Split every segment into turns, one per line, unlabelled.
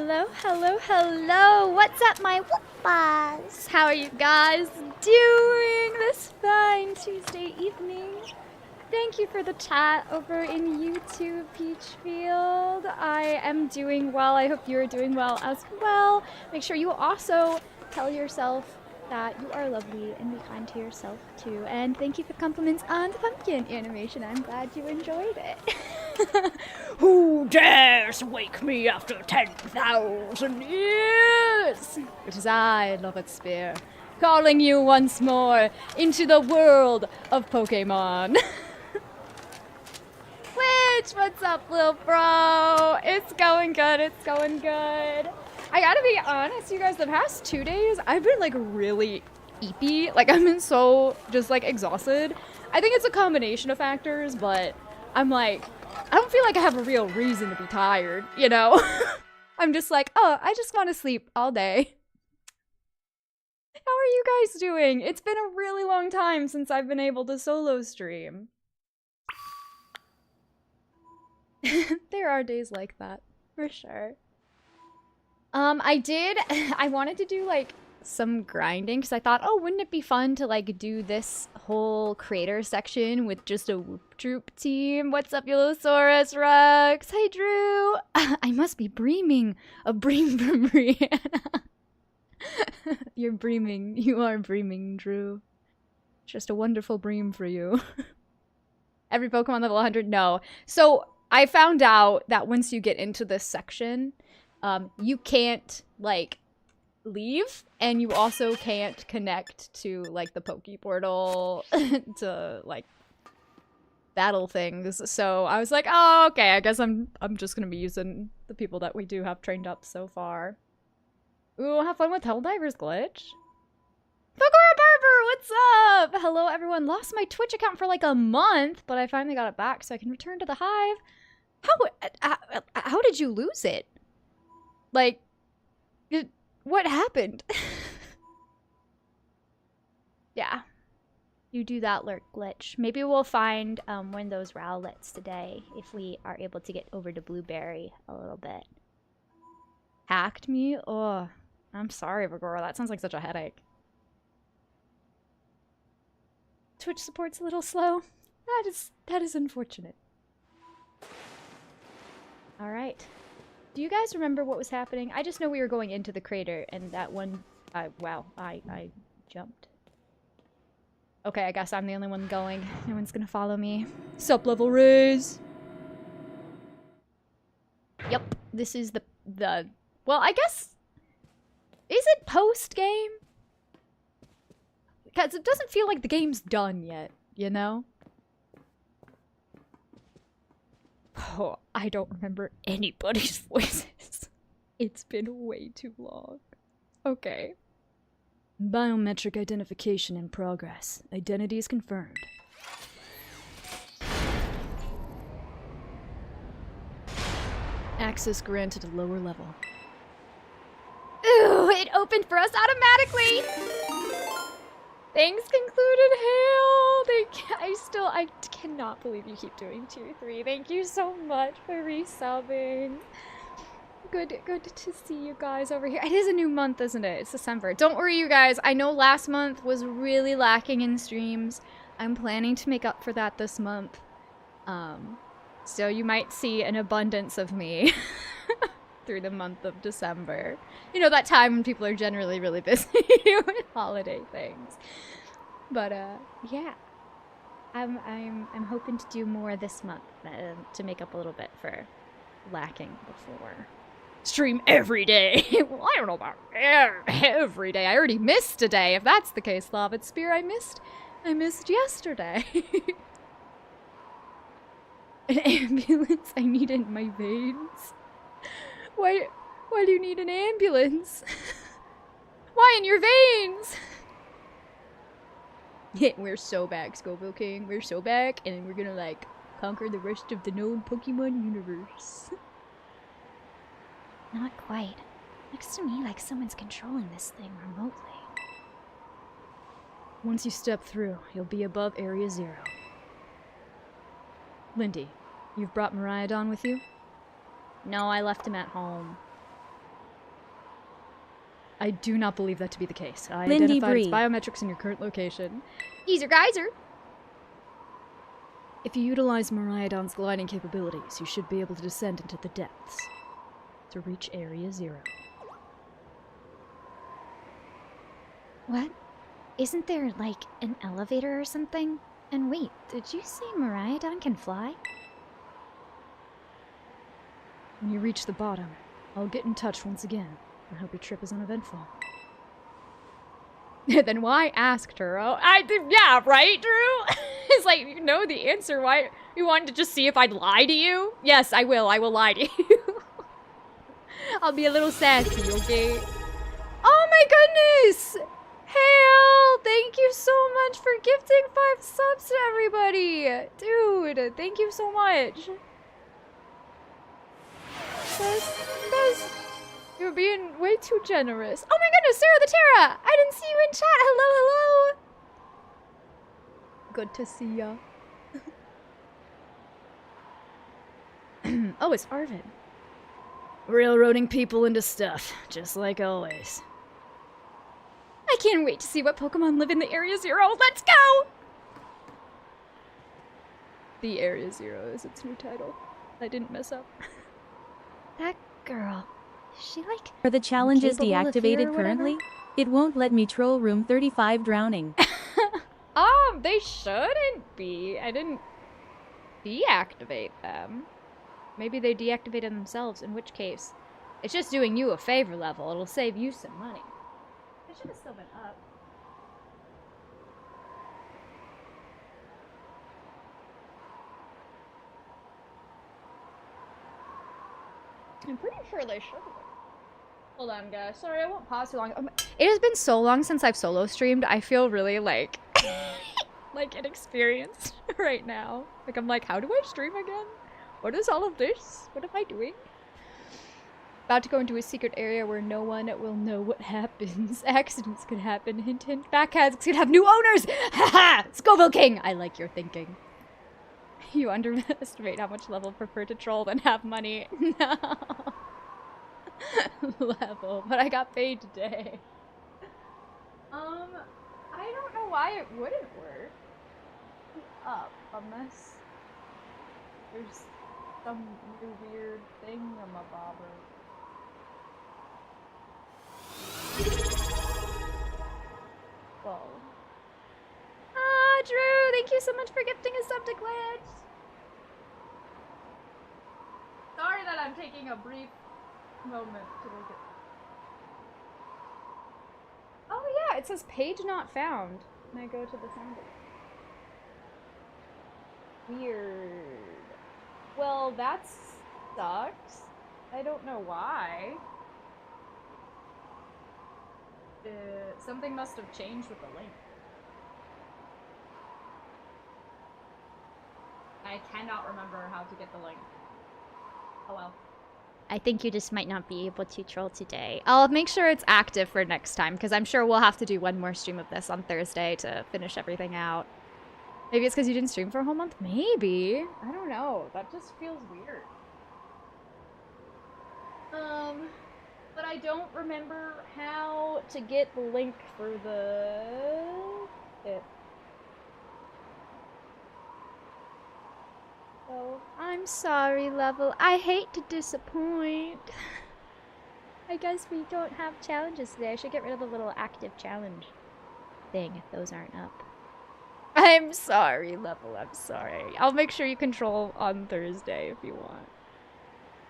Hello, hello, hello. What's up, my whooppas? How are you guys doing this fine Tuesday evening? Thank you for the chat over in YouTube, Peachfield. I am doing well. I hope you're doing well as well. Make sure you also tell yourself that you are lovely and be kind to yourself too. And thank you for compliments on the pumpkin animation. I'm glad you enjoyed it. Who dares wake me after 10,000 years? It is I, Lovett Spear, calling you once more into the world of Pokemon. Witch, what's up, little bro? It's going good, it's going good. I gotta be honest, you guys, the past 2 days, I've been, like, really eepy. Like, I've been so, just, like, exhausted. I think it's a combination of factors, but I'm like, I don't feel like I have a real reason to be tired, you know? I'm just like, oh, I just want to sleep all day. How are you guys doing? It's been a really long time since I've been able to solo stream. There are days like that, for sure. I wanted to do, like, some grinding, because I thought, oh, wouldn't it be fun to, like, do this whole creator section with just a Whoop Troop team? What's up, Yolosaurus Rex? Hey, Drew! I must be breaming. A bream from Brianna. You're breaming. You are breaming, Drew. Just a wonderful bream for you. Every Pokemon level 100? No. So, I found out that once you get into this section, you can't, like, leave, and you also can't connect to, like, the Poke Portal to, like, battle things. So I was like, oh, okay, I guess I'm just gonna be using the people that we do have trained up so far. Ooh, have fun with Helldiver's glitch. Pokora Barber, what's up? Hello, everyone. Lost my Twitch account for like a month, but I finally got it back so I can return to the hive. How did you lose it? Like, what happened? Yeah. You do that lurk glitch. Maybe we'll find one of those Rowlets today if we are able to get over to Blueberry a little bit. Hacked me? Oh, I'm sorry, Vagora. That sounds like such a headache. Twitch support's a little slow. That is unfortunate. Alright. Do you guys remember what was happening? I just know we were going into the crater and that one... wow, I jumped. Okay, I guess I'm the only one going. No one's gonna follow me. Sup, level raise! Yep, this is the... Well, I guess... Is it post-game? Because it doesn't feel like the game's done yet, you know? Oh, I don't remember anybody's voices. It's been way too long. Okay. Biometric identification in progress. Identity is confirmed. Access granted at lower level. Ooh, it opened for us automatically! Thanks, concluded hail! I cannot believe you keep doing tier 3. Thank you so much for resubbing. Good to see you guys over here. It is a new month, isn't it? It's December. Don't worry, you guys. I know last month was really lacking in streams. I'm planning to make up for that this month. So you might see an abundance of me through the month of December. You know, that time when people are generally really busy with holiday things. But, yeah. I'm hoping to do more this month to make up a little bit for lacking before. Stream every day. Well, I don't know about every day. I already missed a day. If that's the case, Lava Spear, I missed yesterday. An ambulance I need in my veins. Why do you need an ambulance? Why in your veins? Yeah, we're so back, Scoville King. We're so back, and we're gonna, like, conquer the rest of the known Pokemon universe. Not quite. Looks to me like someone's controlling this thing remotely. Once you step through, you'll be above Area 0. Lindy, you've brought Miraidon with you? No, I left him at home. I do not believe that to be the case. I
Lindy
identified its
Bree.
biometrics in your current location. Easer geyser! If you utilize Miraidon's gliding capabilities, you should be able to descend into the depths to reach Area 0.
What? Isn't there, like, an elevator or something? And wait, did you say Miraidon can fly?
When you reach the bottom, I'll get in touch once again. I hope your trip is uneventful. Then why ask, Turo? Yeah, right, Drew? It's like, you know the answer. Why? You wanted to just see if I'd lie to you? Yes, I will. I will lie to you. I'll be a little sassy, okay? Oh my goodness! Hail! Thank you so much for gifting 5 subs to everybody! Dude, thank you so much. You're being way too generous. Oh my goodness, Sarah the Terra! I didn't see you in chat. Hello, hello. Good to see ya. Oh, it's Arvin. Railroading people into stuff, just like always. I can't wait to see what Pokemon live in the Area 0. Let's go! The Area 0 is its new title. I didn't mess up.
That girl. Is she like...
Are the challenges
incapable of fear or
deactivated
whatever?
currently? It won't let me troll room 35 drowning.
They shouldn't be. I didn't deactivate them. Maybe they deactivated themselves, in which case, it's just doing you a favor level. It'll save you some money. It should have still been up. I'm pretty sure they should have. Hold on, guys. Sorry, I won't pause too long. It has been so long since I've solo streamed. I feel really like, like inexperienced right now. Like I'm like, how do I stream again? What is all of this? What am I doing? About to go into a secret area where no one will know what happens. Accidents could happen. Hint, hint. Backhands could have new owners. Haha! Scoville King. I like your thinking. You underestimate how much level prefer to troll than have money. No. Level, but I got paid today. I don't know why it wouldn't work. Up, unless there's some new weird thing on my bobber. Whoa. Ah, Drew, thank you so much for gifting a sub to Glitch. Sorry that I'm taking a brief moment to look at. Oh yeah, it says page not found. And I go to the sound. Weird. Well, that sucks. I don't know why. Something must have changed with the link. I cannot remember how to get the link. Oh well.
I think you just might not be able to troll today.
I'll make sure it's active for next time, because I'm sure we'll have to do one more stream of this on Thursday to finish everything out. Maybe it's because you didn't stream for a whole month? Maybe. I don't know. That just feels weird. But I don't remember how to get the link for the... So, I'm sorry, Level. I hate to disappoint. I guess we don't have challenges today. I should get rid of the little active challenge thing if those aren't up. I'm sorry, Level. I'm sorry. I'll make sure you control on Thursday if you want.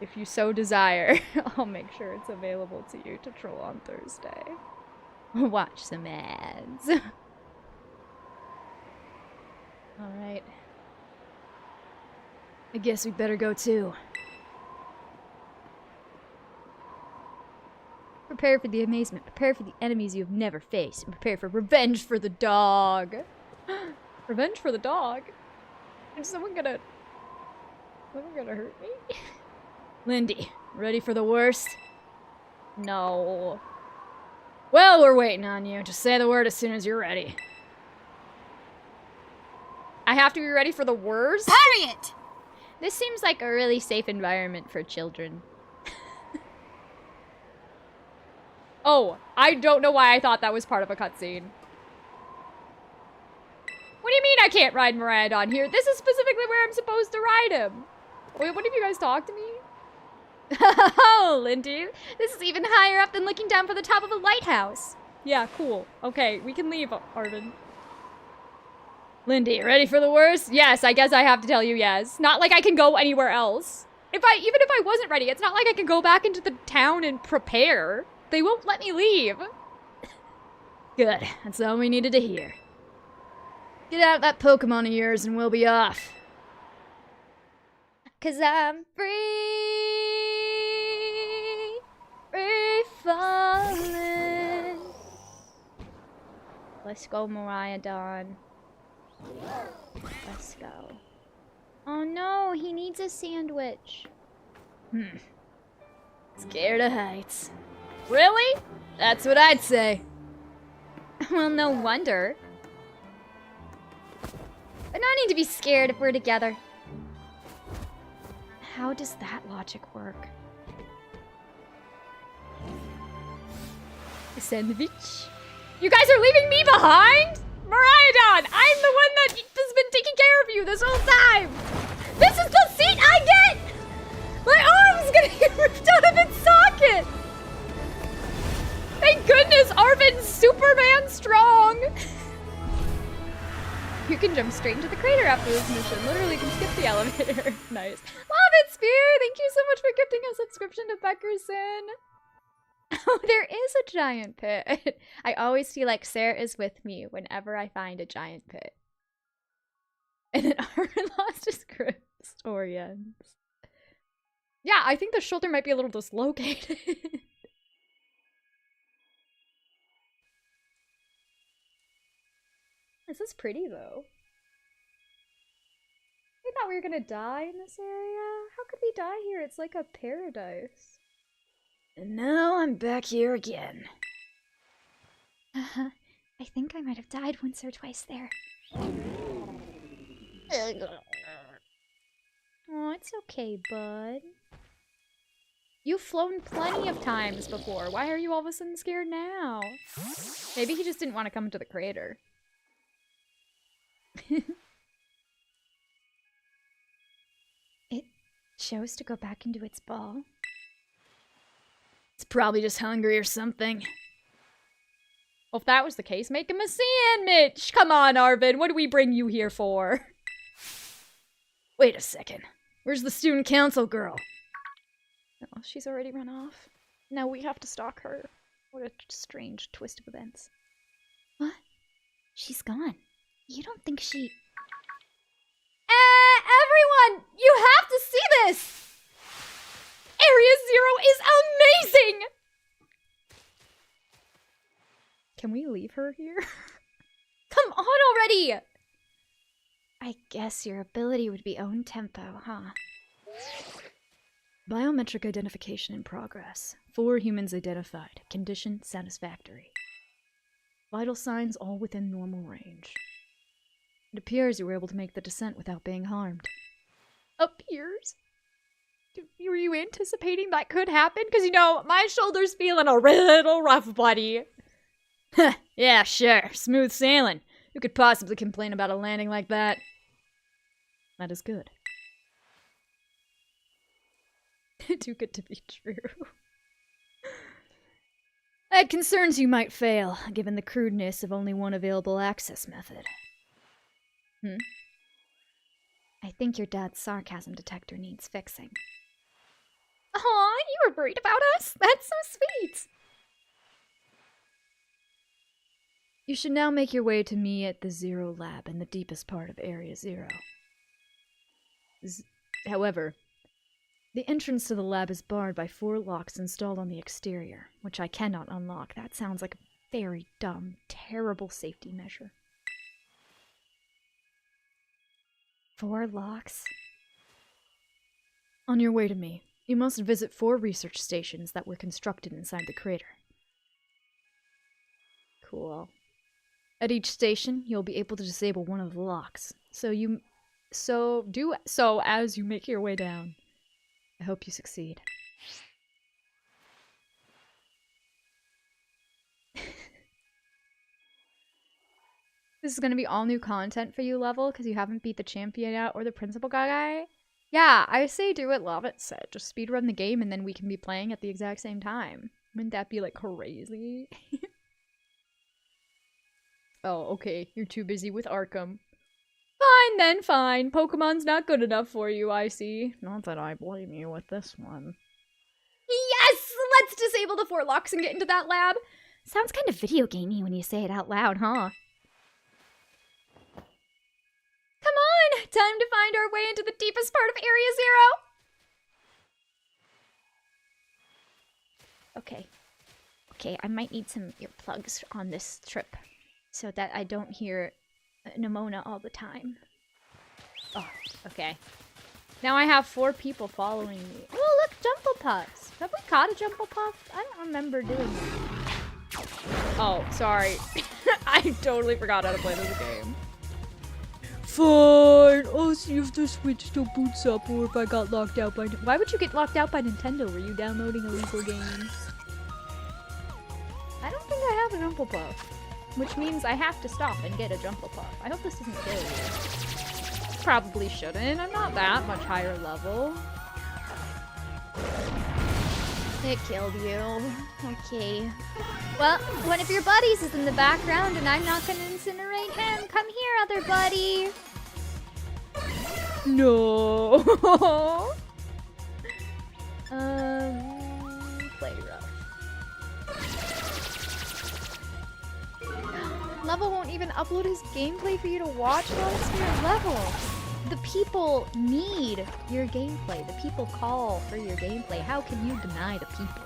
If you so desire, I'll make sure it's available to you to troll on Thursday. Watch some ads. Alright. I guess we better go too. Prepare for the amazement. Prepare for the enemies you have never faced. And prepare for revenge for the dog. Revenge for the dog? Is someone gonna hurt me? Lindy, ready for the worst? No. Well, we're waiting on you. Just say the word as soon as you're ready. I have to be ready for the worst?
Harriet!
This seems like a really safe environment for children. Oh, I don't know why I thought that was part of a cutscene. What do you mean I can't ride Miraidon here? This is specifically where I'm supposed to ride him. Wait, what if you guys talk to me? Oh, Lindy, this is even higher up than looking down from the top of a lighthouse. Yeah, cool. Okay, we can leave, Arvin. Lindy, ready for the worst? Yes, I guess I have to tell you yes. Not like I can go anywhere else. Even if I wasn't ready, it's not like I can go back into the town and prepare. They won't let me leave. Good, that's all we needed to hear. Get out that Pokemon of yours and we'll be off. 'Cause I'm free, free falling. Let's go, Miraidon. Let's go. Oh no, he needs a sandwich. Scared of heights. Really? That's what I'd say. Well, no wonder. But no need to be scared if we're together. How does that logic work? A sandwich? You guys are leaving me behind? Miraidon, I'm the one that has been taking care of you this whole time. This is the seat I get! My arm's gonna get ripped out of its socket! Thank goodness Arvin's Superman strong! You can jump straight into the crater after this mission. Literally can skip the elevator. Nice. Love it, Spear! Thank you so much for gifting a subscription to Beckerson. Oh, there is a giant pit. I always feel like Sarah is with me whenever I find a giant pit. And then Arvin lost his grip. Story ends. Yeah, I think the shoulder might be a little dislocated. This is pretty, though. I thought we were gonna die in this area. How could we die here? It's like a paradise. And now I'm back here again.
I think I might have died once or twice there.
Oh, it's okay, bud. You've flown plenty of times before. Why are you all of a sudden scared now? Maybe he just didn't want to come into the crater.
It chose to go back into its ball.
It's probably just hungry or something. Well, if that was the case, make him a sandwich! Come on, Arvin, what do we bring you here for? Wait a second. Where's the student council girl? Oh, she's already run off. Now we have to stalk her. What a strange twist of events.
What? She's gone. You don't think she...
Everyone! You have to see this! Area Zero is amazing! Can we leave her here? Come on already!
I guess your ability would be own tempo, huh?
Biometric identification in progress. 4 humans identified. Condition satisfactory. Vital signs all within normal range. It appears you were able to make the descent without being harmed. Appears? Were you anticipating that could happen? Because, you know, my shoulder's feeling a little rough, buddy. Yeah, sure. Smooth sailing. Who could possibly complain about a landing like that? That is good. Too good to be true. That concerns you might fail, given the crudeness of only one available access method.
I think your dad's sarcasm detector needs fixing.
Aw, you were worried about us? That's so sweet! You should now make your way to me at the Zero Lab in the deepest part of Area Zero. However, the entrance to the lab is barred by 4 locks installed on the exterior, which I cannot unlock. That sounds like a very dumb, terrible safety measure.
4 locks?
On your way to me, you must visit 4 research stations that were constructed inside the crater. Cool. At each station, you'll be able to disable one of the locks. Do so as you make your way down. I hope you succeed. This is gonna be all new content for you level because you haven't beat the champion yet or the principal guy. Yeah, I say do it, love it, set. Just speedrun the game and then we can be playing at the exact same time. Wouldn't that be like crazy? Oh, okay. You're too busy with Arkham. Fine then, fine. Pokemon's not good enough for you, I see. Not that I blame you with this one. Yes! Let's disable the 4 locks and get into that lab.
Sounds kind of video gamey when you say it out loud, huh?
Come on! Time to find our way into the deepest part of Area 0!
Okay. Okay, I might need some earplugs on this trip so that I don't hear Nimona all the time.
Oh, okay. Now I have 4 people following me. Oh, look, Jumplepuffs. Have we caught a Jumplepuff? I don't remember doing that. Oh, sorry. I totally forgot how to play this game. Fine. I'll see if the Switch still boots up or if I got locked out by... Why would you get locked out by Nintendo? Were you downloading illegal games? I don't think I have a Jumplepuff. Which means I have to stop and get a Jumplepuff. I hope this doesn't kill you. Probably shouldn't. I'm not that much higher level.
It killed you. Okay. Well, one of your buddies is in the background and I'm not gonna incinerate him. Come here, other buddy.
No. Play rough. Level won't even upload his gameplay for you to watch while it's your level. The people need your gameplay. The people call for your gameplay. How can you deny the people?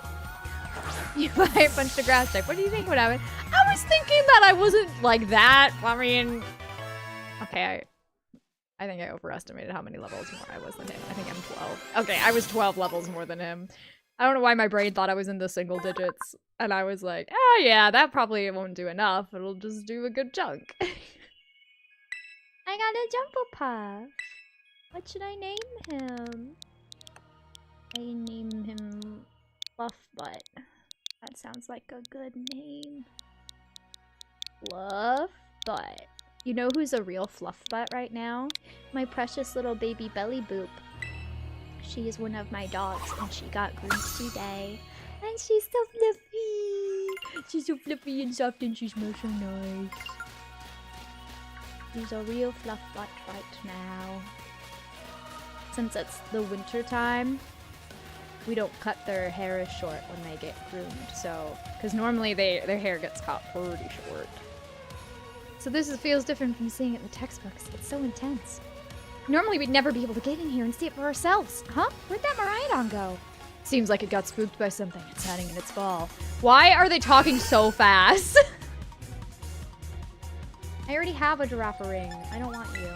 You might punch the grass type. What do you think would happen? I was thinking that I wasn't like that. I mean, okay, I think I overestimated how many levels more I was than him. I think I'm 12. Okay, I was 12 levels more than him. I don't know why my brain thought I was in the single digits. And I was like, oh yeah, that probably won't do enough. It'll just do a good chunk.
I got a Jumplepuff. What should I name him? I name him Fluffbutt. That sounds like a good name.
Fluffbutt. You know who's a real Fluffbutt right now?
My precious little baby Belly Boop. She is one of my dogs and she got groomed today. And she's so fluffy.
She's so fluffy and soft and she smells so nice.
She's a real Fluffbutt right now.
Since it's the winter time, we don't cut their hair as short when they get groomed. So, because normally their hair gets cut pretty short. So this feels different from seeing it in the textbooks. It's so intense. Normally we'd never be able to get in here and see it for ourselves. Huh? Where'd that Miraidon go? Seems like it got spooked by something. It's hiding in its ball. Why are they talking so fast? I already have a giraffe ring. I don't want you.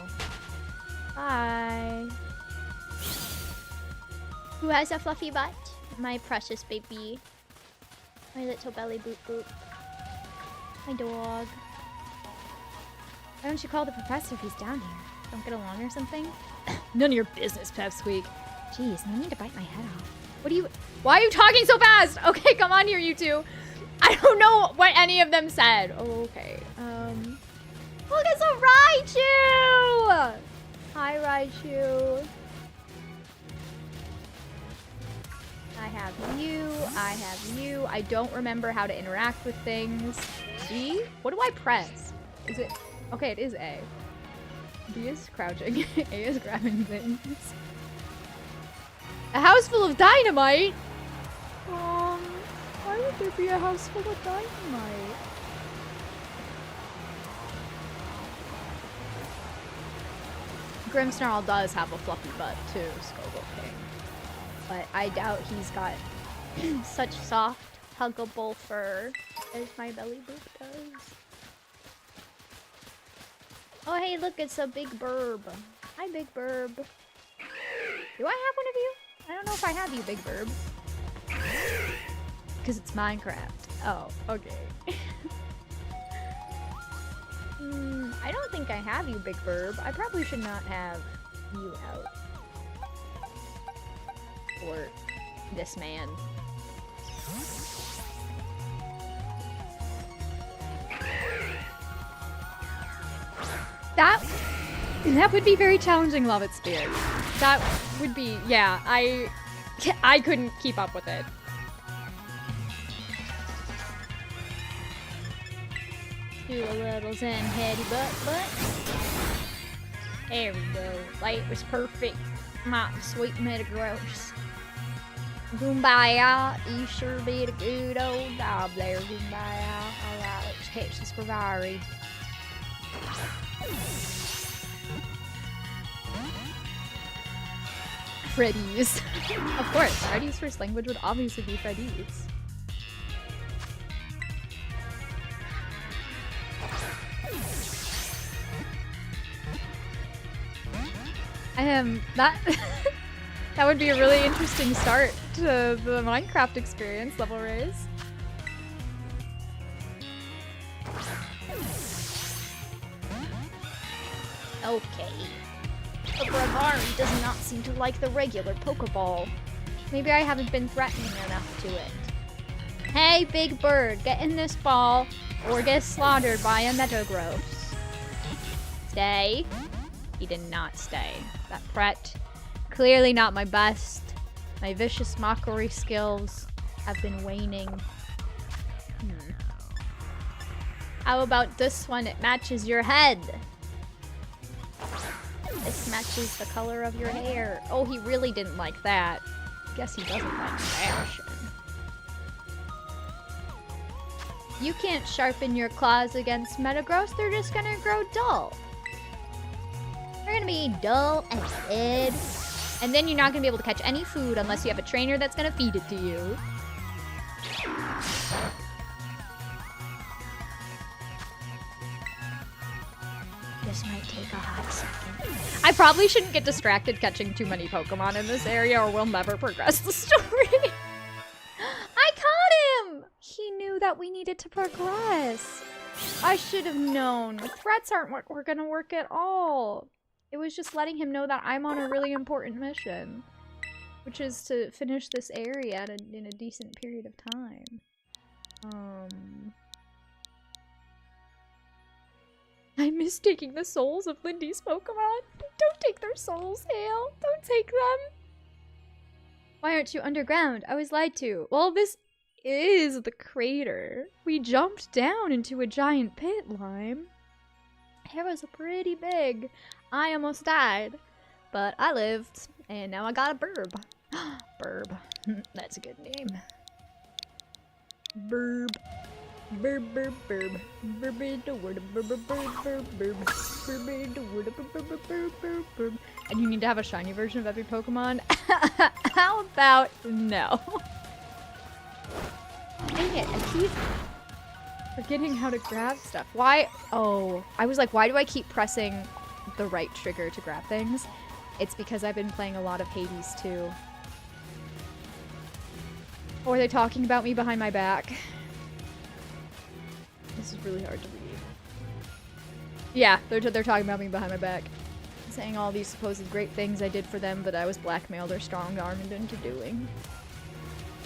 Bye.
Who has a fluffy butt? My precious baby. My little Belly Boop Boop. My dog.
Why don't you call the professor if he's down here? Don't get along or something? None of your business, Pipsqueak.
Jeez, no need to bite my head off.
What are you- Why are you talking so fast? Okay, come on here, you two. I don't know what any of them said. Oh, okay. Look, it's a Raichu! Hi, Raichu. I have you. I have you. I don't remember how to interact with things. B? What do I press? Is it... Okay, it is A. B is crouching. A is grabbing things. A house full of dynamite? Why would there be a house full of dynamite? Grimmsnarl does have a fluffy butt too, Scoble King. But I doubt he's got such soft, huggable fur as my Belly Boop does. Oh hey, look, it's a Big Burb. Hi, Big Burb. Do I have one of you? I don't know if I have you, Big Burb. Because it's Minecraft. Oh, okay. I don't think I have you, Big Burb. I probably should not have you out. Or this man. That would be very challenging, Love It Spear. That would be, yeah, I couldn't keep up with it.
Do a little zen heady butt. There we go. That was perfect. My sweet Metagross. Kumbaya, you sure did a good old job there, Kumbaya. Alright, let's catch this Ferrari.
Freddy's. Of course, Freddy's first language would obviously be Freddy's. That that would be a really interesting start to the Minecraft experience, Level Raise.
Okay. The Bravari does not seem to like the regular Pokeball. Maybe I haven't been threatening enough to it. Hey, big bird, get in this ball or get slaughtered by a Metagross. Stay. He did not stay. That threat, clearly not my best. My vicious mockery skills have been waning. How about this one? It matches your head. This matches the color of your hair. Oh, he really didn't like that. Guess he doesn't like fashion. You can't sharpen your claws against Metagross. They're just gonna grow dull. They're gonna be dull and dead. And then you're not gonna be able to catch any food unless you have a trainer that's gonna feed it to you. This might take a hot second.
I probably shouldn't get distracted catching too many Pokemon in this area or we'll never progress the story.
I caught him! He knew that we needed to progress.
I should have known. Threats aren't what we're gonna work at all. It was just letting him know that I'm on a really important mission, which is to finish this area in a decent period of time. I miss taking the souls of Lindy's Pokemon. Don't take their souls, Hale. Don't take them. Why aren't you underground? I was lied to. Well, this is the crater. We jumped down into a giant pit, Lime. It was pretty big. I almost died, but I lived, and now I got a burb. Burb. That's a good name. Burb. Burb, burb, burb. Burb in the word. Burb, burb, burb, burb. Burb in the word. Burb, burb, burb, burb, burb. And you need to have a shiny version of every Pokemon? How about no? Dang it, I keep forgetting how to grab stuff. Why? Oh, I was like, why do I keep pressing the right trigger to grab things? It's because I've been playing a lot of Hades too. Or are they talking about me behind my back? This is really hard to read. Yeah, they're talking about me behind my back. Saying all these supposed great things I did for them that I was blackmailed or strong-armed into doing.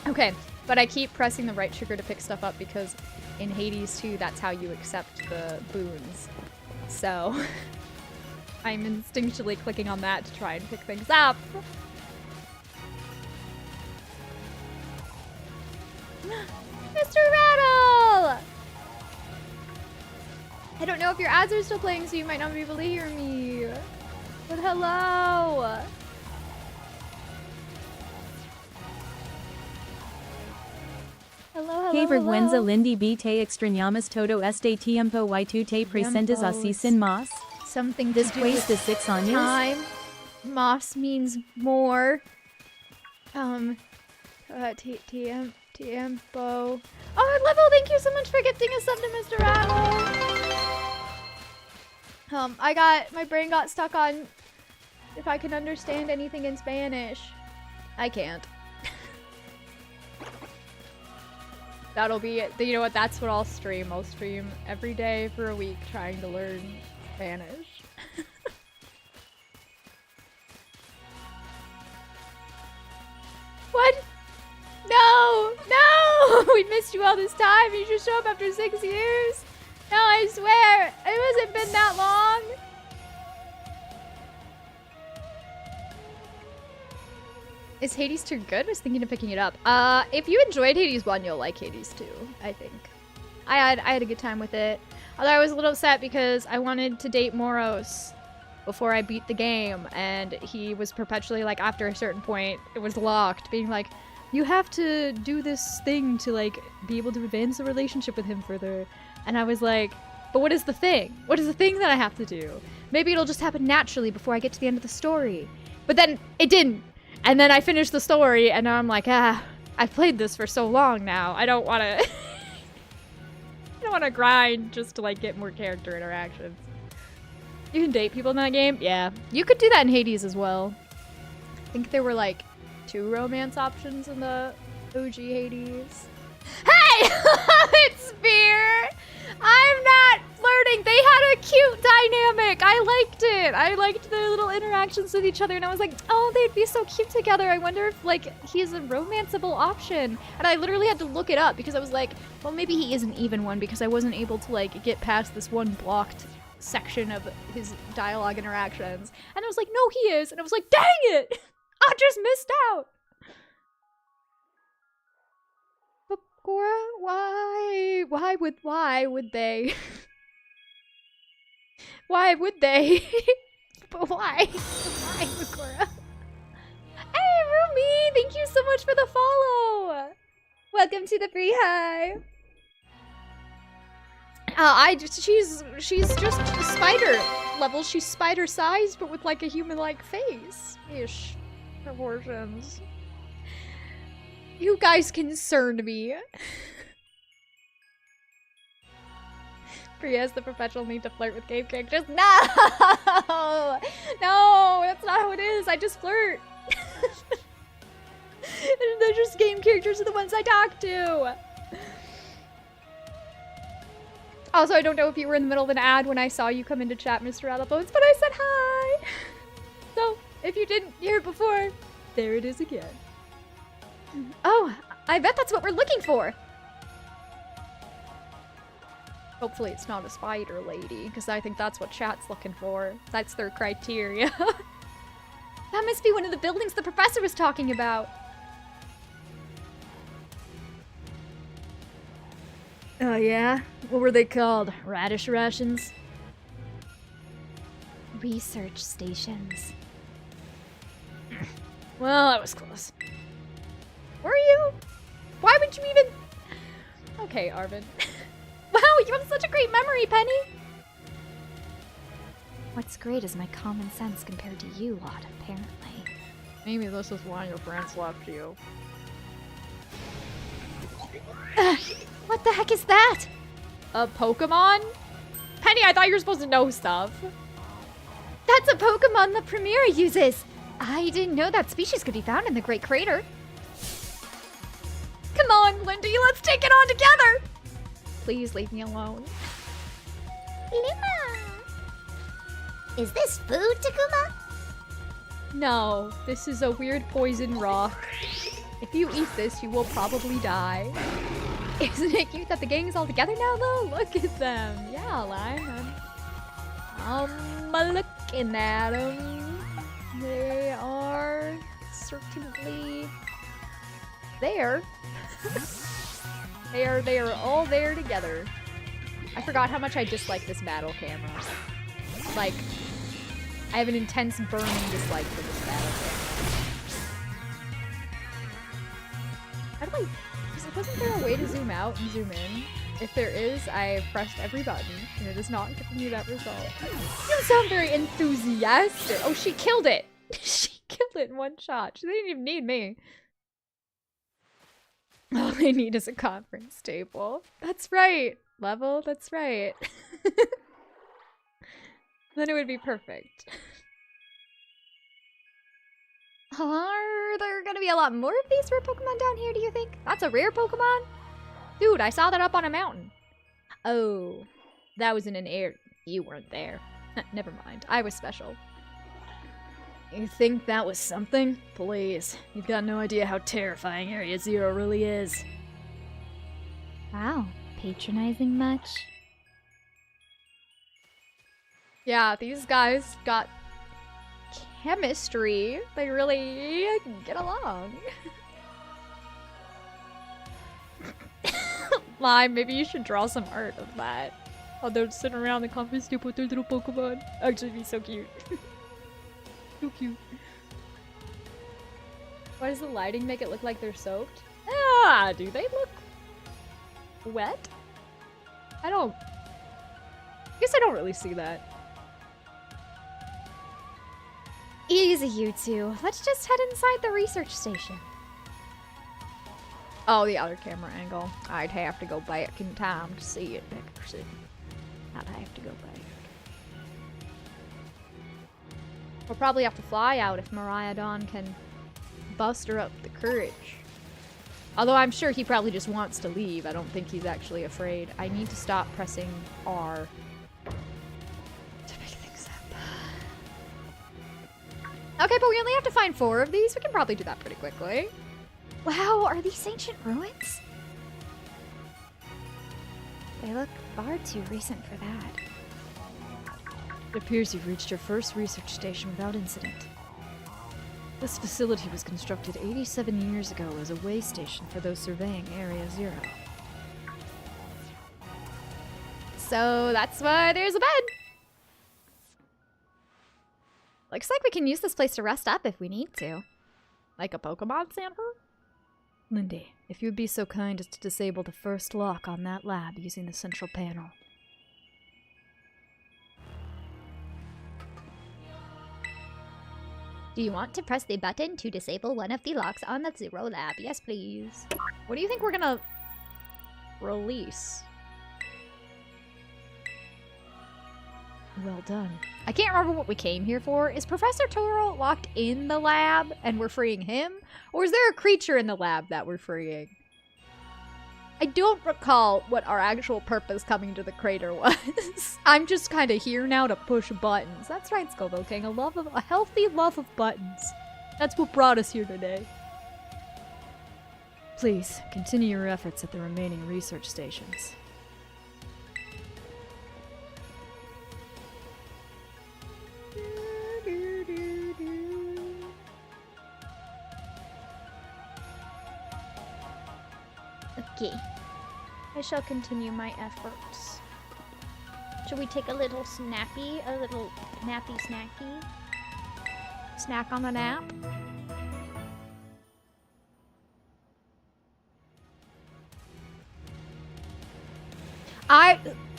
Okay, but I keep pressing the right trigger to pick stuff up because in Hades 2, that's how you accept the boons. So, I'm instinctually clicking on that to try and pick things up. Mr. Rattle! I don't know if your ads are still playing, so you might not be able to hear me. But hello! Hello,
Que
hello,
vergüenza
hello.
Lindy B te extrañamos todo este tiempo y tú te presentes así sin más.
Something to do
Después
with
de 6 años.
time. Moss means more. Tiempo. Oh, Level, thank you so much for gifting a sub to Mr. Rattle. My brain got stuck on if I can understand anything in Spanish. I can't. That'll be it. You know what? That's what I'll stream. I'll stream every day for a week trying to learn Spanish. What? No! No! We missed you all this time. You just show up after 6 years. No, I swear. It hasn't been that long. Is Hades 2 good? I was thinking of picking it up. If you enjoyed Hades 1, you'll like Hades 2, I think. I had a good time with it. Although I was a little upset because I wanted to date Moros before I beat the game, and he was perpetually like, after a certain point, it was locked, being like, you have to do this thing to like be able to advance the relationship with him further. And I was like, but what is the thing? What is the thing that I have to do? Maybe it'll just happen naturally before I get to the end of the story. But then it didn't. And then I finished the story, and now I'm like, I've played this for so long now. I don't want to... I don't want to grind just to, like, get more character interactions. You can date people in that game? Yeah. You could do that in Hades as well. I think there were, like, 2 romance options in the OG Hades. Hey! It's Spear! I'm not flirting. They had a cute dynamic. I liked it. I liked their little interactions with each other, and I was like, oh, they'd be so cute together. I wonder if, like, he's a romanceable option. And I literally had to look it up because I was like, well, maybe he isn't even one because I wasn't able to, like, get past this one blocked section of his dialogue interactions. And I was like, no, he is. And I was like, dang it! I just missed out. Cora, why would they? Why would they? But why? Why, Cora? Hey, Rumi, thank you so much for the follow. Welcome to the free high. She's just spider level. She's spider sized, but with like a human-like face-ish proportions. You guys concern me. Priya has the professional need to flirt with game characters. No! No, that's not how it is. I just flirt. They're just game characters are the ones I talk to. Also, I don't know if you were in the middle of an ad when I saw you come into chat, Mr. Alabones, but I said hi. So, if you didn't hear it before, there it is again. Oh, I bet that's what we're looking for. Hopefully it's not a spider lady, because I think that's what chat's looking for. That's their criteria. That must be one of the buildings the professor was talking about. Oh yeah? What were they called? Radish rations? Research stations. Well, that was close. Were you? Why would you even... Okay, Arvin. Wow, you have such a great memory, Penny! What's great is my common sense compared to you lot, apparently. Maybe this is why your friends left you. What the heck is that? A Pokemon? Penny, I thought you were supposed to know stuff. That's a Pokemon the Premier uses! I didn't know that species could be found in the Great Crater. Come on, Lindy, let's take it on together! Please leave me alone.
Lima! Is this food, Takuma?
No, this is a weird poison rock. If you eat this, you will probably die. Isn't it cute that the gang is all together now, though? Look at them. Yeah, Lime. I'm looking at them. They are certainly there. They are all there together. I forgot how much I dislike this battle camera. Like, I have an intense burning dislike for this battle camera. How do I... Wasn't there a way to zoom out and zoom in? If there is, I pressed every button, and it is not giving me that result. You don't sound very enthusiastic. Oh, she killed it! She killed it in one shot. She didn't even need me. All they need is a conference table. That's right. Level, that's right. Then it would be perfect. Are there gonna be a lot more of these rare Pokemon down here, do you think? That's a rare Pokemon? Dude, I saw that up on a mountain. Oh, that was in an air. You weren't there. Never mind, I was special. You think that was something? Please, you've got no idea how terrifying Area Zero really is.
Wow, patronizing much?
Yeah, these guys got chemistry. They really get along. Lime, maybe you should draw some art of that. Oh, they're sitting around the conference table with their little Pokemon. Actually, be so cute. So cute. Why does the lighting make it look like they're soaked? Ah, do they look wet? I guess I don't really see that.
Easy, you two. Let's just head inside the research station.
Oh, the other camera angle. I'd have to go back in time to see it, Dickerson. I'd have to go back. We'll probably have to fly out if Mariah Dawn can buster up the courage. Although I'm sure he probably just wants to leave. I don't think he's actually afraid. I need to stop pressing R to make things up. Okay, but we only have to find 4 of these. We can probably do that pretty quickly.
Wow, are these ancient ruins? They look far too recent for that.
It appears you've reached your first research station without incident. This facility was constructed 87 years ago as a way station for those surveying Area 0. So that's why there's a bed. Looks like we can use this place to rest up if we need to. Like a Pokemon Center? Lindy, if you would be so kind as to disable the first lock on that lab using the central panel.
Do you want to press the button to disable one of the locks on the Zero Lab? Yes, please.
What do you think we're gonna release? Well done. I can't remember what we came here for. Is Professor Toro locked in the lab and we're freeing him? Or is there a creature in the lab that we're freeing? I don't recall what our actual purpose coming to the crater was. I'm just kind of here now to push buttons. That's right, Scoville King. A healthy love of buttons. That's what brought us here today. Please, continue your efforts at the remaining research stations.
Okay. I shall continue my efforts. Should we take a little snappy? A little nappy snacky?
Snack on the nap?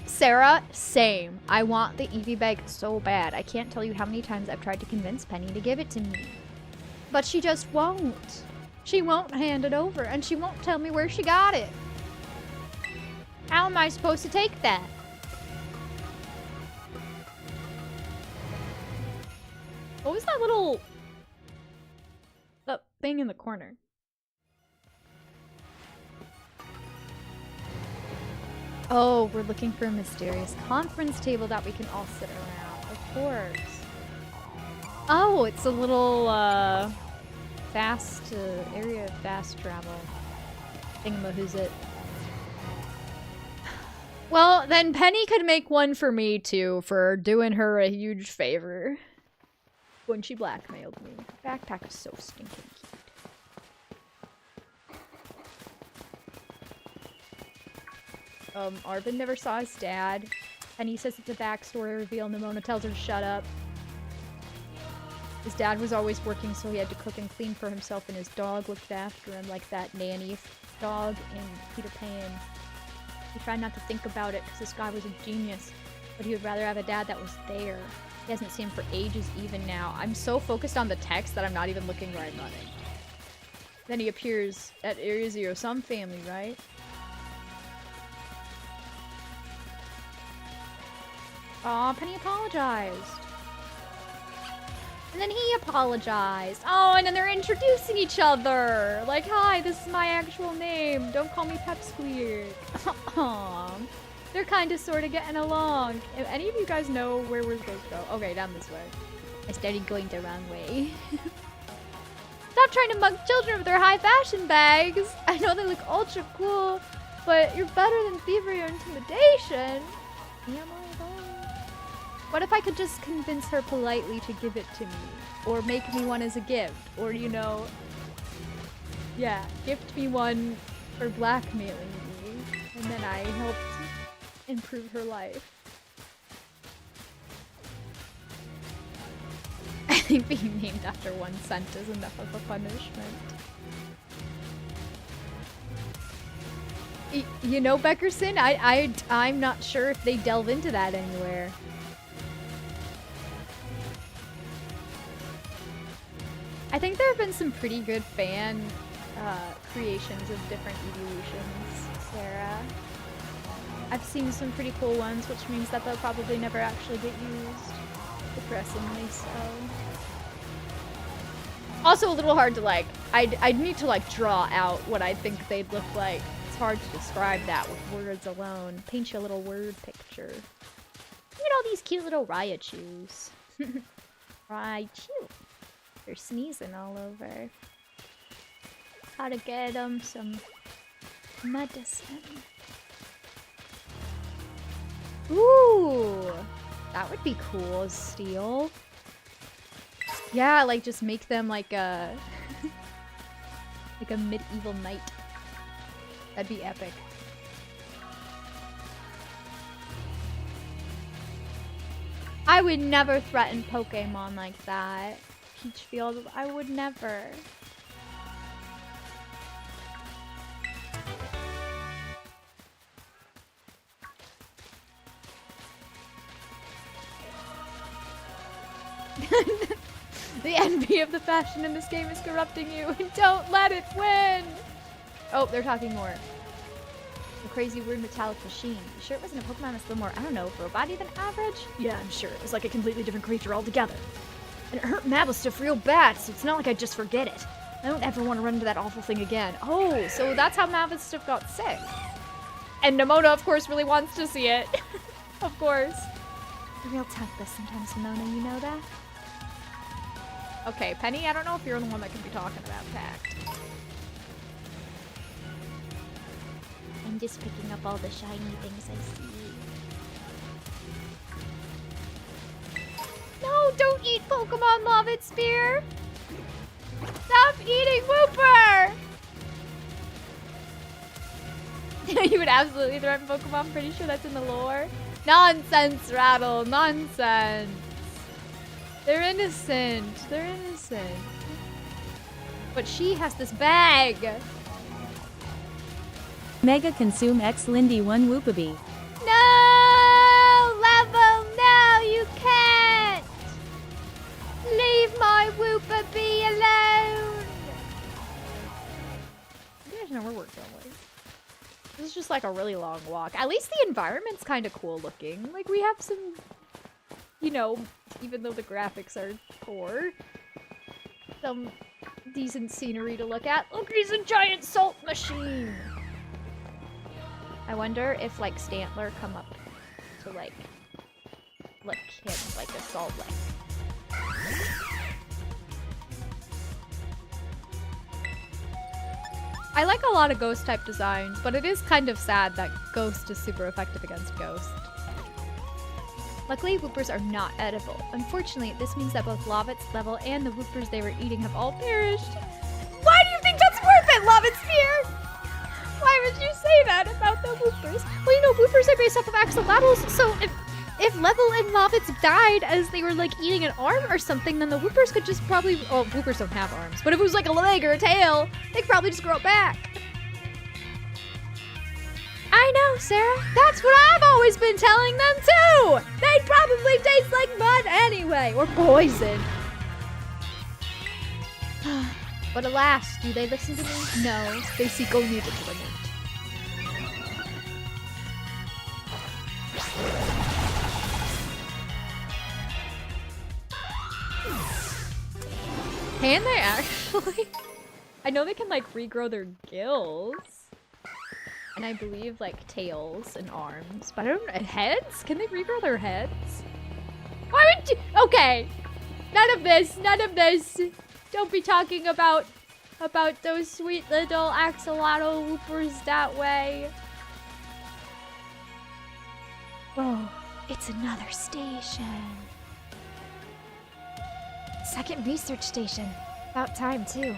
Sarah, same. I want the Eevee bag so bad. I can't tell you how many times I've tried to convince Penny to give it to me. But she just won't. She won't hand it over, and she won't tell me where she got it. How am I supposed to take that? What was that little... that thing in the corner? Oh, we're looking for a mysterious conference table that we can all sit around. Of course. Oh, it's a little, area of fast travel. Thingamahoosit. Well, then Penny could make one for me, too, for doing her a huge favor. When she blackmailed me. Backpack is so stinking cute. Arvin never saw his dad. Penny says it's a backstory reveal. Nimona tells her to shut up. His dad was always working, so he had to cook and clean for himself, and his dog looked after him like that nanny dog in Peter Pan. He tried not to think about it because this guy was a genius, but he would rather have a dad that was there. He hasn't seen him for ages even now. I'm so focused on the text that I'm not even looking where I'm running. Then he appears at Area 0, some family, right? Aw, Penny apologized. And then he apologized. Oh, and then they're introducing each other. Like, hi, this is my actual name. Don't call me Pepsqueak. Aww. They're kind of sort of getting along. If any of you guys know where we're supposed to go. Okay, down this way. I started going the wrong way. Stop trying to mug children with their high fashion bags. I know they look ultra cool, but you're better than thievery or intimidation. Am I though? What if I could just convince her politely to give it to me? or make me one as a gift, or you know, yeah, gift me one for blackmailing me, and then I helped improve her life. I think being named after 1 cent is enough of a punishment. You know, Beckerson, I'm not sure if they delve into that anywhere. I think there have been some pretty good fan creations of different evolutions, Sarah. I've seen some pretty cool ones, which means that they'll probably never actually get used. Depressingly so. Also a little hard to like, I'd need to like draw out what I think they'd look like. It's hard to describe that with words alone. Paint you a little word picture. Look at all these cute little Raichus. Raichu. They're sneezing all over. Gotta get them some medicine. Ooh, that would be cool as steel. Yeah, like just make them like a like a medieval knight. That'd be epic. I would never threaten Pokemon like that. Peachfield, I would never. The envy of the fashion in this game is corrupting you. Don't let it win! Oh, they're talking more. The crazy weird metallic machine. You sure it wasn't a Pokemon that's a little more, I don't know, robot-y than average? Yeah, I'm sure. It was like a completely different creature altogether. And it hurt Mabustuff real bad, so it's not like I'd just forget it. I don't ever want to run into that awful thing again. Oh, so that's how Mabustuff got sick. And Nimona, of course, really wants to see it. Of course. You're real tactless sometimes, Nimona, you know that? Okay, Penny, I don't know if you're the one that can be talking about tact. I'm just picking up all the shiny things I see. No, don't eat Pokemon Love-It Spear! Stop eating Wooper! You would absolutely threaten Pokemon, I'm pretty sure that's in the lore. Nonsense, Rattle, nonsense! They're innocent. They're innocent. But she has this bag.
Mega Consume X Lindy 1 Whoopabee.
No! Level, no, you can't! Leave my Whoopabee alone! You guys know where we're going. This is just like a really long walk. At least the environment's kind of cool looking. Like we have some, you know, even though the graphics are poor, some decent scenery to look at. Look, he's a giant salt machine! I wonder if, like, Stantler come up to, like, lick him like a salt lick. I like a lot of Ghost-type designs, but it is kind of sad that Ghost is super effective against Ghost. Luckily, Whoopers are not edible. Unfortunately, this means that both Lovit's level and the Whoopers they were eating have all perished. Why do you think that's worth it, Lovit Spear? Why would you say that about the Whoopers? Well, you know, Whoopers are based off of axolotls, so if Level and Lovitz died as they were, like, eating an arm or something, then the Whoopers could just probably... Oh, Whoopers don't have arms. But if it was, like, a leg or a tail, they could probably just grow it back. I know, Sarah. That's what I've always been telling them, too! They'd probably taste like mud anyway, or poison. But alas, do they listen to me? No, they seek only detriment. Can they actually? I know they can, like, regrow their gills. And I believe, like, tails and arms. But I don't know, heads? Can they regrow their heads? Why would you? Okay. None of this. None of this. Don't be talking about those sweet little axolotl whoopers that way. Oh, it's another station.
second research station. About time, too.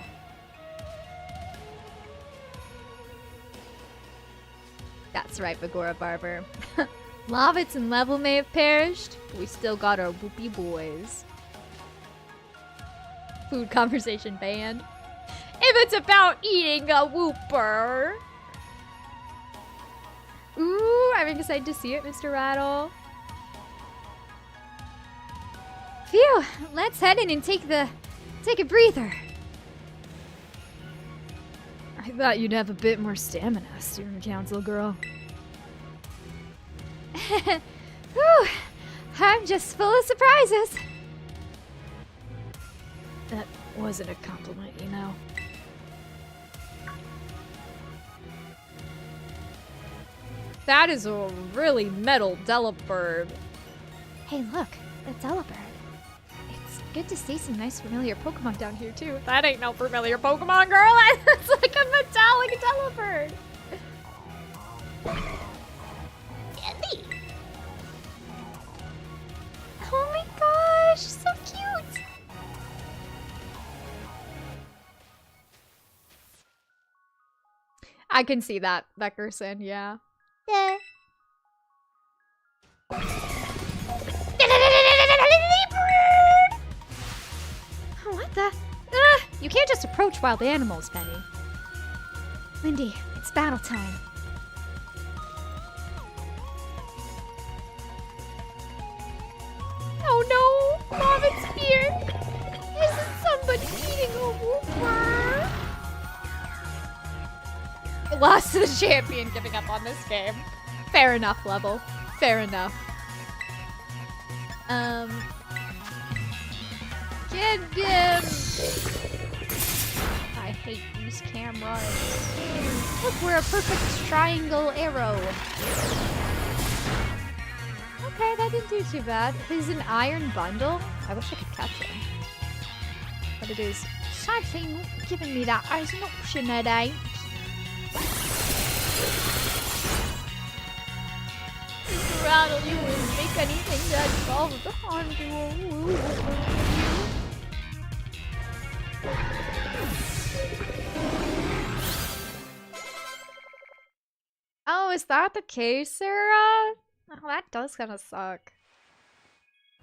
That's right, Bagora Barber. Lavitz and Level may have perished, but we still got our whoopee boys. Food conversation banned. If it's about eating a whooper. Ooh, I'm excited to see it, Mr. Rattle.
Phew, let's head in and take a breather.
I thought you'd have a bit more stamina, student council girl.
Whew, I'm just full of surprises.
That wasn't a compliment, you know. That is a really metal Delibird.
Hey, look, a Delibird. It's good to see some nice familiar Pokemon down here, too.
That ain't no familiar Pokemon, girl. It's like a metallic Delibird.
Candy! Oh my gosh, so cute!
I can see that, Beckerson, yeah.
Yeah. What the?
You can't just approach wild animals, Penny.
Wendy, it's battle time.
Oh no! Mom, it's here! Isn't somebody eating a whooper? Lost to the champion, giving up on this game. Fair enough, Level. Fair enough. Get him! I hate these cameras. Look, we're a perfect triangle arrow. Okay, that didn't do too bad. Is an iron bundle? I wish I could catch him. But it is something giving me that as an option, it ain't. Mr. Rattle, you wouldn't make anything that involved the harm to a woo. Oh, is that the case, Sarah? Oh, that does kind of suck.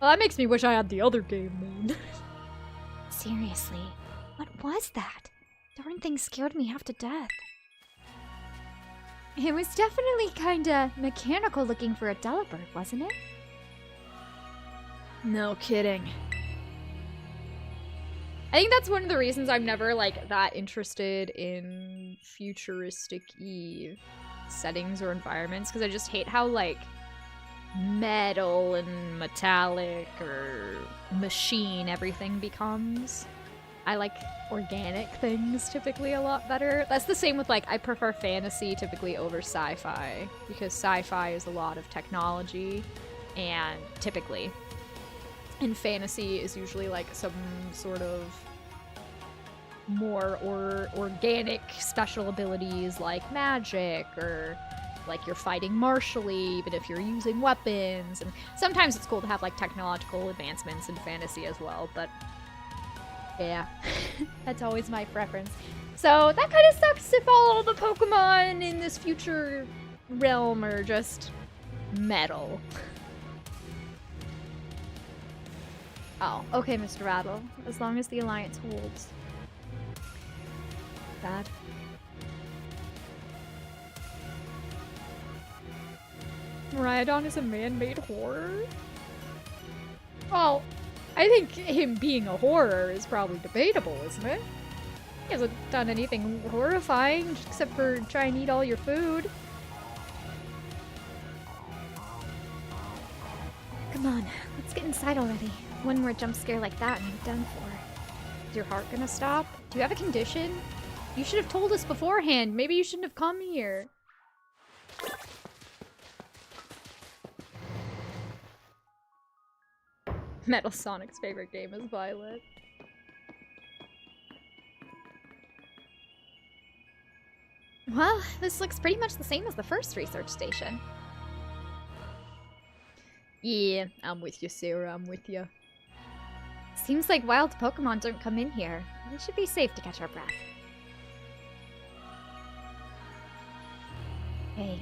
Well, that makes me wish I had the other game, man.
Seriously, what was that? Darn thing scared me half to death. It was definitely kinda mechanical looking for a Delibird, wasn't it?
No kidding. I think that's one of the reasons I'm never, like, that interested in futuristic-y settings or environments, because I just hate how, like, metal and metallic or machine everything becomes. I like organic things typically a lot better. That's the same with, like, I prefer fantasy typically over sci-fi, because sci-fi is a lot of technology, and typically, and fantasy is usually like some sort of more organic special abilities like magic, or like you're fighting martially even if you're using weapons, and sometimes it's cool to have like technological advancements in fantasy as well, but yeah. That's always my preference. So that kind of sucks if all the Pokemon in this future realm are just metal. Oh, okay, Mr. Rattle. As long as the alliance holds. Bad. Miraidon is a man-made horror? Well, I think him being a horror is probably debatable, isn't it? He hasn't done anything horrifying except for try and eat all your food.
Come on, let's get inside already. One more jump scare like that and I'm done for.
Is your heart gonna stop? Do you have a condition? You should have told us beforehand. Maybe you shouldn't have come here. Metal Sonic's favorite game is Violet. Well, this looks pretty much the same as the first research station. Yeah, I'm with you, Sarah. I'm with you. Seems like wild Pokemon don't come in here. We should be safe to catch our breath. Hey,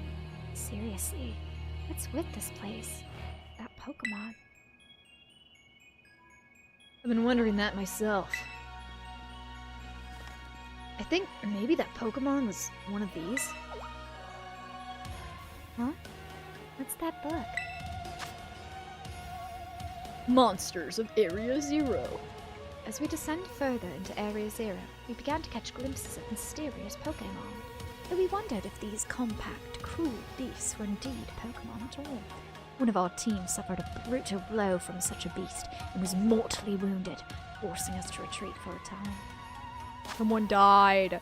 seriously, what's with this place? That Pokemon?
I've been wondering that myself.
I think maybe that Pokemon was one of these. Huh? What's that book?
Monsters of Area 0.
As we descend further into Area 0, we began to catch glimpses of mysterious Pokemon. Though we wondered if these compact, cruel beasts were indeed Pokemon at all. One of our team suffered a brutal blow from such a beast and was mortally wounded, forcing us to retreat for a time.
Someone died.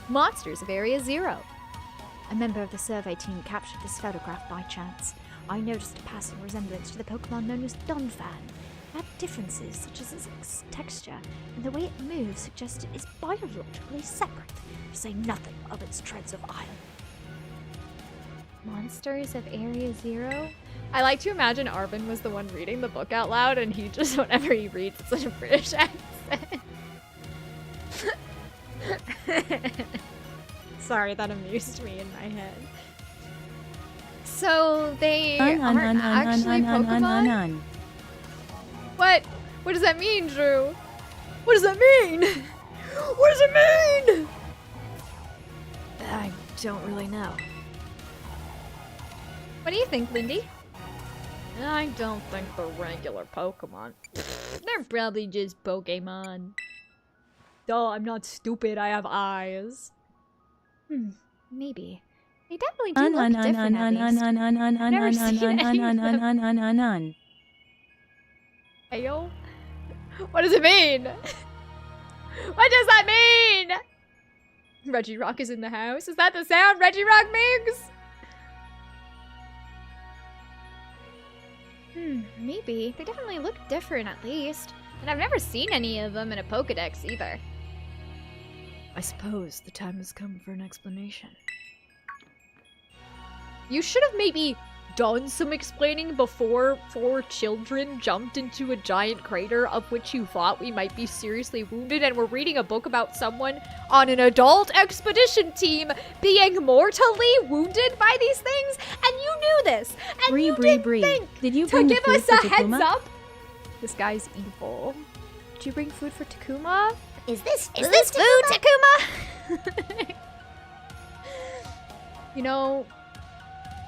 Monsters of Area 0. A member of the survey team captured this photograph by chance. I noticed a passing resemblance to the Pokemon known as Donphan. It had differences such as its texture, and the way it moves suggests it is biologically separate, to say nothing of its treads of iron. Monsters of Area 0?
I like to imagine Arvin was the one reading the book out loud, and he just, whenever he reads, it's such a British accent. Sorry, that amused me in my head.
So they aren't actually Pokemon?
What? What does that mean, Drew? What does that mean? What does it mean?
I don't really know.
What do you think, Lindy? I don't think they're regular Pokemon. They're probably just Pokemon. Duh, I'm not stupid, I have eyes.
Maybe. They definitely do look different at least. I've never seen any of them.
Ayo? What does it mean? What does that mean? Reggie Rock is in the house. Is that the sound Reggie Rock makes?
Maybe. They definitely look different at least. And I've never seen any of them in a Pokedex either.
I suppose the time has come for an explanation.
You should have maybe done some explaining before 4 children jumped into a giant crater of which you thought we might be seriously wounded, and we're reading a book about someone on an adult expedition team being mortally wounded by these things, and you knew this, and you didn't think
Did you
to
bring
give
food
us
for
a heads
Takuma?
up.
This guy's evil. Did you bring food for Takuma?
Is this food, Takuma?
You know,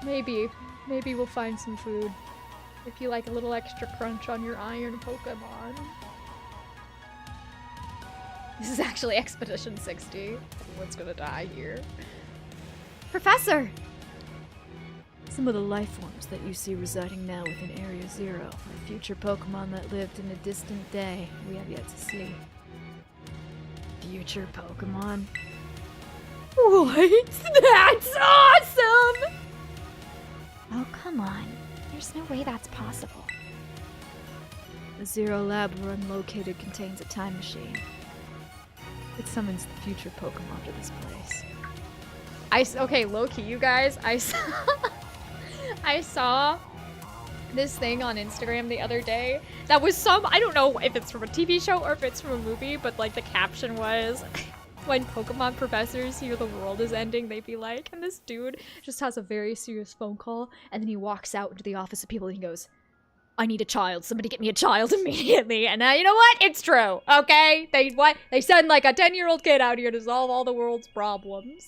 maybe we'll find some food. If you like a little extra crunch on your iron Pokemon. This is actually Expedition 60. Everyone's gonna die here.
Professor!
Some of the life forms that you see residing now within Area 0 are future Pokemon that lived in a distant day we have yet to see. Future Pokemon? What? That's awesome!
Oh, come on. There's no way that's possible.
The Zero Lab we're unlocated contains a time machine. It summons the future Pokemon to this place. Okay, low-key, you guys, I saw this thing on Instagram the other day that was I don't know if it's from a TV show or if it's from a movie, but like the caption was, when Pokemon professors hear the world is ending, they'd be like, and this dude just has a very serious phone call, and then he walks out into the office of people and he goes, I need a child. Somebody get me a child immediately. And you know what? It's true. Okay? They send like a 10-year-old kid out here to solve all the world's problems.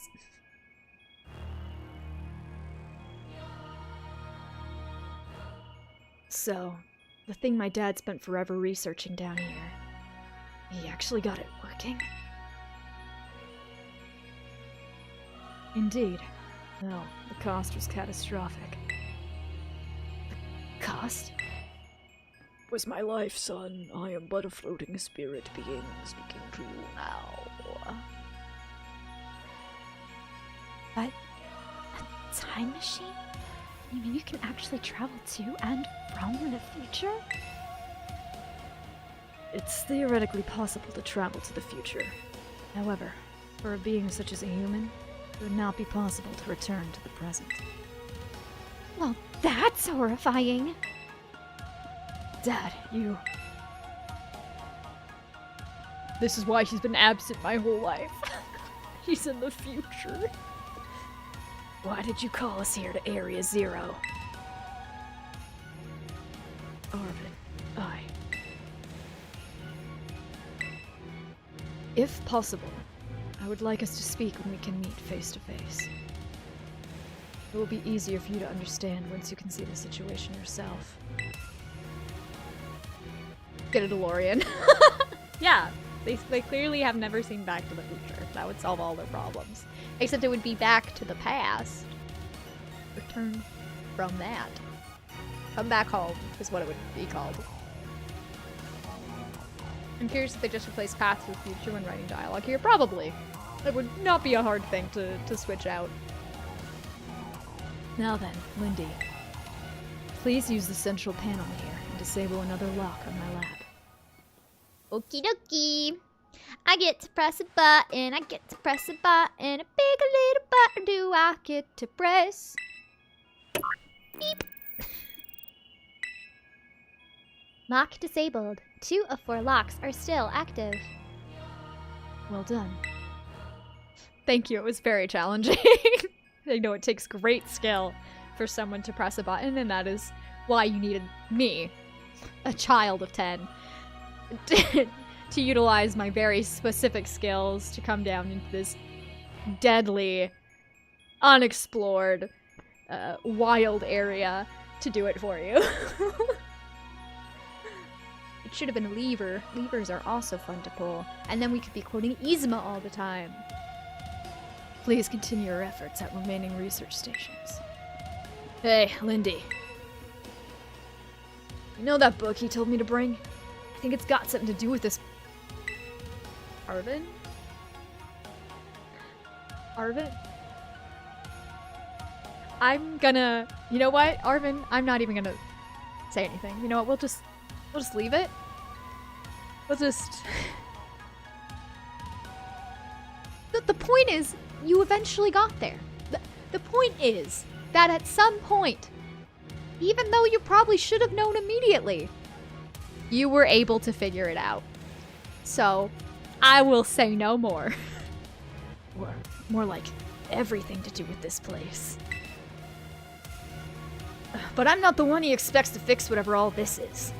So, the thing my dad spent forever researching down here, he actually got it working? Indeed. Well, the cost was catastrophic. The cost? Was my life, son. I am but a floating spirit being speaking to you now.
But a time machine? You mean you can actually travel to and from the future?
It's theoretically possible to travel to the future. However, for a being such as a human, it would not be possible to return to the present.
Well, that's horrifying.
Dad,
This is why she's been absent my whole life. She's in the future. Why did you call us here to Area 0? Arvin, if possible, I would like us to speak when we can meet face to face. It will be easier for you to understand once you can see the situation yourself. Get a DeLorean.
Yeah, they clearly have never seen Back to the Future. That would solve all their problems. Except it would be back to the past. Return from that. Come back home is what it would be called. I'm curious if they just replaced past with future when writing dialogue here. Probably. It would not be a hard thing to switch out.
Now then, Lindy. Please use the central panel here and disable another lock on my lab.
Okie dokie. I get to press a button, I get to press a button, a big little button do I get to press. Beep. Lock disabled. 2 of 4 locks are still active.
Well done. Thank you, it was very challenging. I know it takes great skill for someone to press a button, and that is why you needed me, a child of 10, to utilize my very specific skills to come down into this deadly, unexplored, wild area to do it for you. It should have been a lever. Levers are also fun to pull, and then we could be quoting Yzma all the time. Please continue your efforts at remaining research stations. Hey, Lindy. You know that book he told me to bring? I think it's got something to do with this... Arvin? Arvin? I'm gonna... You know what, Arvin? I'm not even gonna say anything. You know what, we'll just leave it. We'll just... The point is, you eventually got there. The point is that at some point, even though you probably should have known immediately, you were able to figure it out. So, I will say no more. Or more like everything to do with this place. But I'm not the one he expects to fix whatever all this is.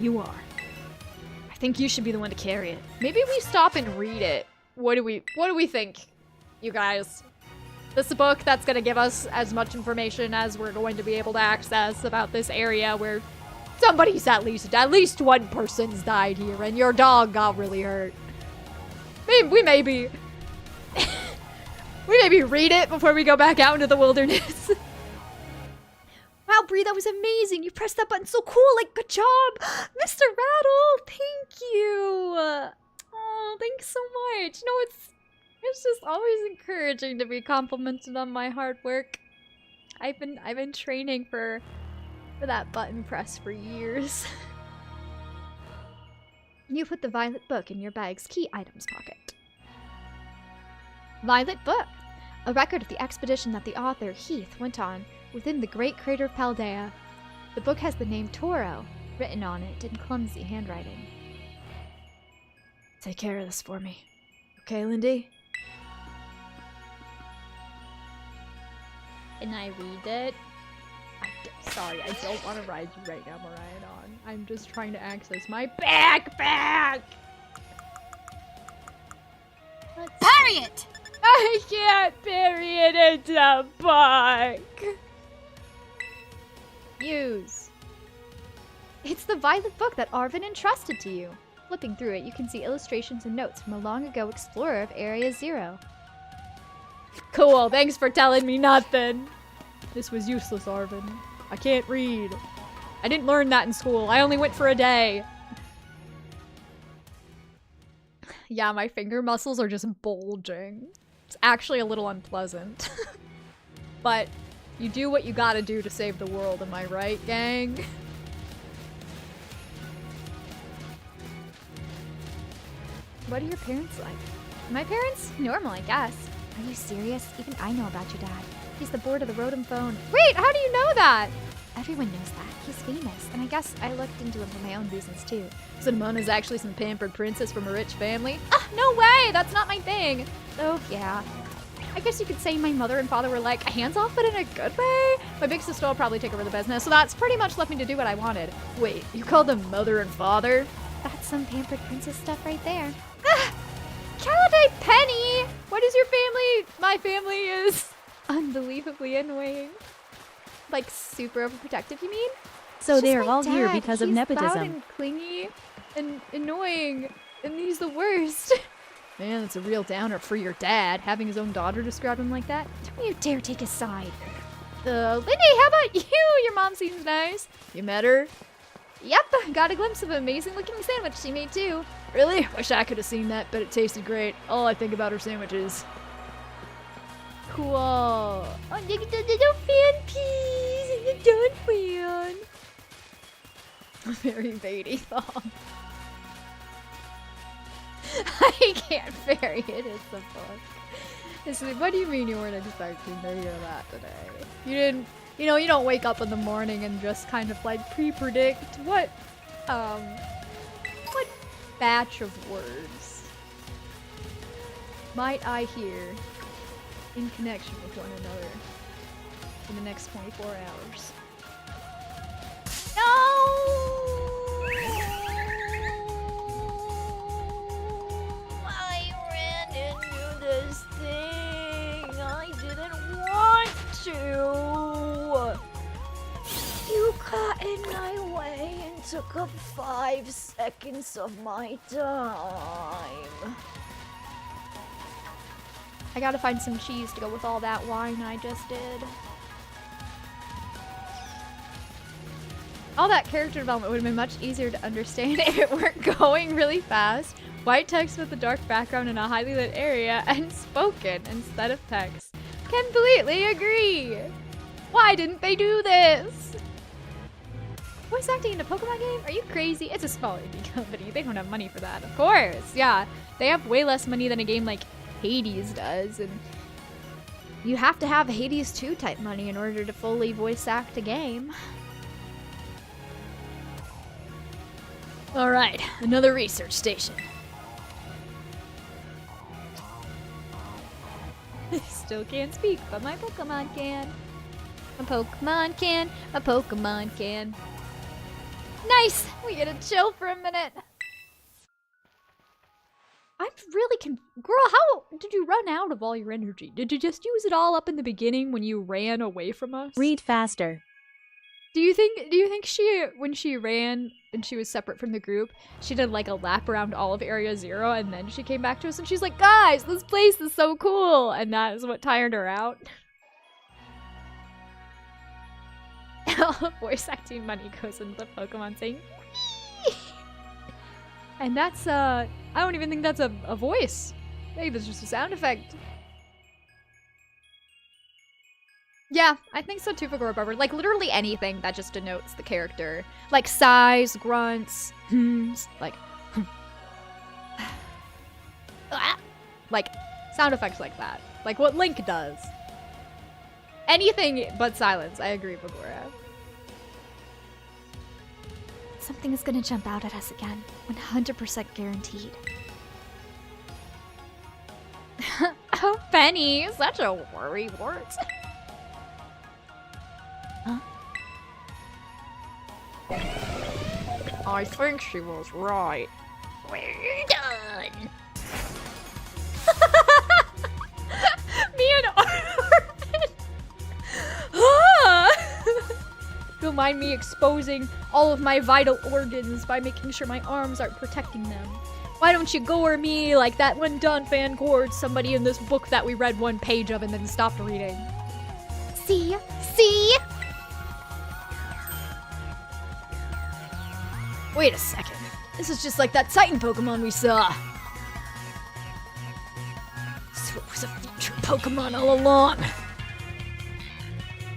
You are. I think you should be the one to carry it. Maybe we stop and read it. What do we think, you guys? This is a book that's gonna give us as much information as we're going to be able to access about this area where somebody's at least one person's died here and your dog got really hurt. We maybe read it before we go back out into the wilderness. Wow, Bree, that was amazing. You pressed that button so cool. Like, good job. Mr. Rattle, thank you. Oh, thanks so much. No, it's just always encouraging to be complimented on my hard work. I've been training for that button press for years. You put the violet book in your bag's key items pocket. Violet book. A record of the expedition that the author, Heath, went on within the great crater of Paldea. The book has the name Toro written on it in clumsy handwriting. Take care of this for me. Okay, Lindy?
Can I read it?
Sorry, I don't want to ride you right now, Mariadon. I'm just trying to access my backpack!
Bury it!
I can't bury it into a book! Use. It's the violet book that Arvin entrusted to you. Flipping through it, you can see illustrations and notes from a long-ago explorer of Area 0. Cool, thanks for telling me nothing. This was useless, Arvin. I can't read. I didn't learn that in school. I only went for a day. Yeah, my finger muscles are just bulging. It's actually a little unpleasant. But you do what you gotta do to save the world, am I right, gang? What are your parents like? My parents? Normal, I guess. Are you serious? Even I know about your dad. He's the board of the Rotom phone. Wait, how do you know that? Everyone knows that. He's famous. And I guess I looked into him for my own reasons too. So Mona's actually some pampered princess from a rich family? Ah, no way! That's not my thing! So, yeah. I guess you could say my mother and father were like hands off, but in a good way. My big sister will probably take over the business, so that's pretty much left me to do what I wanted. Wait, you call them mother and father?
That's some pampered princess stuff right there.
Ah! Caladay Penny! What is your family? My family is unbelievably annoying. Like super overprotective, you mean?
So
It's just
they're
my
all here
dad.
because of
He's loud
nepotism.
and clingy and annoying, and he's the worst. Man, that's a real downer for your dad, having his own daughter describe him like that.
Don't you dare take his side.
Lindy, how about you? Your mom seems nice. You met her? Yep, got a glimpse of an amazing looking sandwich she made too. Really? Wish I could have seen that, but it tasted great. All I think about her sandwiches. Cool. Oh, you get the little fan piece and the done fan. Very Beatty thong. I can't vary it. It's a book. What do you mean you weren't expecting to hear that today? You didn't, you don't wake up in the morning and just kind of like pre-predict what batch of words might I hear in connection with one another in the next 24 hours. I ran into this thing. I didn't want to. You got in my way and took up 5 seconds of my time. I gotta find some cheese to go with all that wine I just did. All that character development would have been much easier to understand if it weren't going really fast. White text with a dark background in a highly lit area and spoken instead of text. Completely agree! Why didn't they do this? Voice acting in a Pokemon game? Are you crazy? It's a small indie company. They don't have money for that. Of course, yeah. They have way less money than a game like Hades does, and you have to have Hades 2 type money in order to fully voice act a game. Alright, another research station. I still can't speak, but my Pokemon can. A Pokemon can, a Pokemon can. Nice! We get to chill for a minute. I'm really Girl, how did you run out of all your energy? Did you just use it all up in the beginning when you ran away from us?
Read faster.
Do you think she, when she ran and she was separate from the group, she did like a lap around all of Area 0 and then she came back to us and she's like, guys, this place is so cool, and that is what tired her out? All voice acting money goes into the Pokemon saying, wee! And that's, I don't even think that's a voice. Maybe it's just a sound effect. Yeah, I think so too for Gore Like, literally anything that just denotes the character. Like sighs, grunts, like... like, sound effects like that. Like what Link does. Anything but silence, I agree, Bagora.
Something is gonna jump out at us again. 100% guaranteed.
Oh, Penny, such a worrywart.
Huh?
I think she was right.
We're done.
Me and Arvin. Don't mind me exposing all of my vital organs by making sure my arms aren't protecting them. Why don't you gore me like that one Dunfan gored somebody in this book that we read one page of and then stopped reading?
See? See?
Wait a second. This is just like that Titan Pokemon we saw. So it was a future Pokemon all along.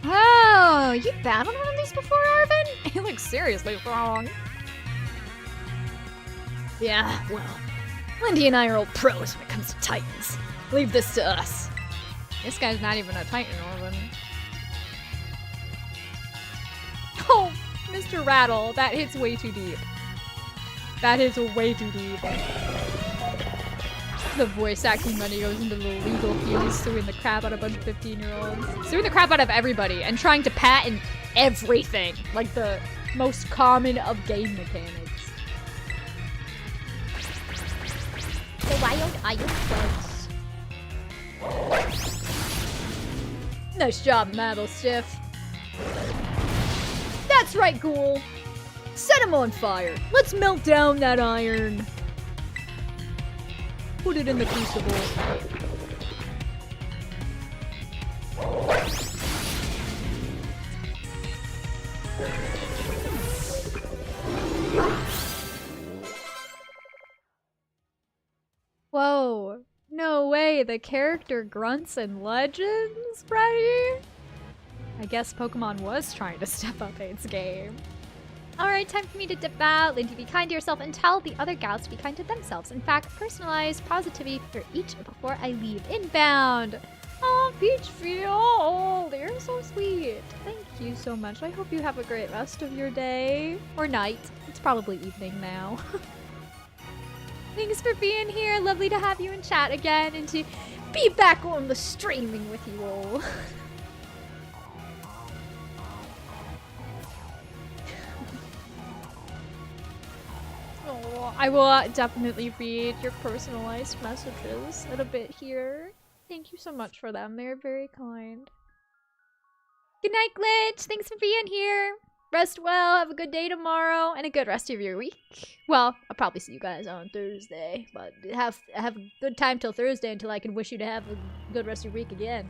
Oh, you battled one of these before, Arvin? He looks seriously wrong. Yeah, well, Lindy and I are old pros when it comes to Titans. Leave this to us. This guy's not even a Titan, Arvin. Mr. Rattle. That hits way too deep. That hits way too deep. The voice acting money goes into the legal fees, suing the crap out of a bunch of 15-year-olds. Suing the crap out of everybody and trying to patent everything. Like the most common of game mechanics.
The wild iron buds.
Nice job, Marble Stiff. That's right, Ghoul. Set him on fire. Let's melt down that iron. Put it in the crucible. Whoa. No way, the character grunts in Legends, Freddy? I guess Pokemon was trying to step up its game.
Alright, time for me to dip out. Lindy, be kind to yourself and tell the other gals to be kind to themselves. In fact, personalize positivity for each before I leave. Inbound!
Oh, Peachfield! You're so sweet. Thank you so much. I hope you have a great rest of your day. Or night. It's probably evening now. Thanks for being here. Lovely to have you in chat again and to be back on the streaming with you all. Oh, I will definitely read your personalized messages in a bit here. Thank you so much for them. They're very kind. Good night, Glitch. Thanks for being here. Rest well. Have a good day tomorrow and a good rest of your week. Well, I'll probably see you guys on Thursday, but have a good time till Thursday until I can wish you to have a good rest of your week again.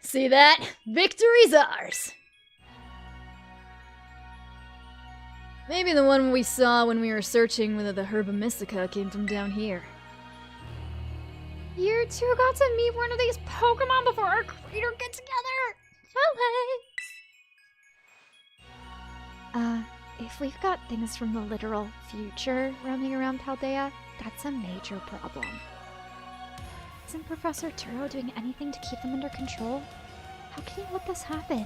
See that? Victory's ours. Maybe the one we saw when we were searching whether the Herba Mystica came from down here. You two got to meet one of these Pokemon before our creator get together! Alex! If we've got things from the literal future roaming around Paldea, that's a major problem. Isn't Professor Turo doing anything to keep them under control? How can he let this happen?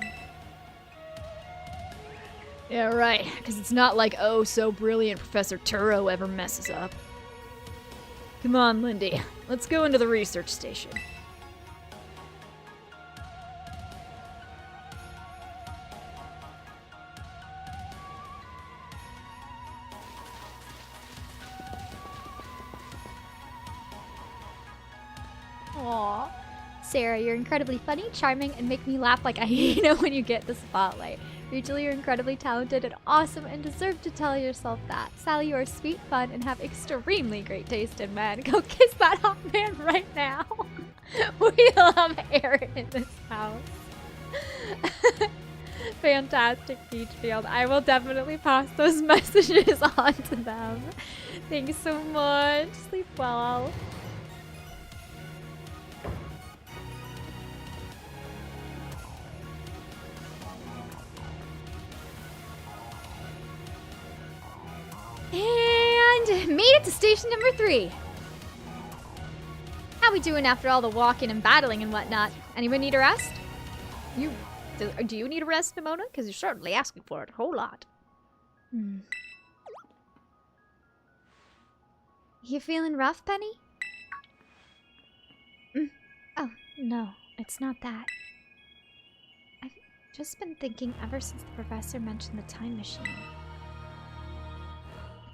Yeah, right, because it's not like oh so brilliant Professor Turo ever messes up. Come on, Lindy. Let's go into the research station. Aww. Sarah, you're incredibly funny, charming, and make me laugh like a hyena when you get the spotlight. Rachel, you're incredibly talented and awesome and deserve to tell yourself that. Sally, you are sweet, fun, and have extremely great taste in men. Go kiss that hot man right now. We love Aaron in this house. Fantastic, Peachfield. I will definitely pass those messages on to them. Thanks so much. Sleep well. And made it to station number 3. How we doing after all the walking and battling and whatnot? Anyone need a rest? Do you need a rest, Nimona? Because you're certainly asking for it a whole lot. You feeling rough, Penny? Oh, no, it's not that. I've just been thinking ever since the professor mentioned the time machine.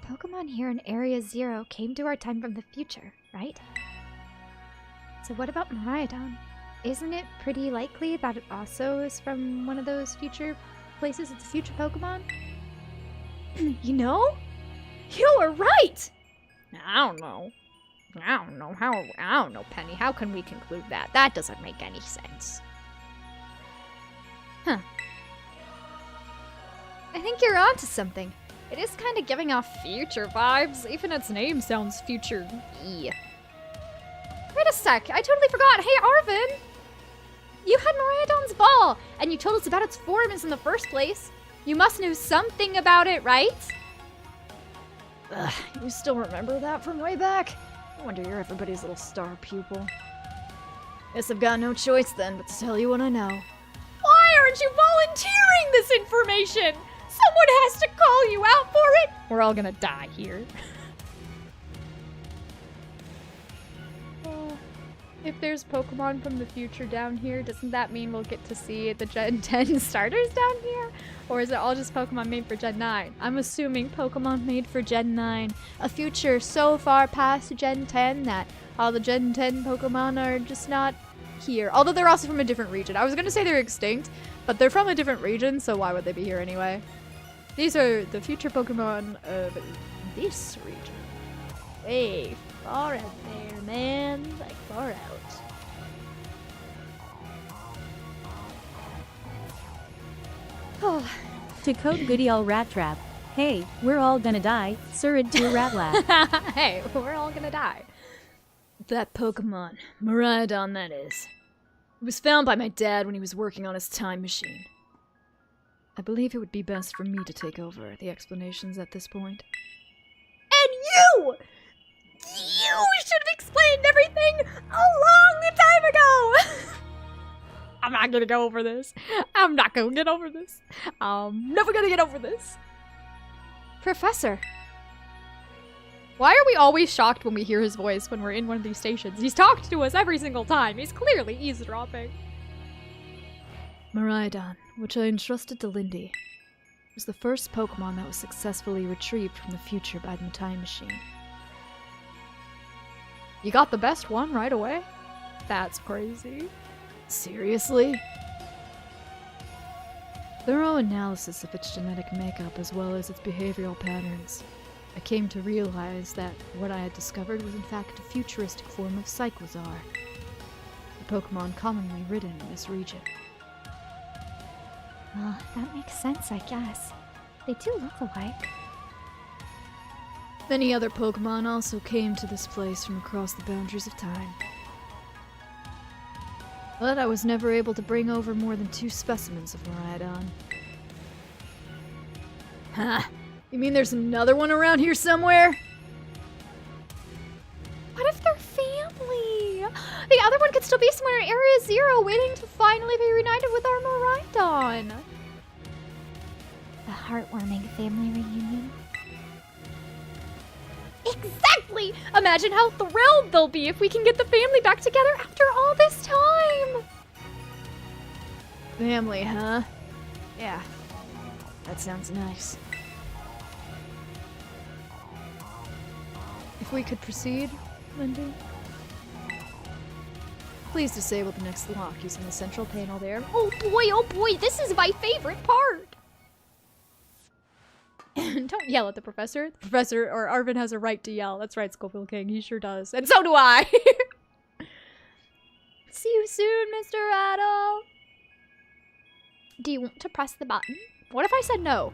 Pokemon here in Area 0 came to our time from the future, right? So what about Miraidon? Isn't it pretty likely that it also is from one of those future places? It's a future Pokemon? You know? You were right! I don't know, Penny. How can we conclude that? That doesn't make any sense. Huh. I think you're onto something. It is kind of giving off future vibes. Even its name sounds future-y. Wait a sec, I totally forgot. Hey, Arvin! You had Miraidon's ball, and you told us about its forms in the first place. You must know something about it, right? Ugh, you still remember that from way back? I wonder you're everybody's little star pupil. Guess I've got no choice then but to tell you what I know. Why aren't you volunteering this information? Someone has to call you out for it. We're all gonna die here. If there's Pokemon from the future down here, doesn't that mean we'll get to see the Gen 10 starters down here? Or is it all just Pokemon made for Gen 9? I'm assuming Pokemon made for Gen 9. A future so far past Gen 10 that all the Gen 10 Pokemon are just not here. Although they're also from a different region. I was gonna say they're extinct, but they're from a different region, so why would they be here anyway? These are the future Pokemon of this region. Way far out there, man. Like far out. Oh.
To quote Goody All Rat Trap, hey, we're all gonna die, Surid to Rat Laugh.
Hey, we're all gonna die. That Pokemon, Miraidon that is. It was found by my dad when he was working on his time machine. I believe it would be best for me to take over the explanations at this point. And you! You should have explained everything a long time ago! I'm not gonna go over this. I'm not gonna get over this. I'm never gonna get over this. Professor. Why are we always shocked when we hear his voice when we're in one of these stations? He's talked to us every single time. He's clearly eavesdropping. Miraidon, which I entrusted to Lindy, was the first Pokemon that was successfully retrieved from the future by the time machine. You got the best one right away? That's crazy. Seriously? Thorough analysis of its genetic makeup as well as its behavioral patterns, I came to realize that what I had discovered was in fact a futuristic form of Cyclizar, a Pokemon commonly ridden in this region.
Well, that makes sense, I guess. They do look alike.
Many other Pokemon also came to this place from across the boundaries of time. But I was never able to bring over more than 2 specimens of Miraidon. Huh? You mean there's another one around here somewhere? What if they're family? The other one could still be somewhere in Area Zero waiting to finally be reunited with our Miraidon.
A heartwarming family reunion.
Exactly! Imagine how thrilled they'll be if we can get the family back together after all this time! Family, huh? Yeah. That sounds nice. If we could proceed, Lindy. Please disable the next lock using the central panel there. Oh boy, this is my favorite part! Don't yell at the professor. The professor, or Arvin, has a right to yell. That's right, Schofield King. He sure does. And so do I! See you soon, Mr. Rattle. Do you want to press the button? What if I said no?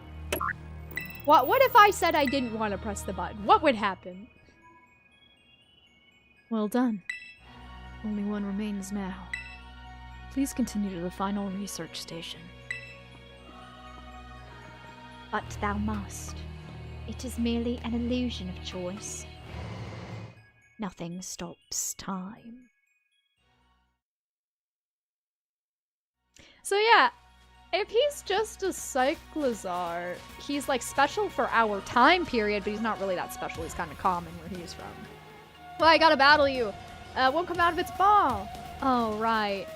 What if I said I didn't want to press the button? What would happen? Well done. Only one remains now. Please continue to the final research station.
But thou must. It is merely an illusion of choice. Nothing stops time.
So yeah, if he's just a Cyclizar, he's like special for our time period, but he's not really that special. He's kind of common where he's from. Well, I gotta battle you. Won't come out of its ball. Oh, right.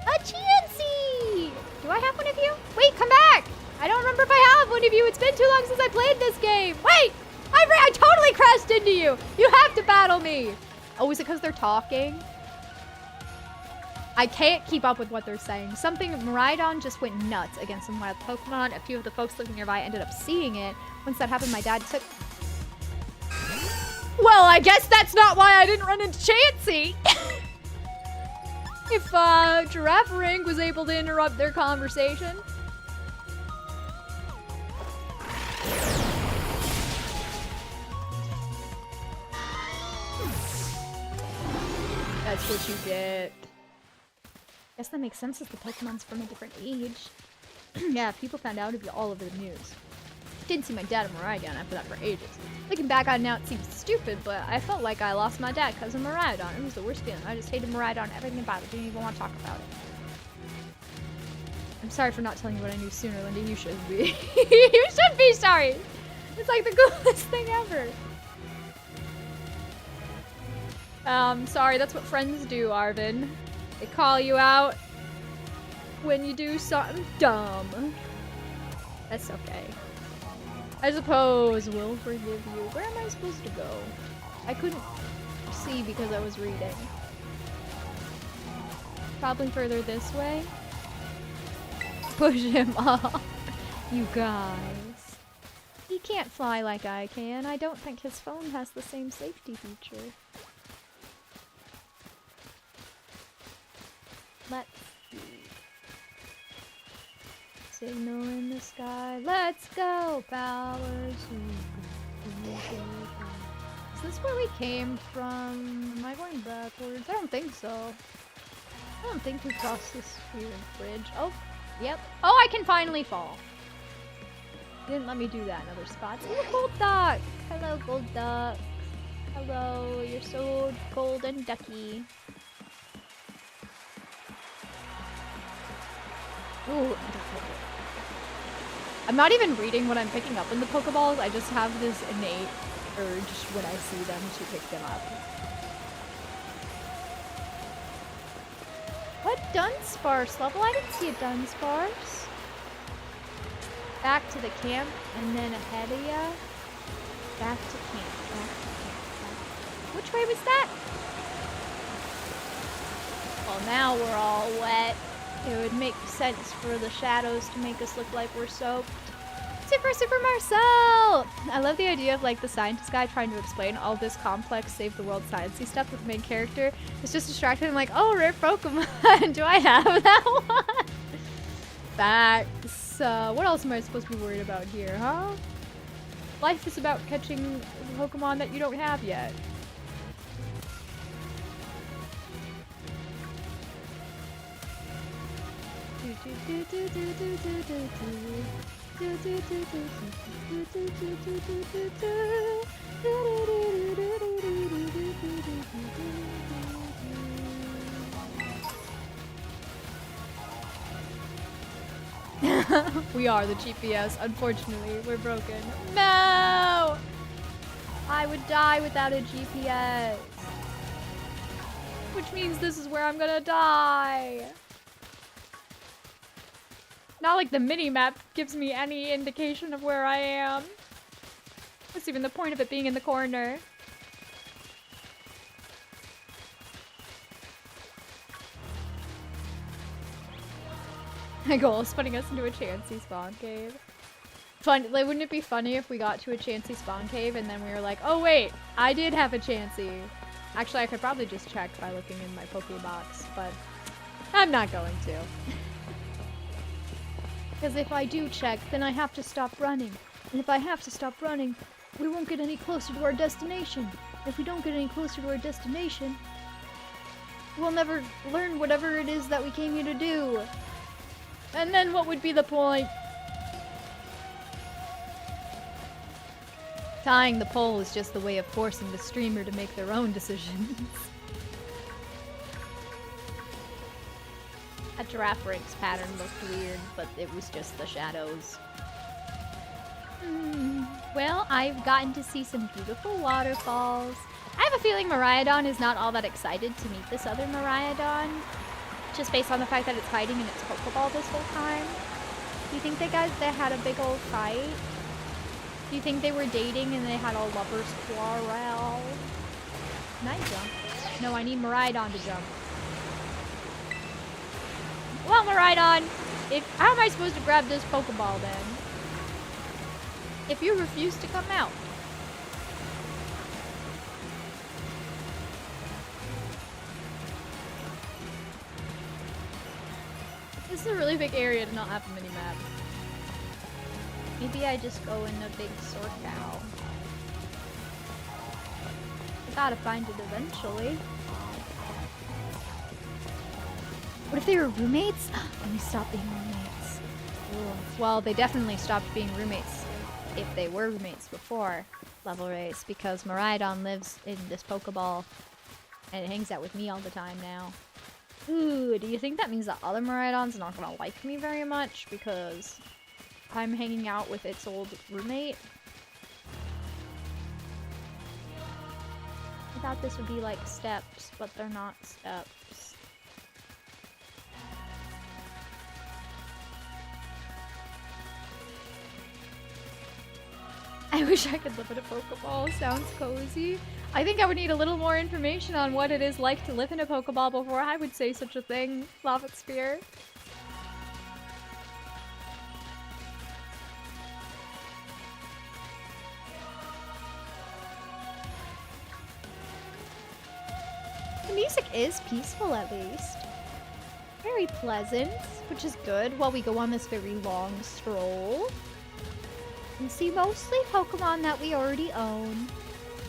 A Chansey! Do I have one of you? Wait, come back! I don't remember if I have one of you. It's been too long since I played this game. Wait! I totally crashed into you! You have to battle me! Oh, is it because they're talking? I can't keep up with what they're saying. Something, Miraidon just went nuts against some wild Pokemon. A few of the folks living nearby ended up seeing it. Once that happened, my dad took... Well, I guess that's not why I didn't run into Chansey! If, Giraffe Ring was able to interrupt their conversation... That's what you get. Guess that makes sense as the Pokemon's from a different age. Yeah, people found out about all over the news. Didn't see my dad and Miraidon after that for ages. Looking back on it now, it seems stupid, but I felt like I lost my dad because of Miraidon. It was the worst feeling. I just hated Miraidon, everything about it. Didn't even want to talk about it. I'm sorry for not telling you what I knew sooner, Lindy. You should be. You should be sorry. It's like the coolest thing ever. Sorry, that's what friends do, Arvin. They call you out when you do something dumb. That's okay. I suppose we'll forgive you. Where am I supposed to go? I couldn't see because I was reading. Probably further this way. Push him off. You guys. He can't fly like I can. I don't think his phone has the same safety feature. Let's see. Signal in the sky. Let's go! Powers. Is this where we came from? Am I going backwards? I don't think so. I don't think we crossed this weird bridge. Oh, yep. Oh, I can finally fall. Didn't let me do that in other spots. Ooh, gold duck! Hello, gold duck. Hello, you're so gold and ducky. Ooh, I'm not even reading what I'm picking up in the Pokeballs. I just have this innate urge when I see them to pick them up. What Dunsparce level? I didn't see a Dunsparce. Back to the camp and then ahead of ya. Back to camp. Back to camp. Which way was that? Well, now we're all wet. It would make sense for the shadows to make us look like we're soaked. Super Marcel! I love the idea of like the scientist guy trying to explain all this complex save the world sciencey stuff with the main character. It's just distracted. I'm like, oh, rare Pokemon. Do I have that one? Facts. What else am I supposed to be worried about here, huh? Life is about catching Pokemon that you don't have yet. We are the GPS. Unfortunately, we're broken. No! I would die without a GPS. Which means this is where I'm gonna die. Not like the mini-map gives me any indication of where I am. What's even the point of it being in the corner? My goal is putting us into a Chansey spawn cave. Fun, like, wouldn't it be funny if we got to a Chansey spawn cave and then we were like, oh wait, I did have a Chansey. Actually, I could probably just check by looking in my Pokebox, but I'm not going to. Because if I do check, then I have to stop running. And if I have to stop running, we won't get any closer to our destination. If we don't get any closer to our destination, we'll never learn whatever it is that we came here to do. And then what would be the point? Tying the pole is just the way of forcing the streamer to make their own decisions. That giraffe ranks pattern looked weird, but it was just the shadows. Well, I've gotten to see some beautiful waterfalls. I have a feeling Miraidon is not all that excited to meet this other Miraidon, just based on the fact that it's hiding in its Pokeball this whole time. Do you think they had a big old fight? Do you think they were dating and they had a lover's quarrel? Can I jump? No, I need Miraidon to jump. Well, Miraidon, how am I supposed to grab this Pokeball then? If you refuse to come out. This is a really big area to not have a mini-map. Maybe I just go in a big circle. I gotta find it eventually. What if they were roommates? And we stopped being roommates. Ooh. Well, they definitely stopped being roommates if they were roommates before level race, because Miraidon lives in this Pokeball and it hangs out with me all the time now. Ooh, do you think that means the other Miraidon's not gonna like me very much because I'm hanging out with its old roommate? I thought this would be like steps, but they're not steps. I wish I could live in a Pokeball. Sounds cozy. I think I would need a little more information on what it is like to live in a Pokeball before I would say such a thing. Lava Sphere. The music is peaceful, at least. Very pleasant, which is good while we go on this very long stroll. And see mostly Pokemon that we already own.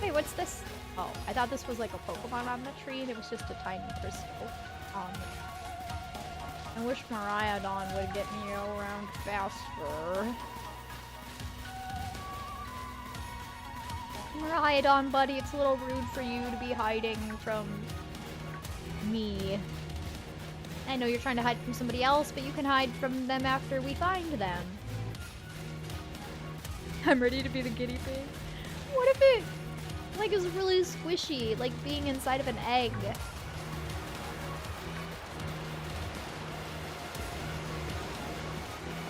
Wait, what's this? Oh, I thought this was like a Pokemon on the tree and it was just a tiny crystal. I wish Miraidon would get me around faster. Miraidon, buddy, it's a little rude for you to be hiding from me. I know you're trying to hide from somebody else, but you can hide from them after we find them. I'm ready to be the guinea pig. What if it, like, is really squishy, like being inside of an egg?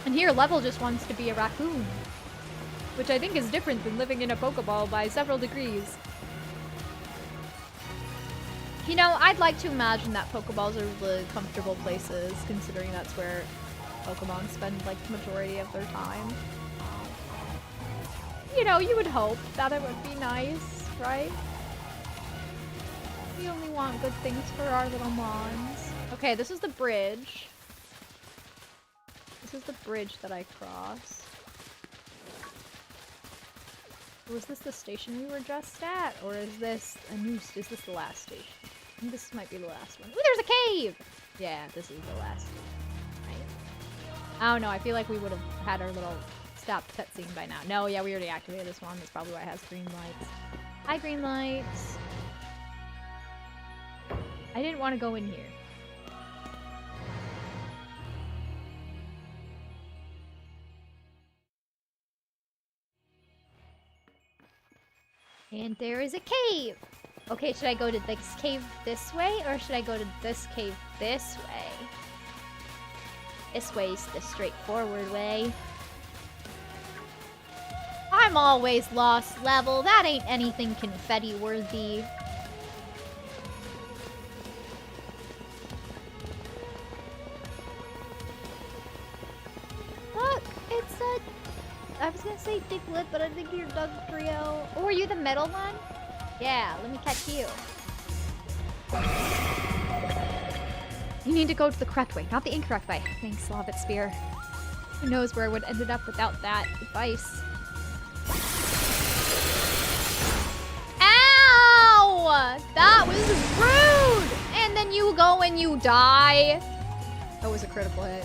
And here, Level just wants to be a raccoon. Which I think is different than living in a Pokeball by several degrees. You know, I'd like to imagine that Pokeballs are really comfortable places, considering that's where Pokemon spend, like, the majority of their time. You know, you would hope that it would be nice, right? We only want good things for our little mons. Okay, this is the bridge. This is the bridge that I crossed. Was this the station we were just at? Or is this a new... Is this the last station? I think this might be the last one. Ooh, there's a cave! Yeah, this is the last one. Right? I don't know, I feel like we would have had our little stopped cutscene by now. No, yeah, we already activated this one. That's probably why it has green lights. Hi, green lights. I didn't want to go in here. And there is a cave! Okay, should I go to this cave this way, or should I go to this cave this way? This way's the straightforward way. I'm always lost, Level. That ain't anything confetti-worthy. Look, it's a... I was gonna say Diglett, but I think you're Dugtrio. Oh, are you the metal one? Yeah, let me catch you. You need to go to the correct way, not the incorrect way. Thanks, Lava Sphere. Who knows where I would have ended up without that advice. Ow! That was rude! And then you go and you die. That was a critical hit.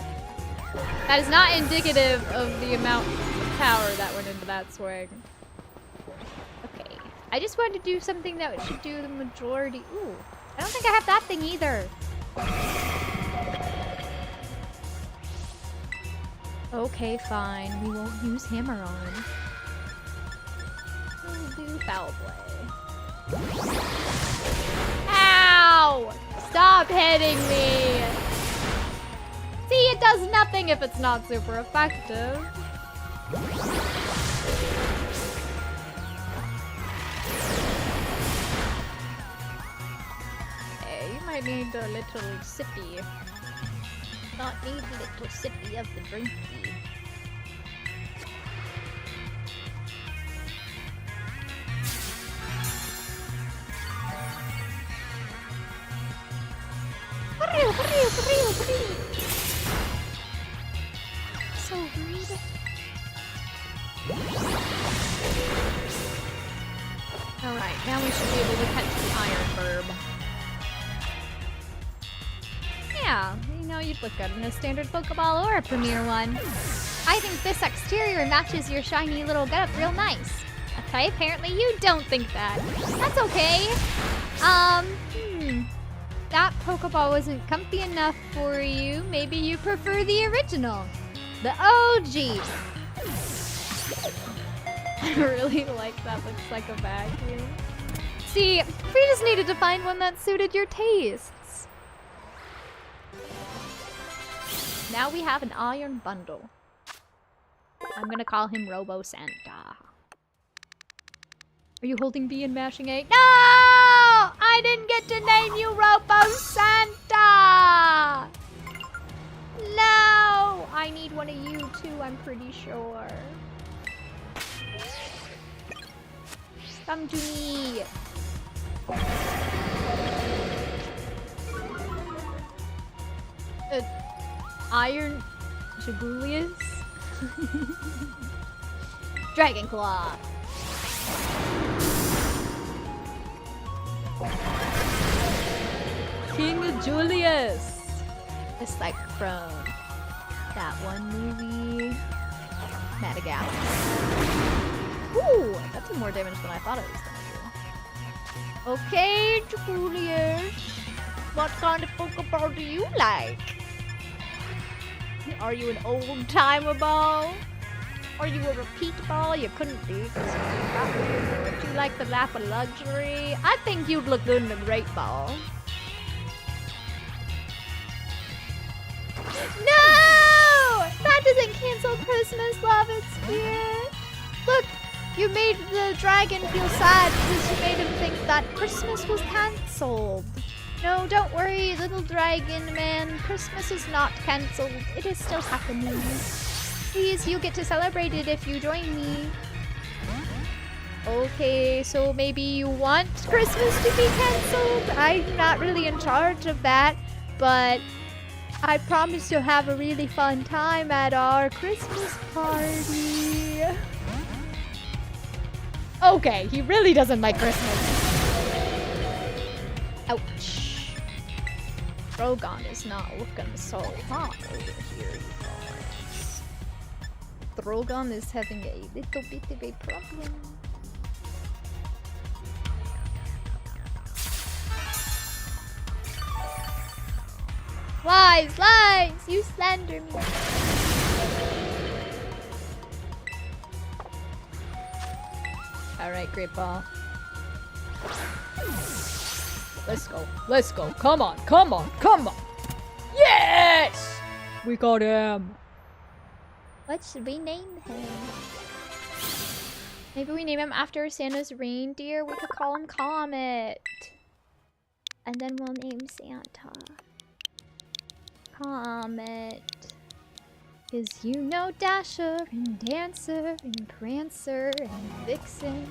That is not indicative of the amount of power that went into that swing. Okay. I just wanted to do something that should do the majority. Ooh. I don't think I have that thing either. Okay, fine. We won't use Hammer On. We'll do Foul Play. Ow! Stop hitting me! See, it does nothing if it's not super effective. Okay, you might need a little sippy. Not need a little sippy of the drinky. So rude. Alright, now we should be able to catch the Iron Burb. Yeah, you know, you'd look good in a standard Pokeball or a Premier one. I think this exterior matches your shiny little getup real nice. Okay, apparently you don't think that. That's okay. that Pokeball wasn't comfy enough for you, maybe you prefer the original. The OG. I really like that. Looks like a vacuum. See, we just needed to find one that suited your tastes. Now we have an iron bundle. I'm gonna call him Robo Santa. Are you holding B and mashing A? No! I didn't get to name you Robo Santa! No! I need one of you too, I'm pretty sure. Come to me. Iron Jagulius? Dragon Claw. King Julius. It's like from that one movie, Madagascar. Ooh, that did more damage than I thought it was gonna do. Okay, Julius. What kind of Pokeball do you like? Are you an old-timer ball? Are you a repeat ball? You couldn't be, because you got me. Would you like the lap of luxury? I think you'd look good in a great ball. No! That doesn't cancel Christmas, love. It's here. Look, you made the dragon feel sad because you made him think that Christmas was cancelled. No, don't worry, little dragon man. Christmas is not cancelled. It is still happening. Please, you get to celebrate it if you join me. Okay, so maybe you want Christmas to be cancelled? I'm not really in charge of that, but I promise you'll have a really fun time at our Christmas party. Okay, he really doesn't like Christmas. Ouch. Drogon is not looking so hot over here, you guys. Drogon is having a little bit of a problem. Lies, lies! You slander me. Alright, great ball. Let's go. Let's go. Come on. Come on. Come on. Yes! We got him. What should we name him? Maybe we name him after Santa's reindeer. We could call him Comet. And then we'll name Santa Comet. 'Cause you know Dasher and Dancer and Prancer and Vixen,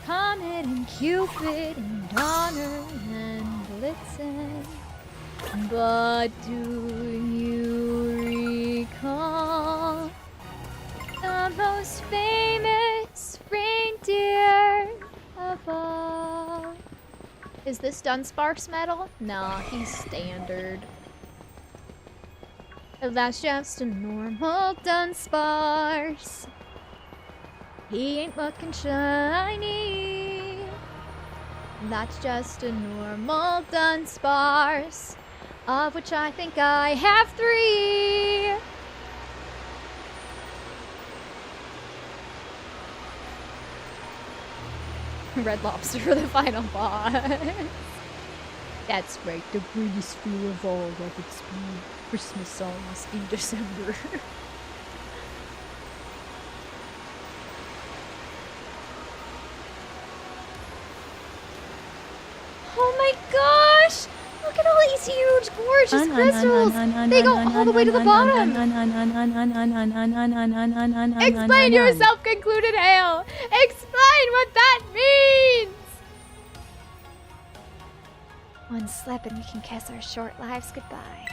Comet and Cupid and Donner and Blitzen. But do you recall the most famous reindeer of all? Is this Dunsparce metal? Nah, he's standard. That's just a normal Dunsparce. He ain't looking shiny. That's just a normal Dunsparce, of which I think I have 3. Red Lobster for the final boss. That's right, the greatest fear of all that it's been. Christmas songs in December. Oh my gosh! Look at all these huge, gorgeous crystals! They go all the way to the bottom! Explain yourself, concluded Hale! Explain what that means! One slip and we can kiss our short lives goodbye.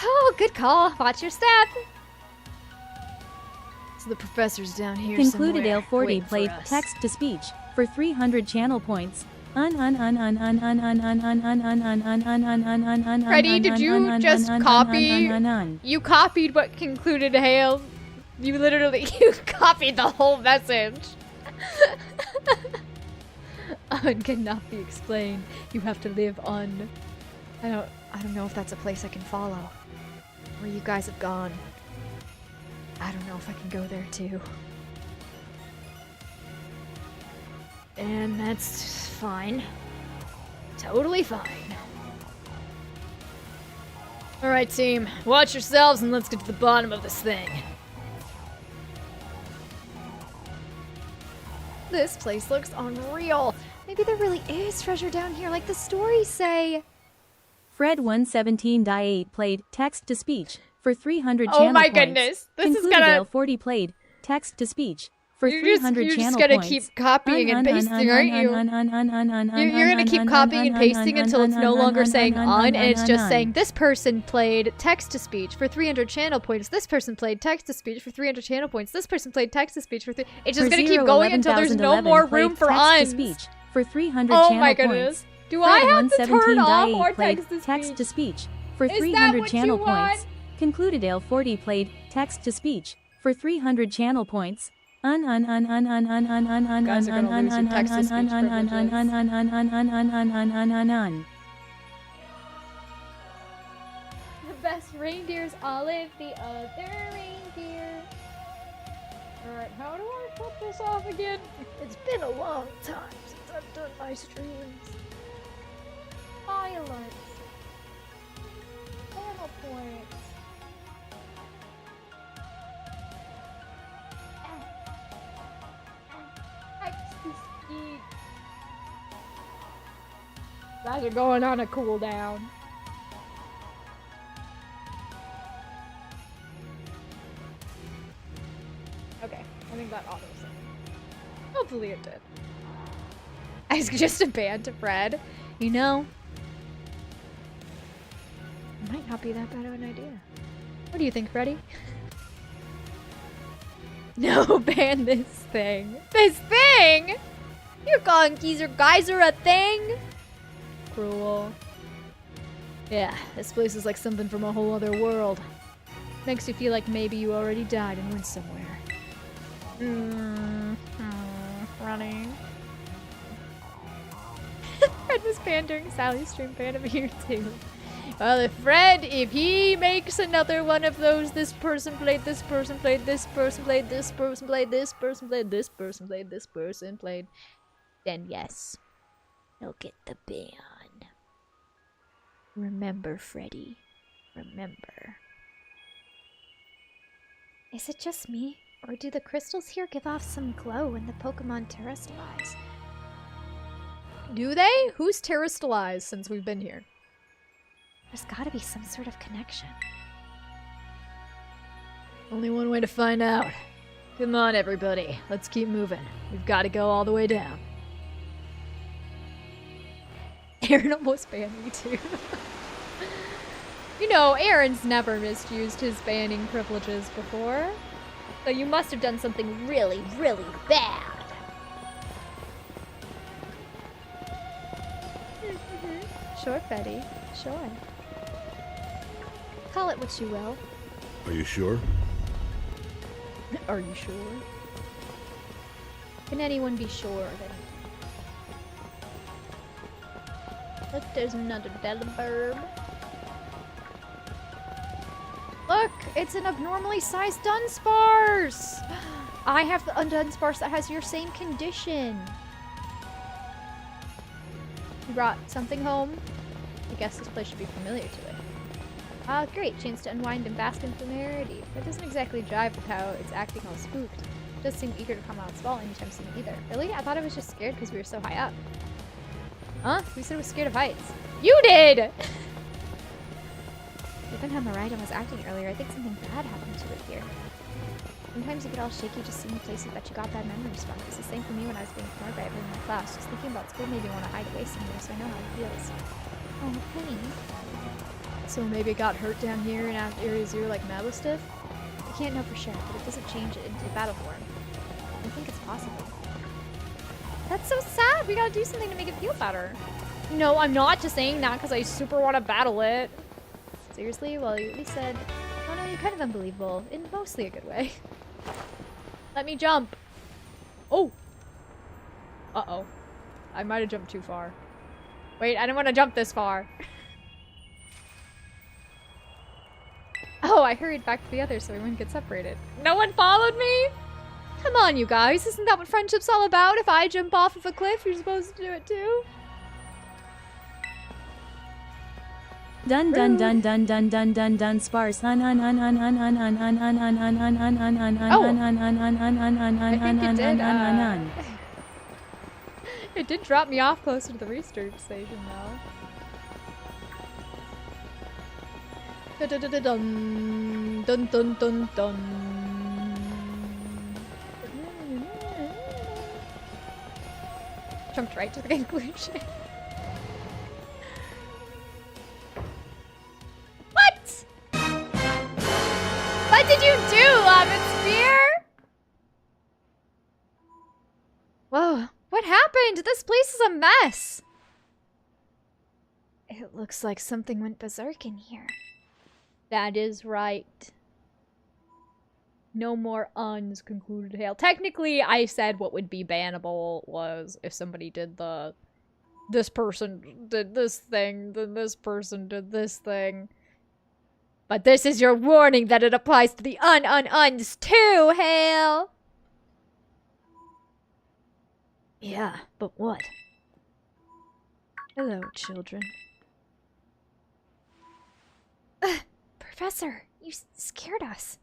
Oh, good call. Watch your step. So the professor's down here
Concluded
somewhere.
Ale 40
waiting for
played
us.
text to speech for 300 channel points. Freddie,
did you just copy? You copied what concluded Hale. You literally, you copied the whole message. on cannot be explained. You have to live on. I don't know if that's a place I can follow. Where you guys have gone. I don't know if I can go there too. And that's fine. Totally fine. Alright, team. Watch yourselves and let's get to the bottom of this thing. This place looks unreal. Maybe there really is treasure down here like the stories say.
Fred 117-8 played text to speech for 300
Oh
channel
my
points.
goodness. This is
Concluded
gonna...
L40 played text to speech for 300
You're just
channel
gonna
points.
keep copying and pasting, aren't you? You're gonna keep copying and pasting until it's no longer saying on, and it's just saying this person played text-to-speech for 300 channel points, this person played text-to-speech for 300 channel points, this person played text-to-speech for It's just gonna keep going until there's no more room for ons.
Speech for 300
Oh
channel
my goodness.
points.
Do I
Fred
have to turn off more
117-8 played
text-to-speech?
text to speech for
Is that
300
what
channel
you want?
points. Concluded L40 played text to speech for 300 channel points.
Guys are gonna lose your text-to-speech privileges. The best reindeer's Olive, the other reindeer. Alright, how do I put this off again? It's been a long time since I've done my streams. Violence. Channel points. Text-to-speech. Guys are going on a cooldown. Okay, I think that auto saved. Hopefully it did. I was just a ban to Fred. You know, it might not be that bad of an idea. What do you think, Freddy? No, ban this thing. This thing? You're calling geezer geyser a thing? Cruel. Yeah, this place is like something from a whole other world. Makes you feel like maybe you already died and went somewhere. Running. Fred was banned during Sally's stream, fan of here too. Well, if he makes another one of those, this person played, this person played, this person played, this person played, this person played, this person played, this person played, then yes, he'll get the ban. Remember, Freddy. Remember. Is it just me? Or do the crystals here give off some glow when the Pokemon terrestrialize? Do they? Who's terrestrialized since we've been here? There's gotta be some sort of connection. Only one way to find out. Come on, everybody. Let's keep moving. We've got to go all the way down. Aaron almost banned me too. You know, Aaron's never misused his banning privileges before. So you must have done something really, really bad. Sure, Freddy. Sure. Call it what you will.
Are you sure?
Are you sure? Can anyone be sure of it? Look, there's another Delibird. Look, it's an abnormally sized Dunsparce! I have a Dunsparce that has your same condition. You brought something home? I guess this place should be familiar to it. Ah, great, chance to unwind and bask in familiarity. That doesn't exactly jive with how it's acting all spooked. It doesn't seem eager to come out and small anytime soon either. Really? I thought it was just scared because we were so high up. Huh? Who said it was scared of heights? You did! Even how Miranda was acting earlier, I think something bad happened to it here. Sometimes you get all shaky just seeing places that you got bad memories from. It's the same for me when I was being ignored by everyone in my class. Just thinking about school made me want to hide away somewhere so I know how it feels. Oh, Penny. So maybe it got hurt down here in Area 0 like Mabo stuff? I can't know for sure, but it doesn't change it into battle form. I think it's possible. That's so sad! We gotta do something to make it feel better. No, I'm not just saying that because I super want to battle it. Seriously? Well, you at least said, oh no, you're kind of unbelievable. In mostly a good way. Let me jump. Oh! Uh-oh. I might have jumped too far. Wait, I didn't want to jump this far. Oh, I hurried back to the others so we wouldn't get separated. No one followed me? Come on, you guys. Isn't that what friendship's all about? If I jump off of a cliff, you're supposed to do it too?
Dun dun dun dun dun dun dun dun sparse un un un un un un un un un un un un un un un
Oh.
un un un un un un un
I think it did,
un.
It did drop me off closer to the restart station, though. Dun dun dun dun dun. Jumped right to the conclusion. What? What did you do, Spear? Whoa, what happened? This place is a mess. It looks like something went berserk in here. That is right. No more uns, concluded Hale. Technically, I said what would be bannable was if somebody did this person did this thing, then this person did this thing. But this is your warning that it applies to the uns too, Hale! Yeah, but what? Hello, children. Professor, you scared us.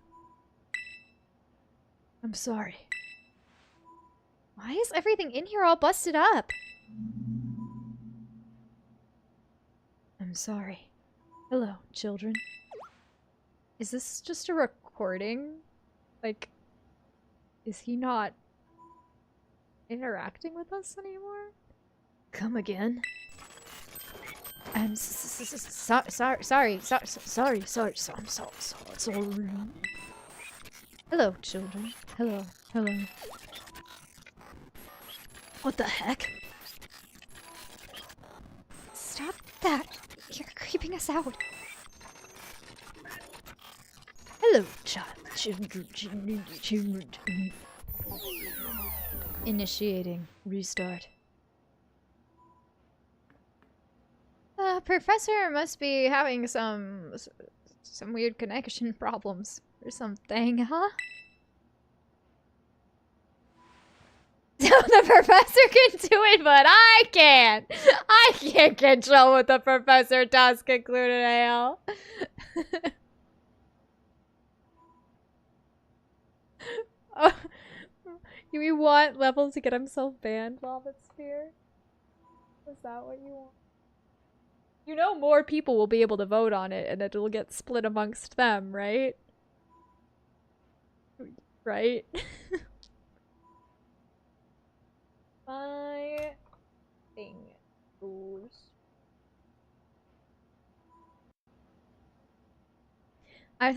I'm sorry. Why is everything in here all busted up? I'm sorry. Hello, children. Is this just a recording? Like, is he not interacting with us anymore? Come again? I'm sorry. I'm sorry. Hello, children. Hello. What the heck? Stop that. You're creeping us out. Hello, child. Initiating. Restart. Professor must be having some weird connection problems or something, huh? So the professor can do it, but I can't. I can't control what the professor does, concluded Ale. Oh, you want Level to get himself banned, Lava Sphere? Is that what you want? You know more people will be able to vote on it and it'll get split amongst them, right? Right? My thing goes. I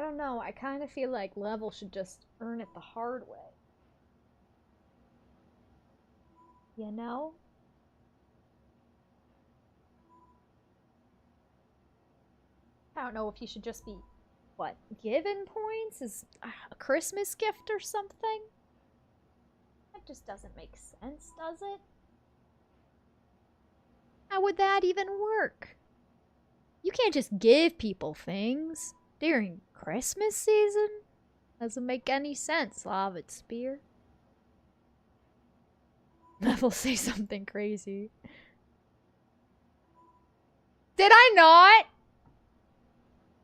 don't know, I kind of feel like Level should just earn it the hard way. You know? I don't know if you should just be, what, given points as a Christmas gift or something? That just doesn't make sense, does it? How would that even work? You can't just give people things during Christmas season. Doesn't make any sense, Lava Spear. Level say something crazy. Did I not?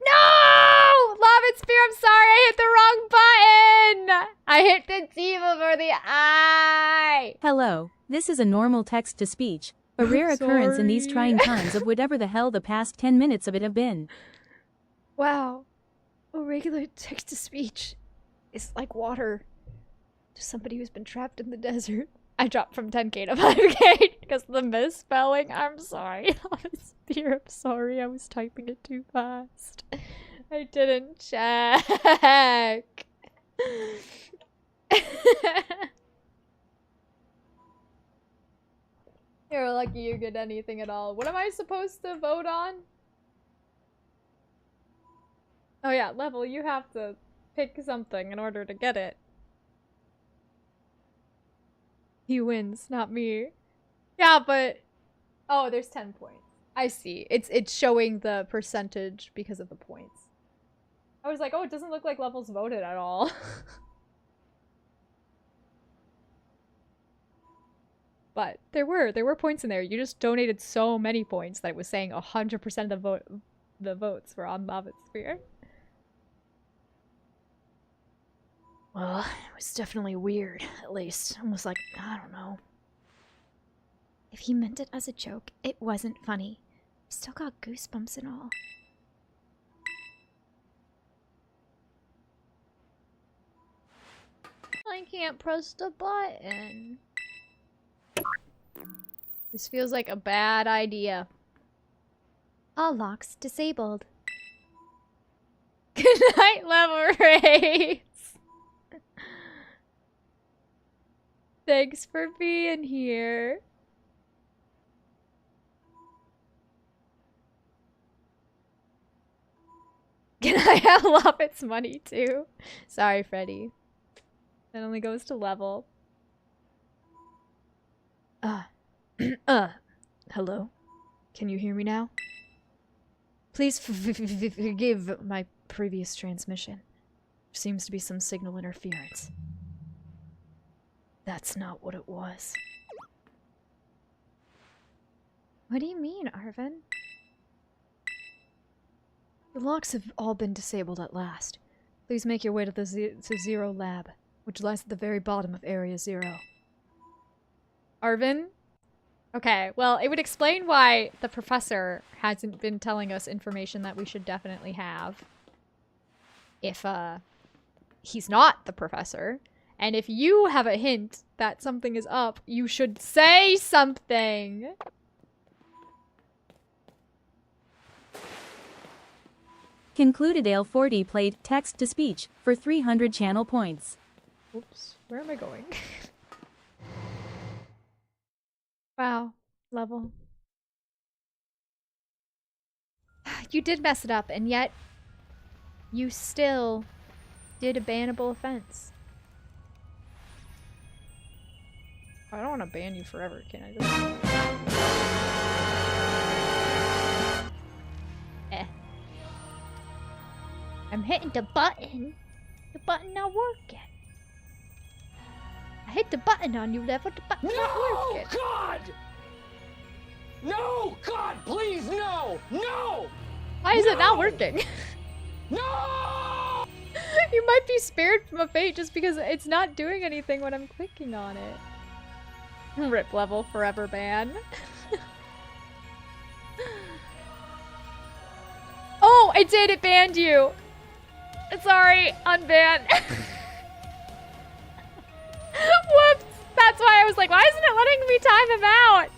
No! Lava Spear, I'm sorry, I hit the wrong button! I hit the D before the I!
Hello, this is a normal text-to-speech, a rare occurrence in these trying times of whatever the hell the past 10 minutes of it have been.
Wow. A regular text-to-speech is like water to somebody who's been trapped in the desert. I dropped from 10k to 5k because of the misspelling. I'm sorry. Lava Spear, I'm sorry. I was typing it too fast. I didn't check. You're lucky you get anything at all. What am I supposed to vote on? Oh yeah, Level, you have to pick something in order to get it. He wins, not me. Yeah, but oh, there's 10 points. I see. It's showing the percentage because of the points. I was like, oh, it doesn't look like levels voted at all. But there were points in there. You just donated so many points that it was saying 100% of the votes were on Mobbit Sphere. Well, it was definitely weird, at least. Almost like, I don't know.
If he meant it as a joke, it wasn't funny. Still got goosebumps and all.
I can't press the button. This feels like a bad idea.
All locks disabled.
Good night, level race. Thanks for being here. Can I have Loppet's money too? Sorry, Freddy. That only goes to level. Hello? Can you hear me now? Please forgive my previous transmission. There seems to be some signal interference. That's not what it was.
What do you mean, Arvin?
The locks have all been disabled at last. Please make your way to the Zero Lab, which lies at the very bottom of Area 0. Arvin? Okay, well, it would explain why the professor hasn't been telling us information that we should definitely have. If, he's not the professor. And if you have a hint that something is up, you should say something!
Concluded Ale40 played text-to-speech for 300 channel points.
Oops, where am I going? Wow, level. You did mess it up, and yet you still did a bannable offense. I don't want to ban you forever, can I just... I'm hitting the button. The button not working. I hit the button on you, level. The button not working.
No, God! No, God, please, no! No!
Why is it not working?
No!
You might be spared from a fate just because it's not doing anything when I'm clicking on it. Rip level forever ban. Oh, it did. It banned you. Sorry, unban. Whoops. That's why I was like, why isn't it letting me time him out?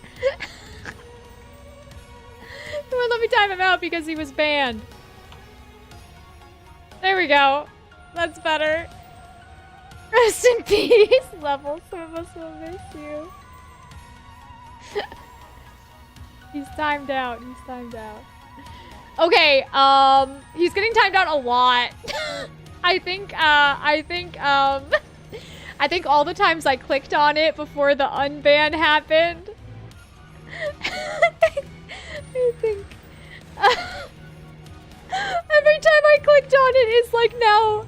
It wouldn't let me time him out because he was banned. There we go. That's better. Rest in peace, level. Some of us will miss you. He's timed out. He's timed out. Okay, he's getting timed out a lot. I think all the times I clicked on it before the unban happened. I think every time I clicked on it, it's like now.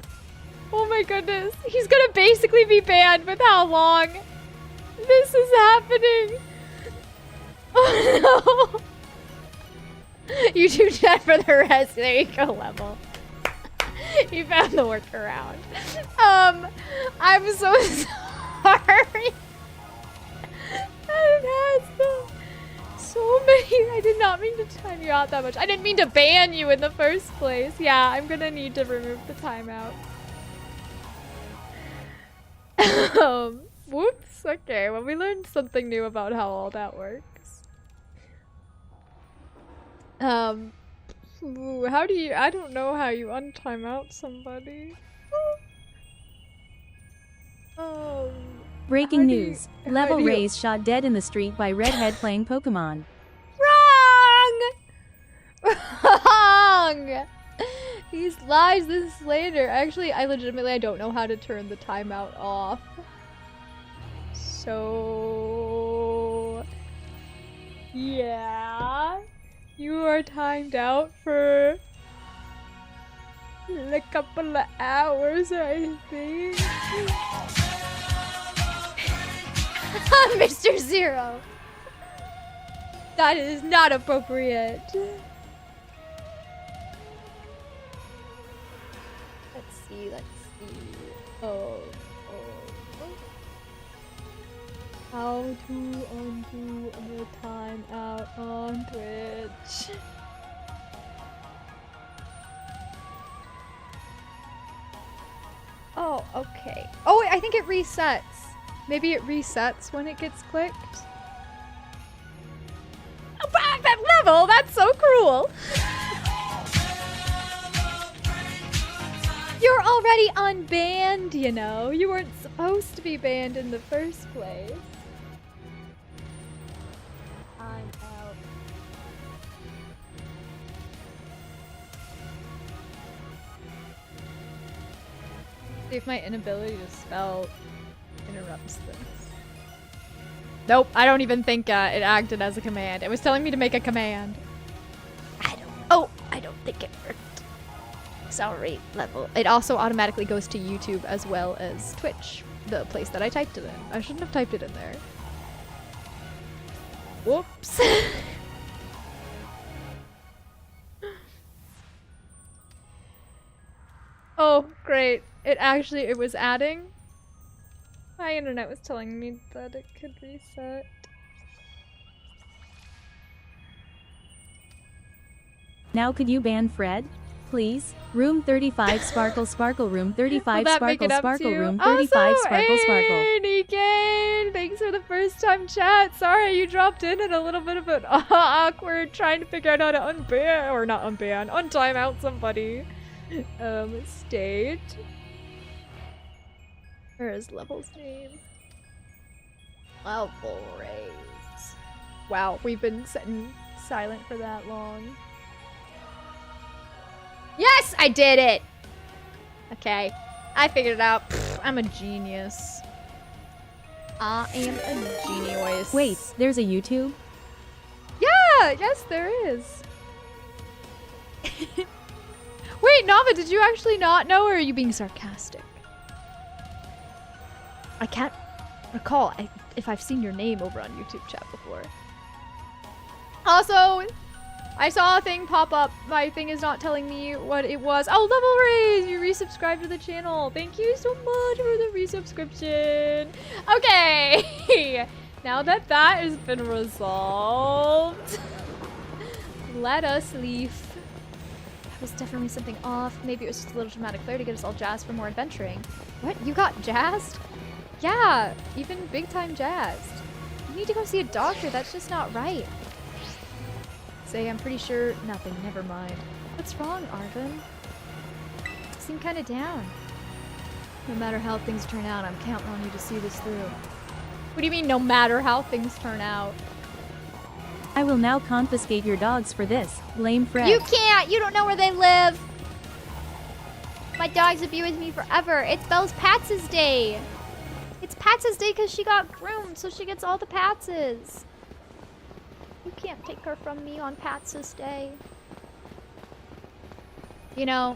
Oh my goodness, he's gonna basically be banned with how long this is happening. Oh no. You do that for the rest. There you go, level. You found the workaround. I'm so sorry. It has so many. I did not mean to time you out that much. I didn't mean to ban you in the first place. Yeah, I'm gonna need to remove the timeout. Whoops. Okay, well, we learned something new about how all that works. How do you, I don't know how you untime out somebody.
Breaking news. Level Raise shot dead in the street by redhead playing Pokemon.
Wrong! These lies this later. Actually, I don't know how to turn the timeout off. So yeah, you are timed out for a couple of hours, I think. Mr. Zero, that is not appropriate. Let's see. Oh. How to undo a timeout on Twitch. Oh, okay. Oh, I think it resets. Maybe it resets when it gets clicked. Oh, that level! That's so cruel! You're already unbanned, you know. You weren't supposed to be banned in the first place. I'm out. See if my inability to spell interrupts this. Nope, I don't even think it acted as a command. It was telling me to make a command. I don't think it worked. Accelerate level. It also automatically goes to YouTube as well as Twitch, the place that I typed it in. I shouldn't have typed it in there. Whoops. Oh, great. It was adding. My internet was telling me that it could reset.
Now could you ban Fred? Please? Room 35 Sparkle Sparkle Room 35 Sparkle Sparkle Room 35 Sparkle Sparkle.
Hey, Niken! Thanks for the first time chat. Sorry you dropped in at a little bit of an awkward trying to figure out how to unban, or not unban, untime out somebody. State. Where is level's name? Level raise. Wow, we've been sitting silent for that long. Yes, I did it! Okay, I figured it out. Pfft, I'm a genius. I am a genius.
Wait, there's a YouTube?
Yeah, yes there is. Wait, Nava, did you actually not know, or are you being sarcastic? I can't recall if I've seen your name over on YouTube chat before. Also, I saw a thing pop up. My thing is not telling me what it was. Oh, level raise! You resubscribed to the channel. Thank you so much for the resubscription. Okay. Now that that has been resolved, let us leave. There was definitely something off. Maybe it was just a little dramatic flair to get us all jazzed for more adventuring. What? You got jazzed? Yeah, even big time jazzed. You need to go see a doctor. That's just not right. Say, I'm pretty sure nothing. Never mind. What's wrong, Arvin? You seem kind of down. No matter how things turn out, I'm counting on you to see this through. What do you mean, no matter how things turn out?
I will now confiscate your dogs for this. Blame Fred.
You can't! You don't know where they live! My dogs have been with me forever. It's Belle's Patses Day! It's Patses Day because she got groomed, so she gets all the Patses. You can't take her from me on Patses Day.
You know,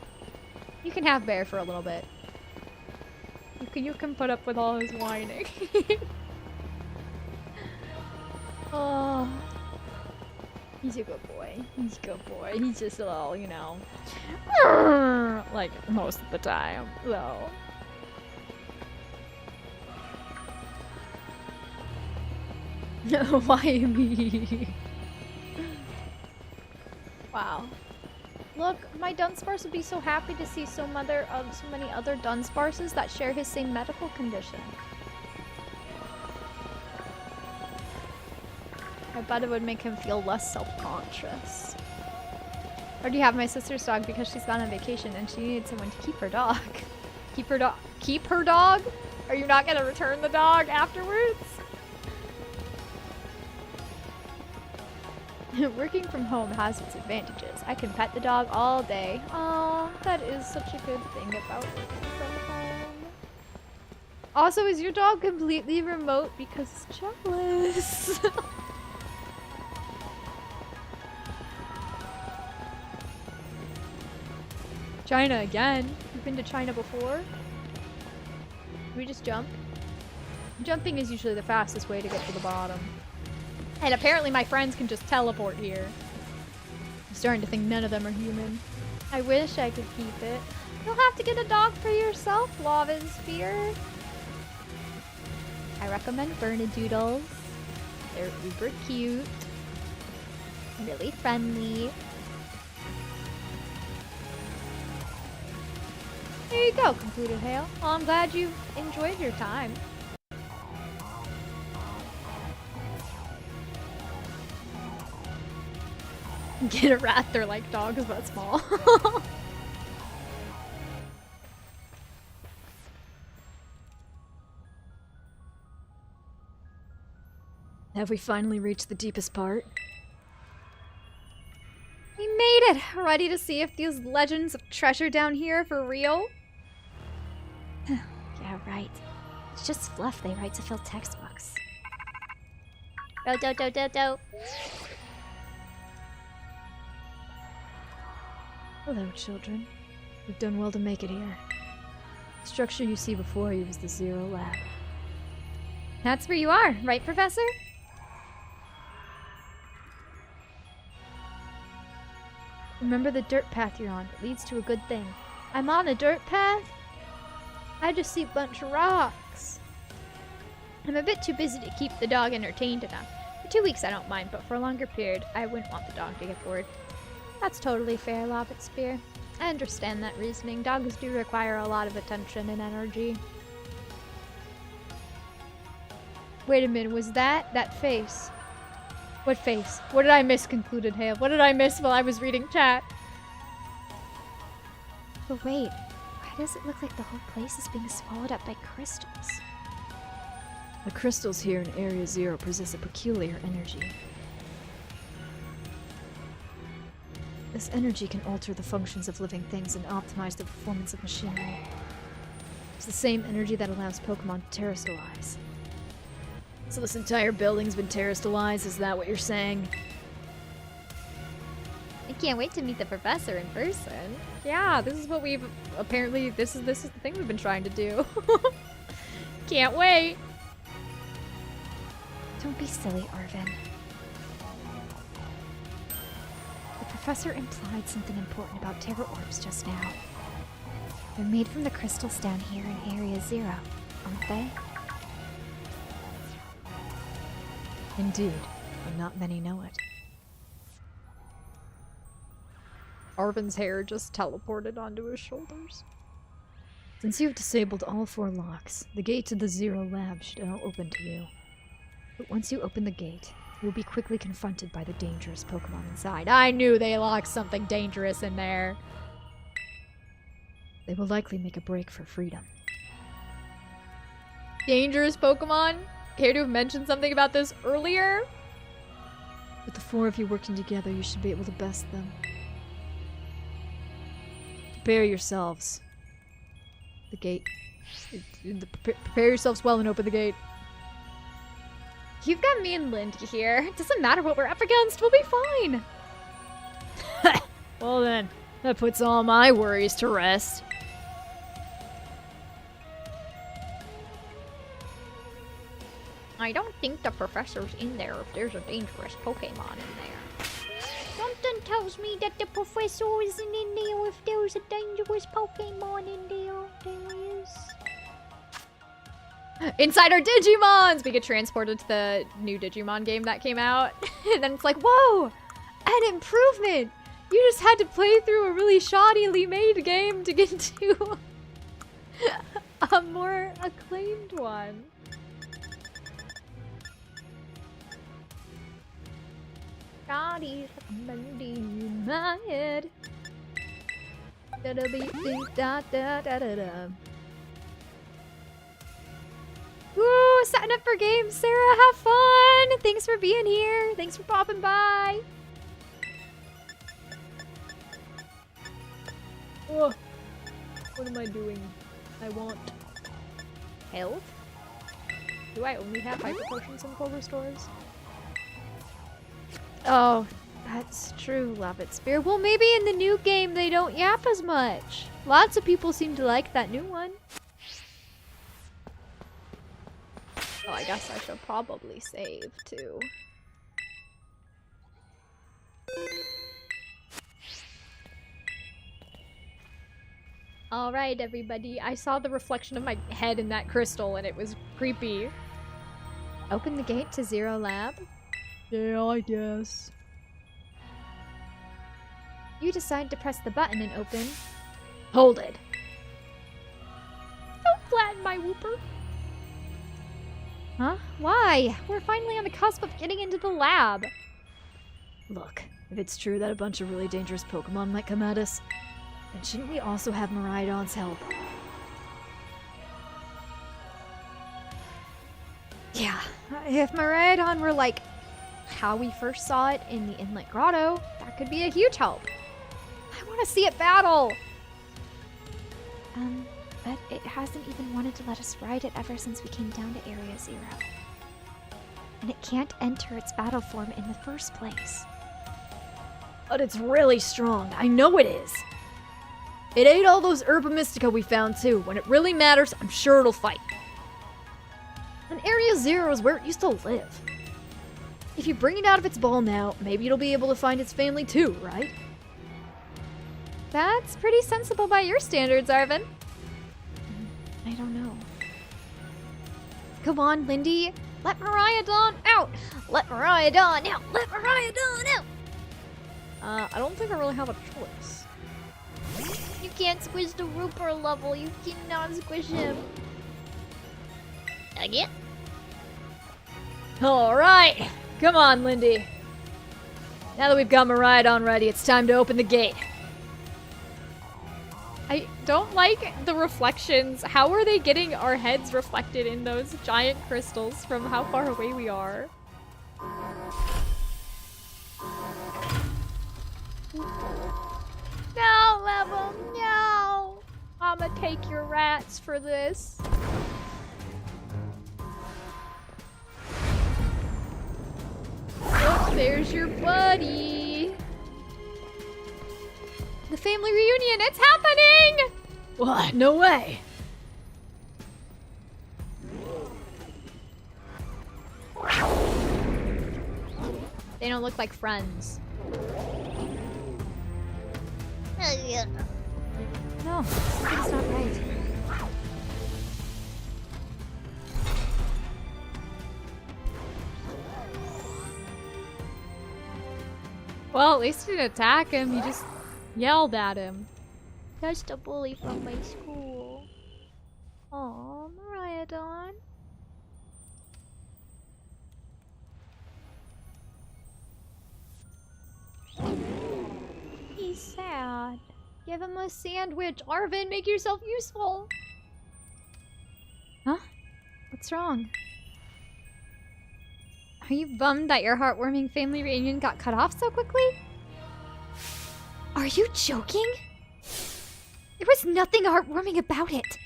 you can have Bear for a little bit. You can put up with all his whining. Oh, he's a good boy. He's a good boy. He's just a little, you know, like most of the time, though. Why me? Wow. Look, my Dunsparce would be so happy to see so many other Dunsparces that share his same medical condition. I bet it would make him feel less self-conscious. Or do you have my sister's dog because she's gone on vacation and she needed someone to keep her dog? Keep her dog? Keep her dog? Are you not gonna return the dog afterwards? Working from home has its advantages. I can pet the dog all day. Oh, that is such a good thing about working from home. Also, is your dog completely remote because it's jealous? China again. You've been to China before? Can we just jump? Jumping is usually the fastest way to get to the bottom. And apparently my friends can just teleport here. I'm starting to think none of them are human. I wish I could keep it. You'll have to get a dog for yourself, Lava Sphere. I recommend Bernedoodles. They're uber cute. Really friendly. There you go, concluded Hale. Well, I'm glad you enjoyed your time. Get a rat, they're like dogs, but small. Have we finally reached the deepest part? We made it! Ready to see if these legends of treasure down here are for real?
Yeah, right. It's just fluff they write to fill textbooks. Do.
Hello, children. You've done well to make it here. The structure you see before you is the Zero Lab. That's where you are, right, Professor? Remember the dirt path you're on. It leads to a good thing. I'm on a dirt path? I just see a bunch of rocks. I'm a bit too busy to keep the dog entertained enough. For 2 weeks I don't mind, but for a longer period, I wouldn't want the dog to get bored. That's totally fair, Lobbit Spear. I understand that reasoning. Dogs do require a lot of attention and energy. Wait a minute, was that face? What face? What did I miss, concluded Hale? What did I miss while I was reading chat?
But wait, why does it look like the whole place is being swallowed up by crystals?
The crystals here in Area Zero possess a peculiar energy. This energy can alter the functions of living things and optimize the performance of machinery. It's the same energy that allows Pokemon to terrestrialize. So this entire building's been terrestrialized, is that what you're saying?
I can't wait to meet the professor in person.
Yeah, this is what we've apparently this is the thing we've been trying to do. Can't wait.
Don't be silly, Arvin. The professor implied something important about Terra Orbs just now. They're made from the crystals down here in Area Zero, aren't they?
Indeed, but not many know it. Arvin's hair just teleported onto his shoulders. Since you've disabled all 4 locks, the gate to the Zero Lab should now open to you. But once you open the gate, you will be quickly confronted by the dangerous Pokemon inside. I knew they locked something dangerous in there. They will likely make a break for freedom. Dangerous Pokemon? Care to have mentioned something about this earlier? With the 4 of you working together, you should be able to best them. Prepare yourselves. The gate. Prepare yourselves well and open the gate. You've got me and Lindy here. It doesn't matter what we're up against. We'll be fine. Well then, that puts all my worries to rest. I don't think the professor's in there if there's a dangerous Pokemon in there.
Something tells me that the professor isn't in there if there's a dangerous Pokemon in there. There he is.
Inside our Digimons! We get transported to the new Digimon game that came out. And then it's like, whoa! An improvement! You just had to play through a really shoddily made game to get to a more acclaimed one. Shoddy's melody in my head. Da-da-be-dee-da-da-da-da-da. Woo! Setting up for games, Sarah. Have fun! Thanks for being here. Thanks for popping by. Oh, what am I doing? I want. health? Do I only have hyper potions in Clover stores? Oh, that's true, Labbit Spear. Well, maybe in the new game they don't yap as much. Lots of people seem to like that new one. Oh, I guess I should probably save too. Alright, everybody. I saw the reflection of my head in that crystal and it was creepy. Open the gate to Zero Lab? Yeah, I guess. You decide to press the button and open. Hold it. Don't flatten my whooper. Huh? Why? We're finally on the cusp of getting into the lab. Look, if it's true that a bunch of really dangerous Pokemon might come at us, then shouldn't we also have Miraidon's help? Yeah, if Miraidon were like how we first saw it in the Inlet Grotto, that could be a huge help. I want to see it battle! But it hasn't even wanted to let us ride it ever since we came down to Area 0. And it can't enter its battle form in the first place. But it's really strong, I know it is! It ate all those Herba Mystica we found too. When it really matters, I'm sure it'll fight. And Area 0 is where it used to live. If you bring it out of its ball now, maybe it'll be able to find its family too, right? That's pretty sensible by your standards, Arvin. I don't know. Come on, Lindy. Let Miraidon out! Let Miraidon out! Let Miraidon out! I don't think I really have a choice. You can't squish the Rooper level. You cannot squish him. Again? Alright! Come on, Lindy. Now that we've got Miraidon ready, it's time to open the gate. I don't like the reflections. How are they getting our heads reflected in those giant crystals from how far away we are? No, Level, no! I'ma take your rats for this. Oh, there's your buddy. The family reunion, it's happening! What? No way. They don't look like friends. No, something's not right. Well, at least he didn't attack him, he just yelled at him. That's the bully from my school. Aw, Miraidon. He's sad. Give him a sandwich. Arvin, make yourself useful. Huh? What's wrong? Are you bummed that your heartwarming family reunion got cut off so quickly? Are you joking? There was nothing heartwarming about it.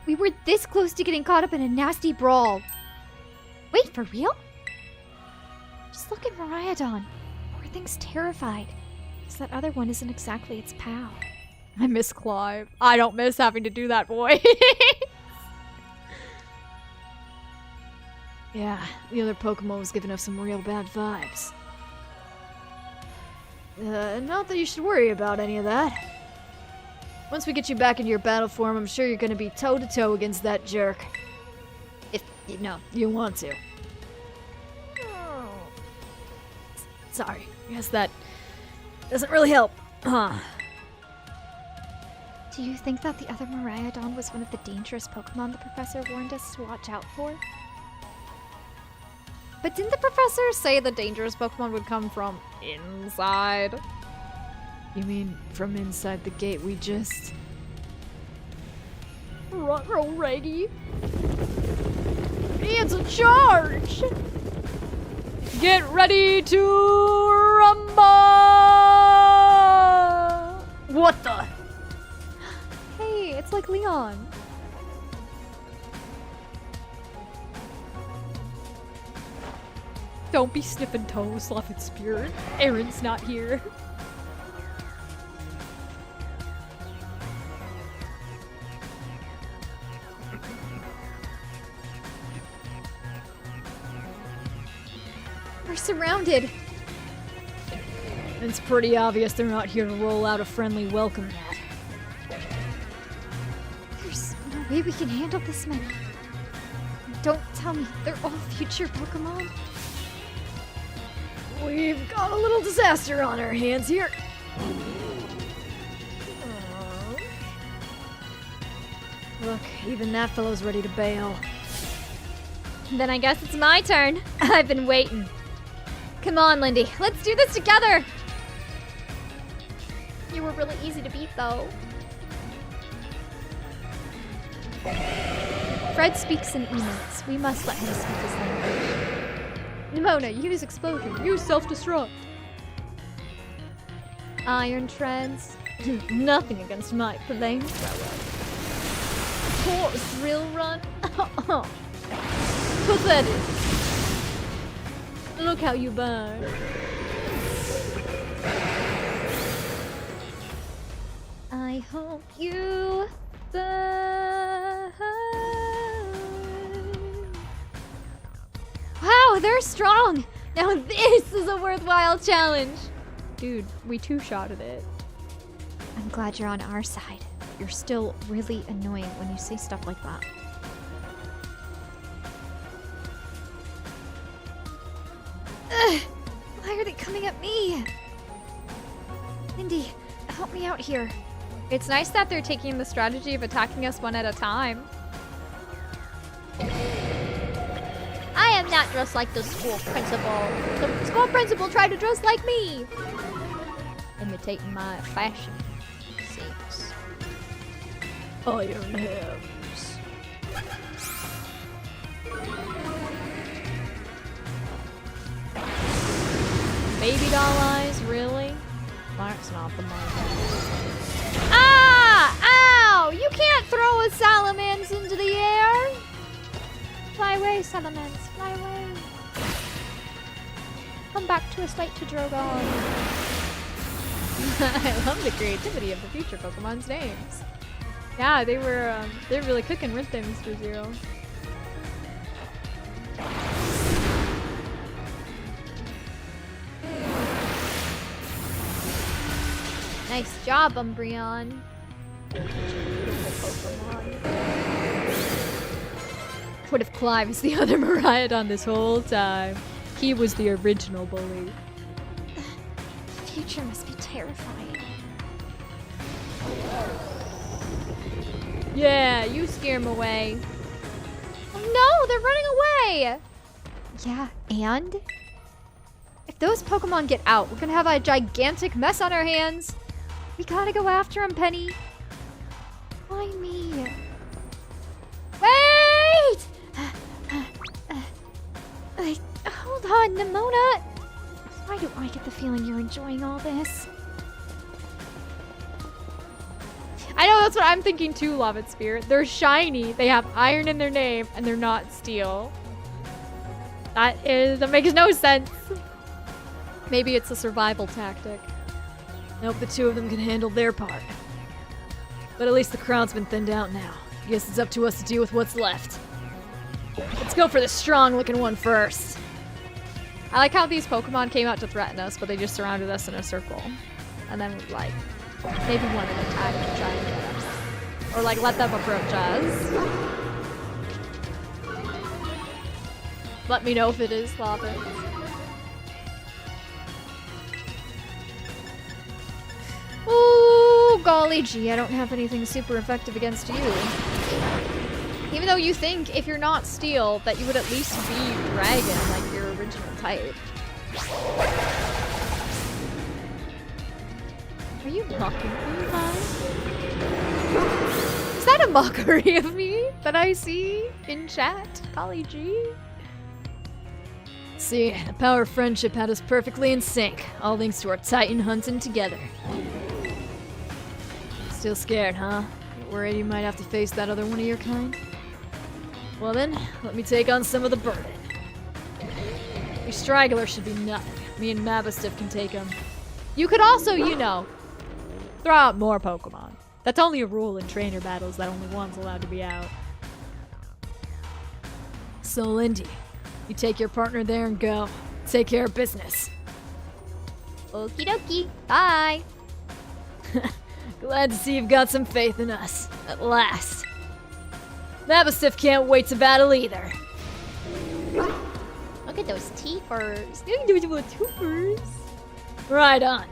We were this close to getting caught up in a nasty brawl. Wait, for real? Just look at Miraidon. Poor thing's terrified. Because that other one isn't exactly its pal. I miss Clive. I don't miss having to do that voice. Yeah, the other Pokemon was giving us some real bad vibes. Not that you should worry about any of that. Once we get you back into your battle form, I'm sure you're gonna be toe-to-toe against that jerk. If, you know, you want to. Oh. Sorry, I guess that doesn't really help, huh? Do you think that the other Miraidon was one of the dangerous Pokemon the professor warned us to watch out for? But didn't the professor say the dangerous Pokemon would come from inside? You mean from inside the gate we just... Ruh-roh, Reggie. It's a charge! Get ready to rumble! What the? Hey, it's like Leon. Don't be sniffing toes, Fluffin' Spirit. Aaron's not here. We're surrounded. It's pretty obvious they're not here to roll out a friendly welcome mat. There's no way we can handle this many. Don't tell me they're all future Pokemon. We've got a little disaster on our hands here. Look, even that fellow's ready to bail. Then I guess it's my turn. I've been waiting. Come on, Lindy. Let's do this together. You were really easy to beat, though. Fred speaks in emotes. We must let him speak his language. Nimona, use explosion. Use self-destruct. Iron treads. Nothing against my flamethrower. Poor thrill run. Pathetic. Look how you burn. I hope you burn. Wow, they're strong! Now this is a worthwhile challenge! Dude, we two-shotted it. I'm glad you're on our side. You're still really annoying when you say stuff like that. Ugh! Why are they coming at me? Mindy, help me out here. It's nice that they're taking the strategy of attacking us one at a time. I am not dressed like the school principal. The school principal tried to dress like me. Imitating my fashion sense. Iron hands. Baby doll eyes, really? That's not the mark. Ah! Ow! You can't throw a salamence into the air! Fly away, salamence, fly away. Come back to us late to Drogon. I love the creativity of the future Pokemon's names. Yeah, they're really cooking, weren't they, Mr. Zero? Nice job, Umbreon. Beautiful Pokemon. What if Clive is the other Miraidon this whole time? He was the original bully. The future must be terrifying. Yeah, you scare him away. Oh no, they're running away! Yeah, and? If those Pokemon get out, we're gonna have a gigantic mess on our hands. We gotta go after him, Penny. Why me? Wait! Hold on, Nimona. Why do I get the feeling you're enjoying all this? I know, that's what I'm thinking too, Lava Spirit. They're shiny, they have iron in their name, and they're not steel. That makes no sense. Maybe it's a survival tactic. I hope the two of them can handle their part. But at least the crowd's been thinned out now. I guess it's up to us to deal with what's left. Let's go for the strong-looking one first. I like how these Pokemon came out to threaten us, but they just surrounded us in a circle. And then, like, maybe one at a time to try and get us. Or, like, let them approach us. Let me know if it is Slobbin. Ooh, golly gee, I don't have anything super effective against you. Even though you think, if you're not steel, that you would at least be dragon, like your original type. Are you mocking me, Mom? Is that a mockery of me that I see in chat? Golly gee. See, the power of friendship had us perfectly in sync, all thanks to our Titan hunting together. Still scared, huh? You're worried you might have to face that other one of your kind? Well then, let me take on some of the burden. We straggler should be nothing. Me and Mabastiff can take him. You could also, you know, throw out more Pokemon. That's only a rule in trainer battles that only one's allowed to be out. So, Lindy, you take your partner there and go. Take care of business.
Okie dokie. Bye.
Glad to see you've got some faith in us. At last. Mabastiff can't wait to battle either.
Look at those teethers.
Right on.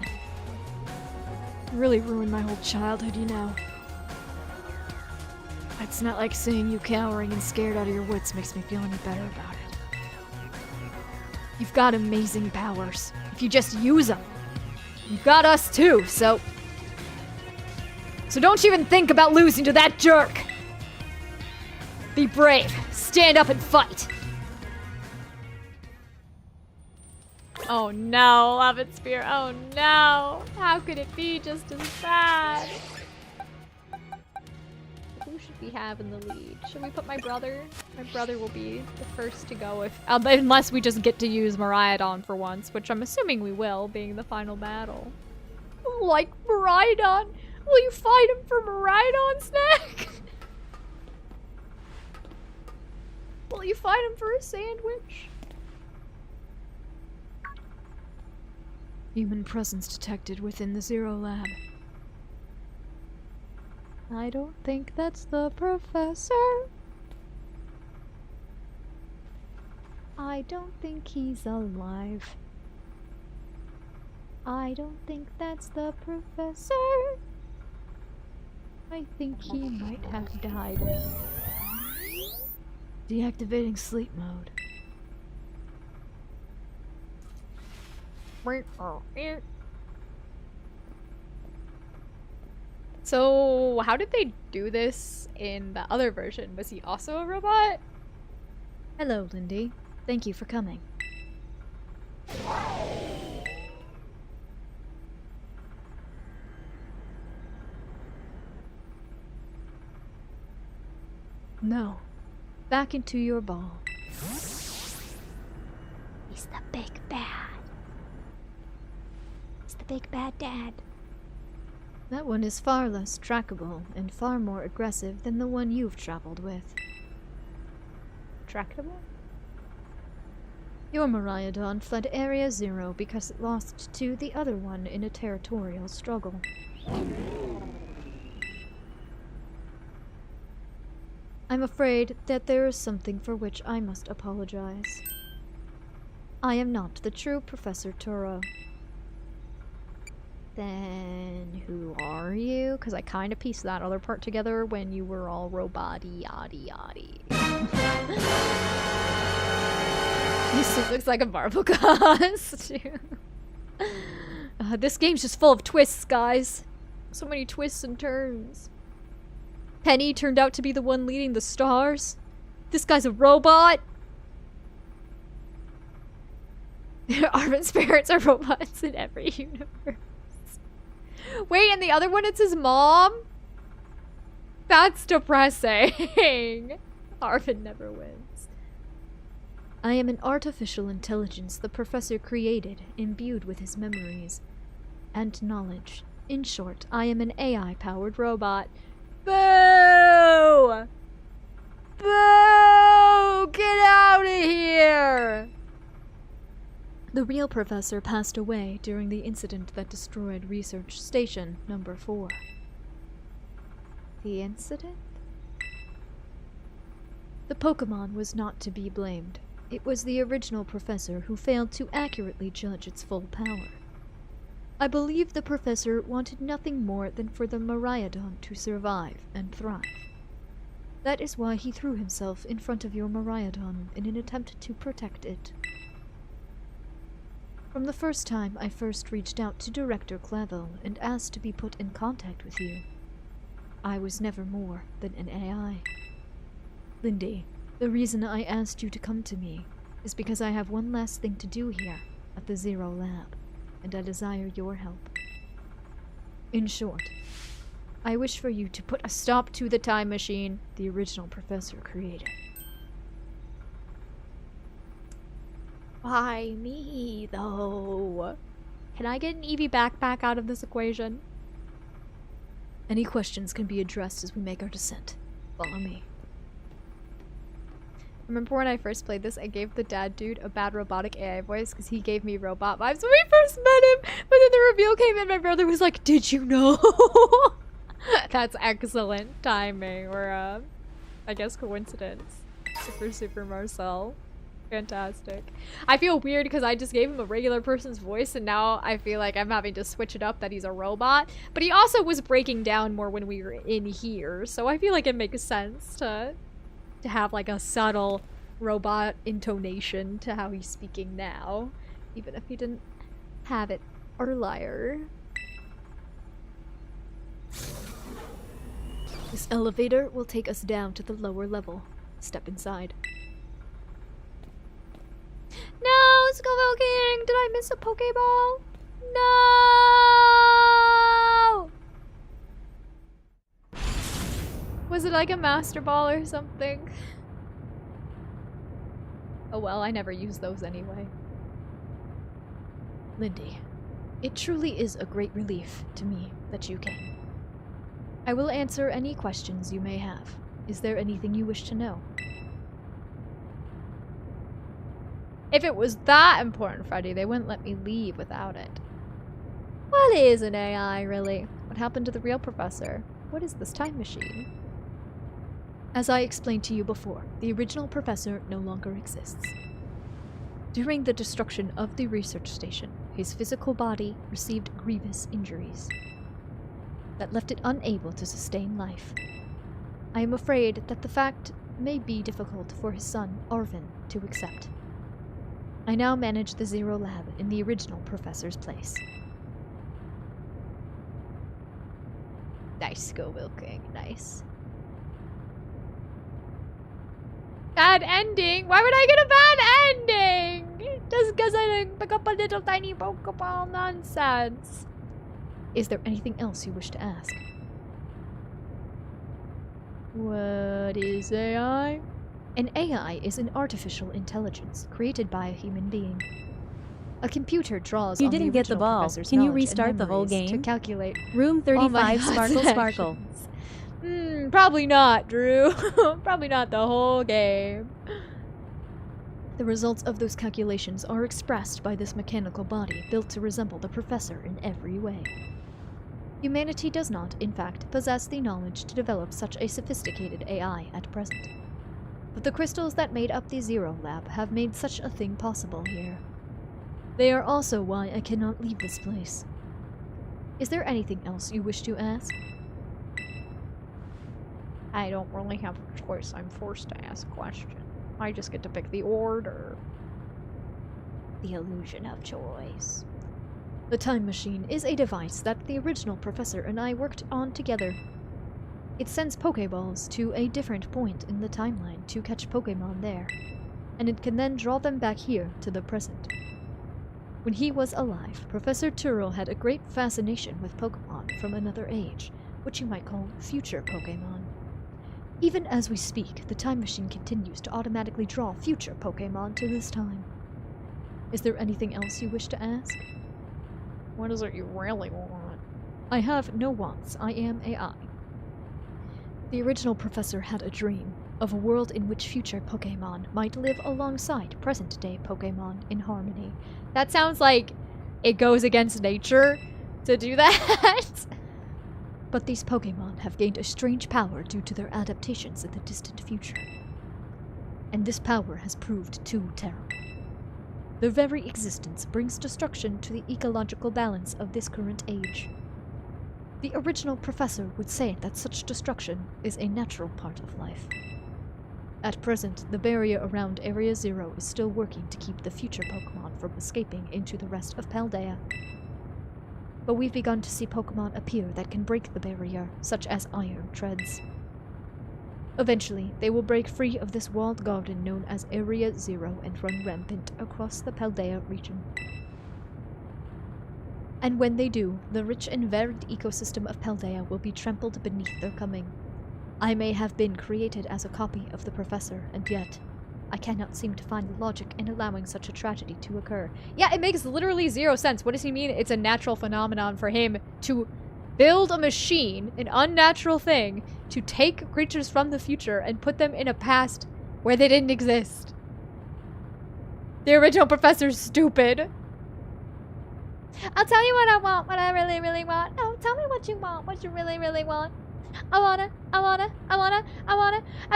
Really ruined my whole childhood, you know. It's not like seeing you cowering and scared out of your wits makes me feel any better about it. You've got amazing powers. If you just use them. You've got us too, so don't you even think about losing to that jerk! Be brave. Stand up and fight. Oh no, Lava Spear. Oh no. How could it be just as bad? Who should we have in the lead? Should we put my brother? My brother will be the first to go if unless we just get to use Miraidon for once, which I'm assuming we will, being the final battle. Like Miraidon? Will you fight him for Miraidon, Snack? Will you fight him for a sandwich? Human presence detected within the Zero Lab. I don't think that's the professor. I don't think he's alive. I don't think that's the professor. I think he might have died. Deactivating sleep mode. So, how did they do this in the other version? Was he also a robot? Hello, Lindy. Thank you for coming. No. Back into your ball.
He's the big bad. He's the big bad dad.
That one is far less trackable and far more aggressive than the one you've traveled with. Trackable? Your Miraidon fled Area Zero because it lost to the other one in a territorial struggle. I'm afraid that there is something for which I must apologize. I am not the true Professor Turo. Then who are you? Because I kind of pieced that other part together when you were all robot-y, yaddy yaddy. This looks like a Marvel costume. This game's just full of twists, guys. So many twists and turns. Penny turned out to be the one leading the stars. This guy's a robot. Armin's parents are robots in every universe. Wait, and the other one, it's his mom? That's depressing. Arvin never wins. I am an artificial intelligence the professor created, imbued with his memories and knowledge. In short, I am an AI-powered robot. Boo! Boo! Get out of here! The real professor passed away during the incident that destroyed Research Station number 4. The incident? The Pokemon was not to be blamed. It was the original professor who failed to accurately judge its full power. I believe the professor wanted nothing more than for the Miraidon to survive and thrive. That is why he threw himself in front of your Miraidon in an attempt to protect it. From the first time I first reached out to Director Clavel and asked to be put in contact with you, I was never more than an AI. Lindy, the reason I asked you to come to me is because I have one last thing to do here at the Zero Lab, and I desire your help. In short, I wish for you to put a stop to the time machine the original professor created. Why me, though? Can I get an Eevee backpack out of this equation? Any questions can be addressed as we make our descent. Follow me. Remember when I first played this, I gave the dad dude a bad robotic AI voice because he gave me robot vibes when we first met him. But then the reveal came in, my brother was like, "Did you know?" That's excellent timing, or I guess coincidence. Super Marcel. Fantastic. I feel weird because I just gave him a regular person's voice and now I feel like I'm having to switch it up that he's a robot. But he also was breaking down more when we were in here, so I feel like it makes sense to have like a subtle robot intonation to how he's speaking now, even if he didn't have it earlier. This elevator will take us down to the lower level. Step inside. No, Scoville King! Did I miss a Pokeball? No! Was it like a Master Ball or something? Oh well, I never use those anyway. Lindy, it truly is a great relief to me that you came. I will answer any questions you may have. Is there anything you wish to know? If it was that important, Freddy, they wouldn't let me leave without it. What is an AI, really? What happened to the real professor? What is this time machine? As I explained to you before, the original professor no longer exists. During the destruction of the research station, his physical body received grievous injuries that left it unable to sustain life. I am afraid that the fact may be difficult for his son, Arvin, to accept. I now manage the Zero Lab in the original professor's place. Nice, Scoville King, nice. Bad ending? Why would I get a bad ending? Just because I didn't pick up a little tiny Pokeball nonsense. Is there anything else you wish to ask? What is AI? An AI is an artificial intelligence created by a human being. A computer draws
You
on
didn't
the
get the
original
ball.
professor's
Can you
knowledge and
restart the whole
memories to
game?
calculate
Room
all my
35, Sparkle Sparkle.
actions. Probably not, Drew. Probably not the whole game. The results of those calculations are expressed by this mechanical body built to resemble the professor in every way. Humanity does not, in fact, possess the knowledge to develop such a sophisticated AI at present. But the crystals that made up the Zero Lab have made such a thing possible here. They are also why I cannot leave this place. Is there anything else you wish to ask? I don't really have a choice. I'm forced to ask a question. I just get to pick the order. The illusion of choice. The time machine is a device that the original professor and I worked on together. It sends Pokeballs to a different point in the timeline to catch Pokemon there, and it can then draw them back here to the present. When he was alive, Professor Tyrrell had a great fascination with Pokemon from another age, which you might call future Pokemon. Even as we speak, the time machine continues to automatically draw future Pokemon to this time. Is there anything else you wish to ask? What is it you really want? I have no wants. I am AI. The original professor had a dream of a world in which future Pokemon might live alongside present-day Pokemon in harmony. That sounds like it goes against nature to do that. But these Pokemon have gained a strange power due to their adaptations in the distant future. And this power has proved too terrible. Their very existence brings destruction to the ecological balance of this current age. The original professor would say that such destruction is a natural part of life. At present, the barrier around Area Zero is still working to keep the future Pokemon from escaping into the rest of Paldea. But we've begun to see Pokemon appear that can break the barrier, such as Iron Treads. Eventually, they will break free of this walled garden known as Area Zero and run rampant across the Paldea region. And when they do, the rich and varied ecosystem of Paldea will be trampled beneath their coming. I may have been created as a copy of the professor, and yet, I cannot seem to find the logic in allowing such a tragedy to occur. Yeah, it makes literally zero sense. What does he mean? It's a natural phenomenon for him to build a machine, an unnatural thing, to take creatures from the future and put them in a past where they didn't exist. The original professor's stupid.
I'll tell you what I want, what I really, really want. Oh, tell me what you want, what you really, really want. I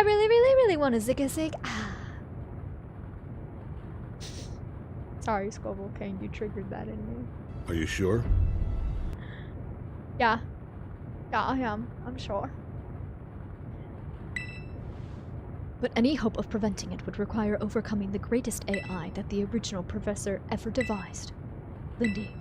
really, really, really want a zig-a-zig. Ah.
Sorry, Squabble King, you triggered that in me.
Are you sure?
Yeah. Yeah, I am. I'm sure. But any hope of preventing it would require overcoming the greatest AI that the original professor ever devised. Lindy,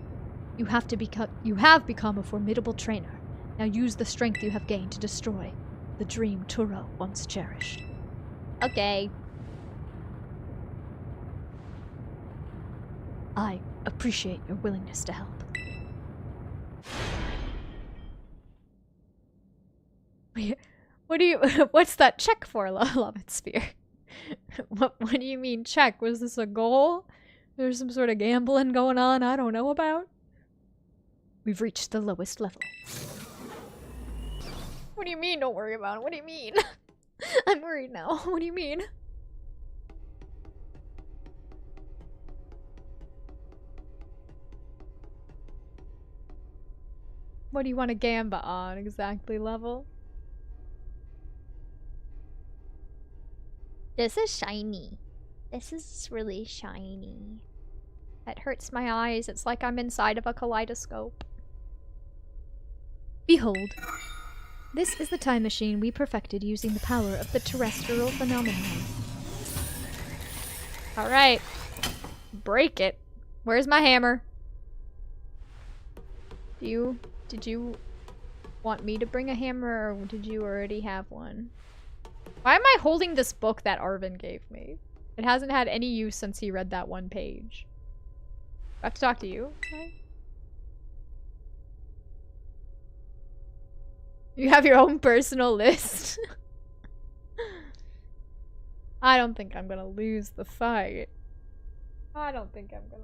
you have become a formidable trainer. Now use the strength you have gained to destroy the dream Turo once cherished.
Okay.
I appreciate your willingness to help. Wait, what do you? What's that check for, Love and Sphere? What do you mean check? Was this a goal? There's some sort of gambling going on I don't know about? We've reached the lowest level. What do you mean don't worry about it? What do you mean? I'm worried now. What do you mean? What do you want to gamba on exactly, Level?
This is shiny. This is really shiny.
It hurts my eyes. It's like I'm inside of a kaleidoscope. Behold. This is the time machine we perfected using the power of the terrestrial phenomenon. Alright. Break it. Where's my hammer? Did you want me to bring a hammer, or did you already have one? Why am I holding this book that Arvin gave me? It hasn't had any use since he read that one page. I have to talk to you? Okay. You have your own personal list. I don't think I'm gonna lose the fight. I don't think I'm gonna...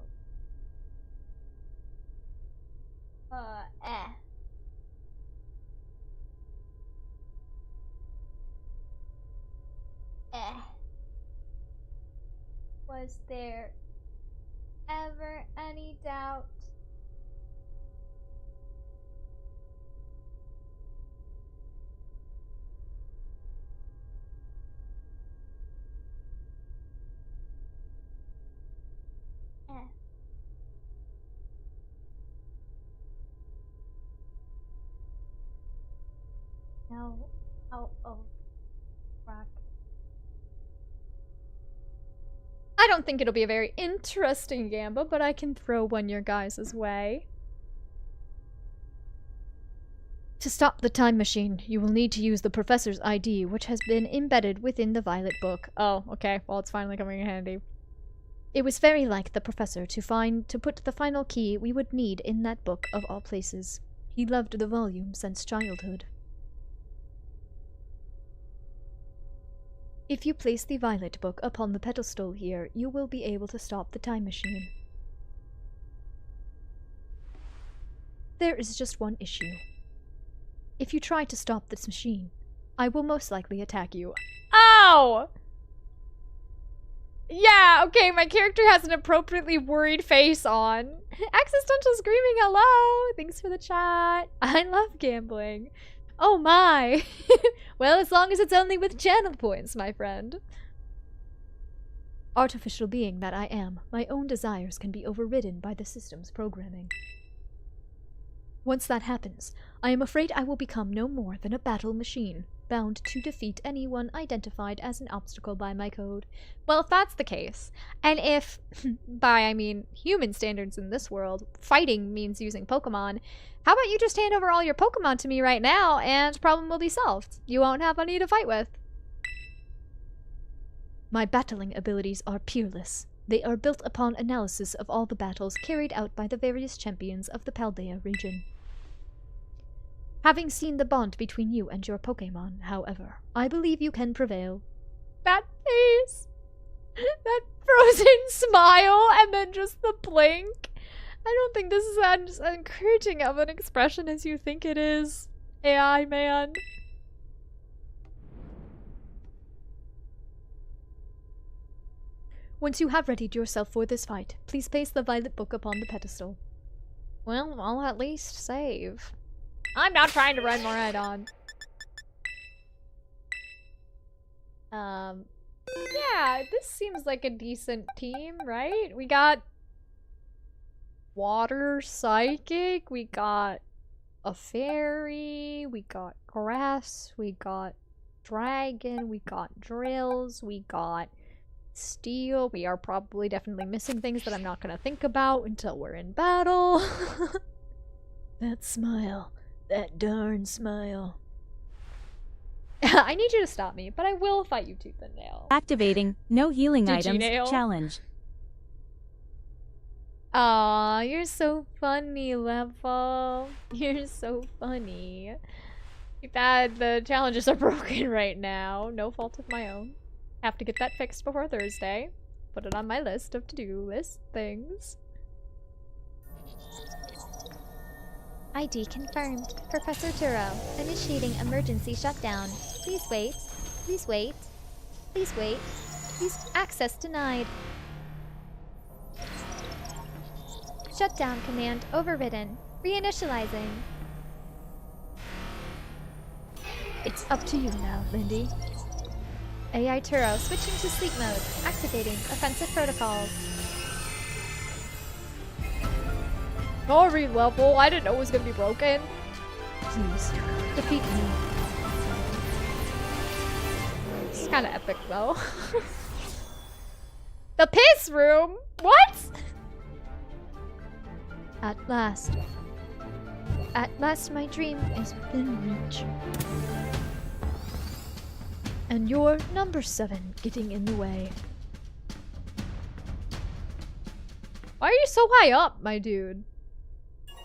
Was there ever any doubt? No. Oh, rock.
I don't think it'll be a very interesting gamba, but I can throw one your guys' way. To stop the time machine, you will need to use the professor's ID, which has been embedded within the Violet book. Oh, okay. Well, it's finally coming in handy. It was very like the professor to put the final key we would need in that book of all places. He loved the volume since childhood. If you place the Violet book upon the pedestal here, you will be able to stop the time machine. There is just one issue. If you try to stop this machine, I will most likely attack you. Ow! Yeah, okay, my character has an appropriately worried face on. Existential screaming hello! Thanks for the chat. I love gambling. Oh my! Well, as long as it's only with channel points, my friend. Artificial being that I am, my own desires can be overridden by the system's programming. Once that happens, I am afraid I will become no more than a battle machine, bound to defeat anyone identified as an obstacle by my code. Well, if that's the case, and if, by I mean human standards in this world, fighting means using Pokemon, how about you just hand over all your Pokemon to me right now, and problem will be solved. You won't have any to fight with. My battling abilities are peerless. They are built upon analysis of all the battles carried out by the various champions of the Paldea region. Having seen the bond between you and your Pokemon, however, I believe you can prevail. That face! That frozen smile and then just the blink. I don't think this is as encouraging of an expression as you think it is, AI man. Once you have readied yourself for this fight, please place the violet book upon the pedestal. Well, I'll at least save. I'm not trying to run right on. Yeah, this seems like a decent team, right? We got water psychic, we got a fairy, we got grass, we got dragon, we got drills, we got steel. We are probably definitely missing things that I'm not gonna think about until we're in battle. That smile. That darn smile. I need you to stop me, but I will fight you tooth and nail.
Activating no healing items
nail?
challenge.
Aw, you're so funny, Level. You're so funny. Too bad the challenges are broken right now. No fault of my own. Have to get that fixed before Thursday. Put it on my list of to-do list things.
ID confirmed. Professor Turo, initiating emergency shutdown. Please wait. Please wait. Please wait. Please access denied. Shutdown command overridden. Reinitializing.
It's up to you now, Lindy.
AI Turo switching to sleep mode. Activating offensive protocols.
Sorry, Level. I didn't know it was gonna be broken. Please, defeat me. It's kind of epic, though. The piss room? What?
At last. At last my dream is within reach.
And you're number 7 getting in the way. Why are you so high up, my dude?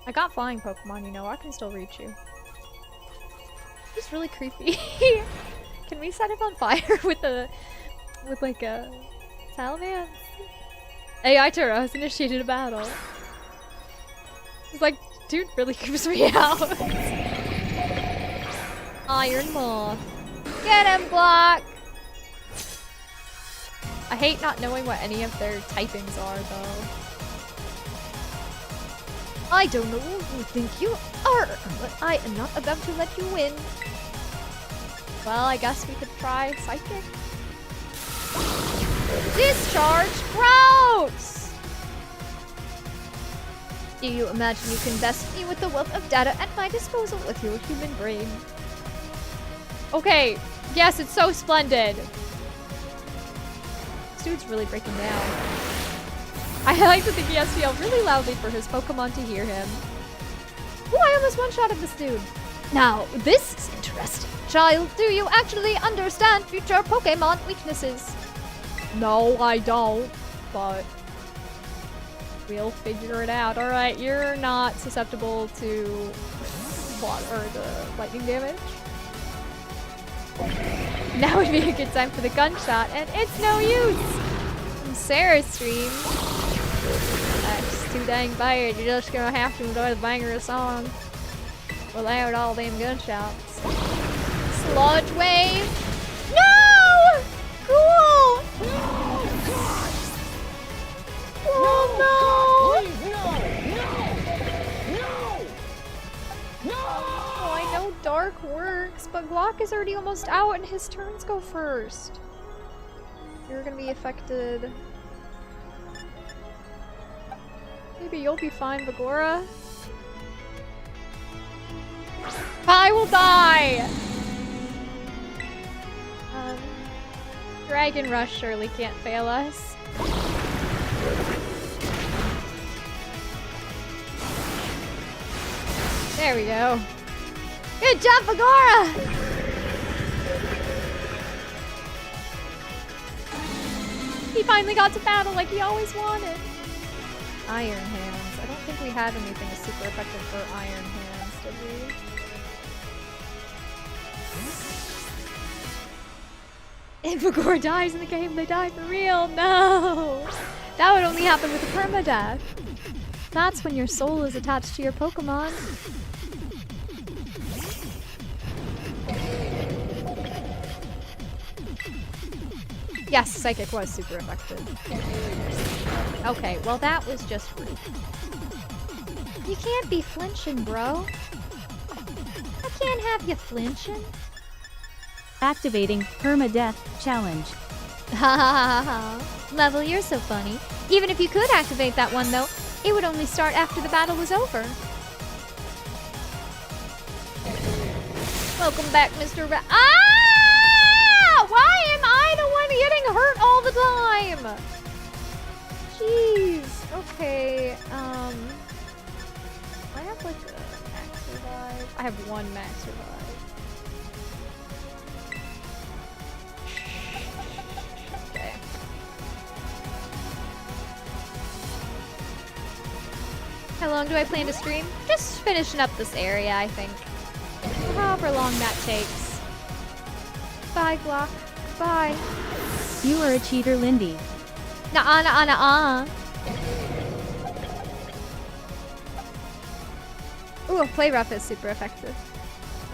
I got flying Pokemon, you know, I can still reach you. He's really creepy. Can we set him on fire with like a Salamence? AI Turo has initiated a battle. He's like, dude really creeps me out. Iron Moth. Get him, Block! I hate not knowing what any of their typings are, though. I don't know who you think you are, but I am not about to let you win. Well, I guess we could try Psychic. Discharge Gross! Do you imagine you can best me with the wealth of data at my disposal with your human brain? Okay, yes, it's so splendid. This dude's really breaking down. I like to think he has to yell really loudly for his Pokemon to hear him. Ooh, I almost one-shotted this dude. Now, this is interesting. Child, do you actually understand future Pokemon weaknesses? No, I don't, but we'll figure it out. Alright, you're not susceptible to water or the lightning damage. Now would be a good time for the gunshot, and it's no use! From Sarah's stream. That's too dang bad. You're just gonna have to enjoy the banger of song without all them gunshots. Sludge wave! No! Cool! Oh no!
Please, no!
Oh, I know Dark works, but Glock is already almost out and his turns go first. You're gonna be affected. Maybe you'll be fine, Bagora. I will die! Dragon Rush surely can't fail us. There we go. Good job, Bagora! He finally got to battle like he always wanted. Iron Hands. I don't think we had anything super effective for Iron Hands, did we? If a core dies in the game, they die for real. No! That would only happen with a permadeath. That's when your soul is attached to your Pokemon. Yes, Psychic was super effective. Okay, well that was just rude. You can't be flinching, bro. I can't have you flinching.
Activating permadeath challenge.
Ha ha ha ha. Level, you're so funny. Even if you could activate that one though, it would only start after the battle was over. Welcome back, Mr. Ah! Why am I the one getting hurt all the time? Jeez. Okay, I have like a max revive. I have one max revive. Okay. How long do I plan to stream? Just finishing up this area, I think. However long that takes. Bye, Glock. Bye.
You are a cheater, Lindy.
Nuh-uh, nuh-uh, nuh-uh. Ooh, a play rough is super effective.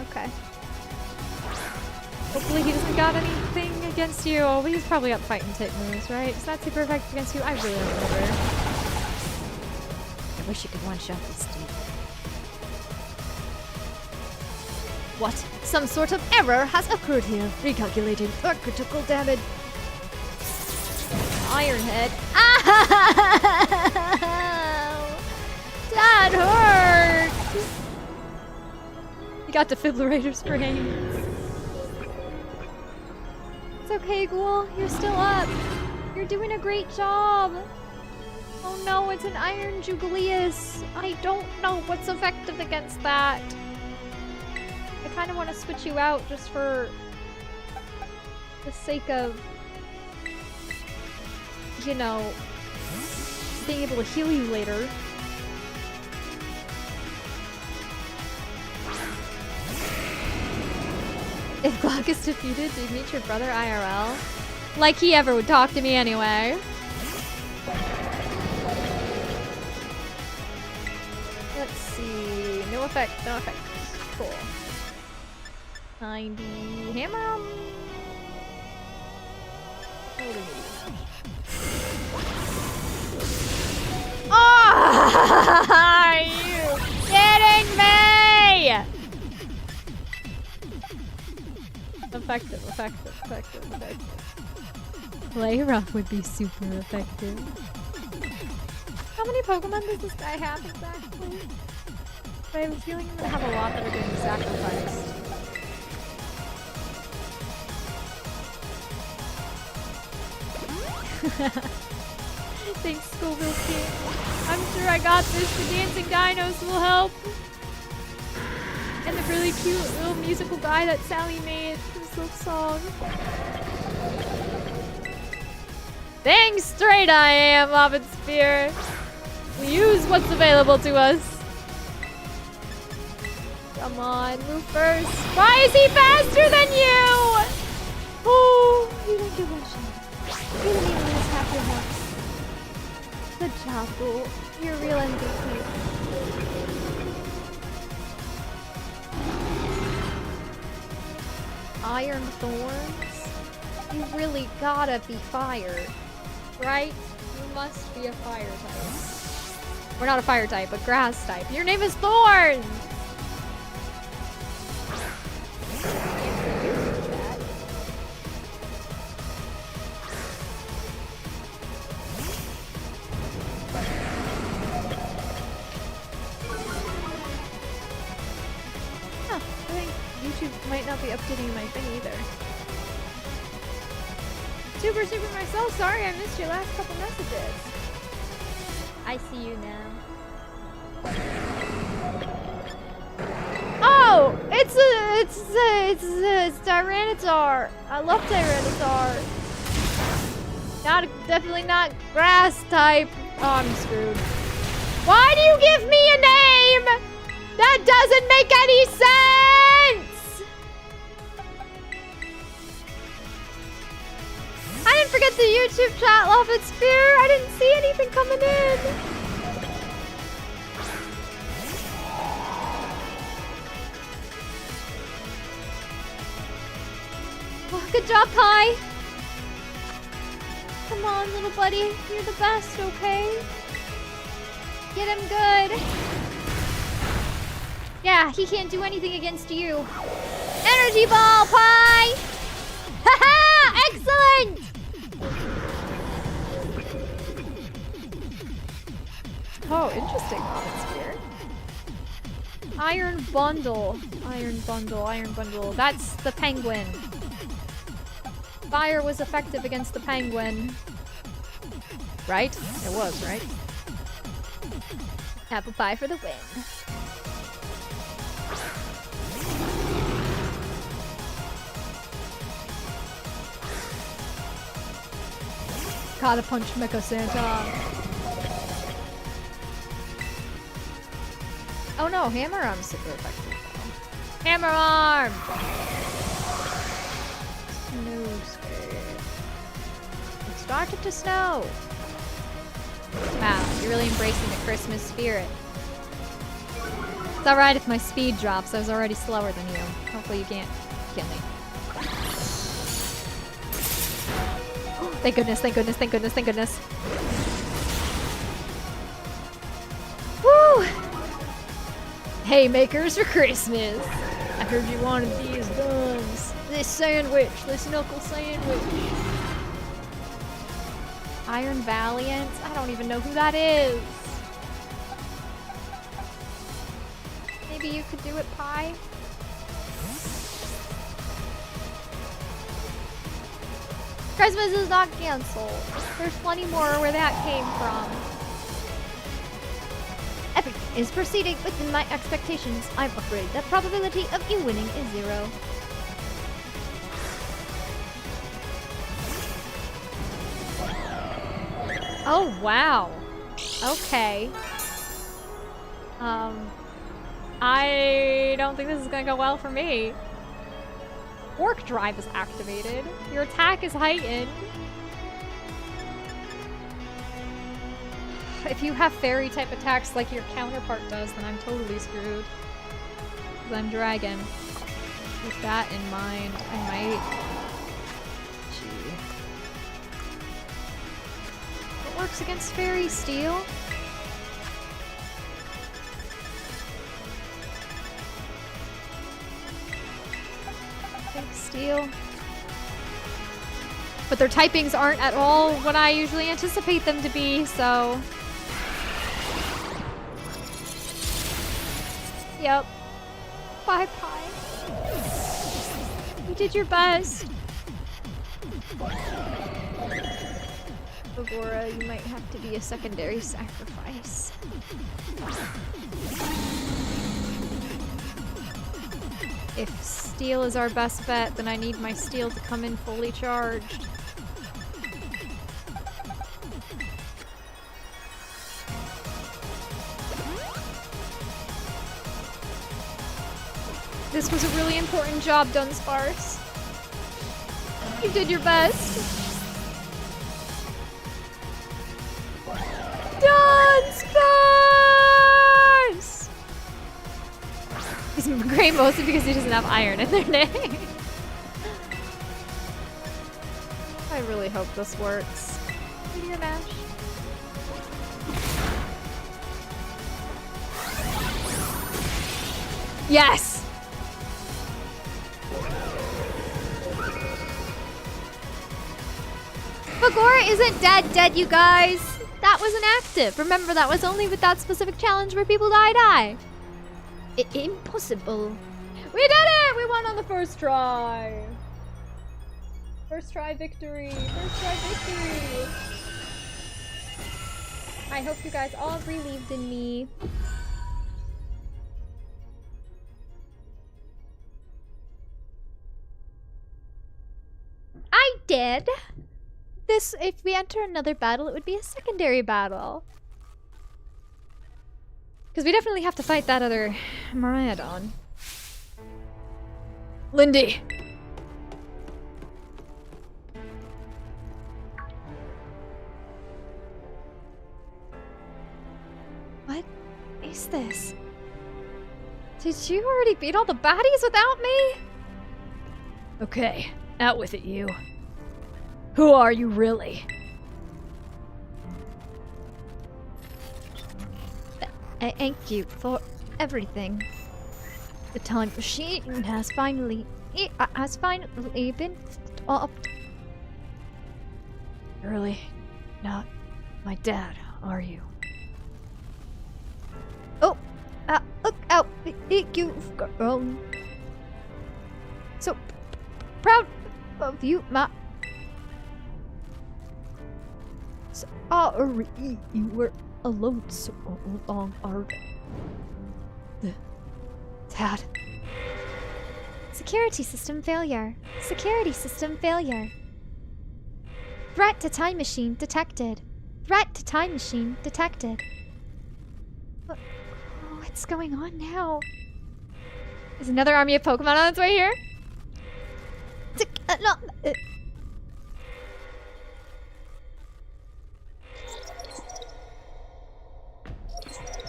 Okay. Hopefully he doesn't got anything against you. Oh, he's probably up fighting type moves, right? Is that super effective against you? I really don't remember. I wish you could one-shot this dude. What? Some sort of error has occurred here. Recalculating for critical damage. Ironhead. Ow! That hurt! You got defibrillator's brains. It's okay, Ghoul. You're still up. You're doing a great job. Oh no, it's an Iron Jubileus. I don't know what's effective against that. I kind of want to switch you out just for the sake of, you know, being able to heal you later. If Glock is defeated, do you meet your brother IRL? Like he ever would talk to me anyway. Let's see. No effect, no effect. Cool. 90 hammer. Oh, are you kidding me? Effective, effective, effective, effective. Play rough would be super effective. How many Pokemon does this guy have exactly? I have a feeling I'm gonna have a lot that are getting sacrificed. Thanks, Scoville King. I'm sure I got this. The dancing dinos will help. And the really cute little musical guy that Sally made for this little song. Dang straight I am, Lobbit Spear. We use what's available to us. Come on, move first. Why is he faster than you? Oh, you didn't get one shot. You didn't even lose half your health. Good job, Ghoul. You're a real MVP. Iron Thorns? You really gotta be fire, right? You must be a fire type. We're not a fire type, but grass type. Your name is Thorns! Huh, I think YouTube might not be updating my thing either. Super myself, sorry I missed your last couple messages. I see you now. Oh, it's Tyranitar. I love Tyranitar. Definitely not grass type. Oh, I'm screwed. Why do you give me a name? That doesn't make any sense. forget the YouTube chat, Love and Spear. I didn't see anything coming in. Oh, good job, Kai. Come on, little buddy. You're the best, okay? Get him good. Yeah, he can't do anything against you. Energy ball, Pie! Haha! Excellent! Oh, interesting, Robin Spear. Iron bundle. Iron bundle, iron bundle. That's the penguin. Fire was effective against the penguin. Right? It was, right? Apple pie for the win. Gotta punch Mecha Santa. Oh no, hammer arm's super effective though. Hammer arm! Snow skirt. It started to snow. Wow, you're really embracing the Christmas spirit. It's alright if my speed drops. I was already slower than you. Hopefully you can't kill me. Thank goodness, thank goodness, thank goodness, thank goodness. Woo! Haymakers for Christmas. I heard you wanted these guns. This sandwich, this knuckle sandwich. Iron Valiant? I don't even know who that is. Maybe you could do it, Pie? Christmas is not canceled. There's plenty more where that came from. Everything is proceeding within my expectations. I'm afraid the probability of you winning is 0. Oh, wow. Okay. I don't think this is gonna go well for me. Orc Drive is activated. Your attack is heightened. If you have fairy type attacks like your counterpart does, then I'm totally screwed. 'Cause I'm dragon. With that in mind, I might... Gee. It works against fairy steel. Steel. But their typings aren't at all what I usually anticipate them to be, so... Yep. Bye, Pie. You did your best. Agora, you might have to be a secondary sacrifice. If steel is our best bet, then I need my steel to come in fully charged. This was a really important job, Dunsparce. You did your best. Dunsparce! He's great mostly because he doesn't have iron in their name. I really hope this works. Meteor Mash. Yes! Bagora isn't dead, you guys! That was inactive. Remember, that was only with that specific challenge where people die. Impossible. We did it! We won on the first try. First try victory. First try victory. I hope you guys all believed in me. I did. This, if we enter another battle, it would be a secondary battle. Because we definitely have to fight that other Miraidon. Lindy! is this? Did you already beat all the baddies without me? Okay, out with it, you. Who are you really? Thank you for everything. The time machine has finally been stopped. Really not my dad, are you? Oh, look out! You've grown. So proud of you, Ma. Sorry, you were alone so long, Dad. Security system failure. Security system failure. Threat to time machine detected. Threat to time machine detected. What's going on now? Is another army of Pokemon on its way here?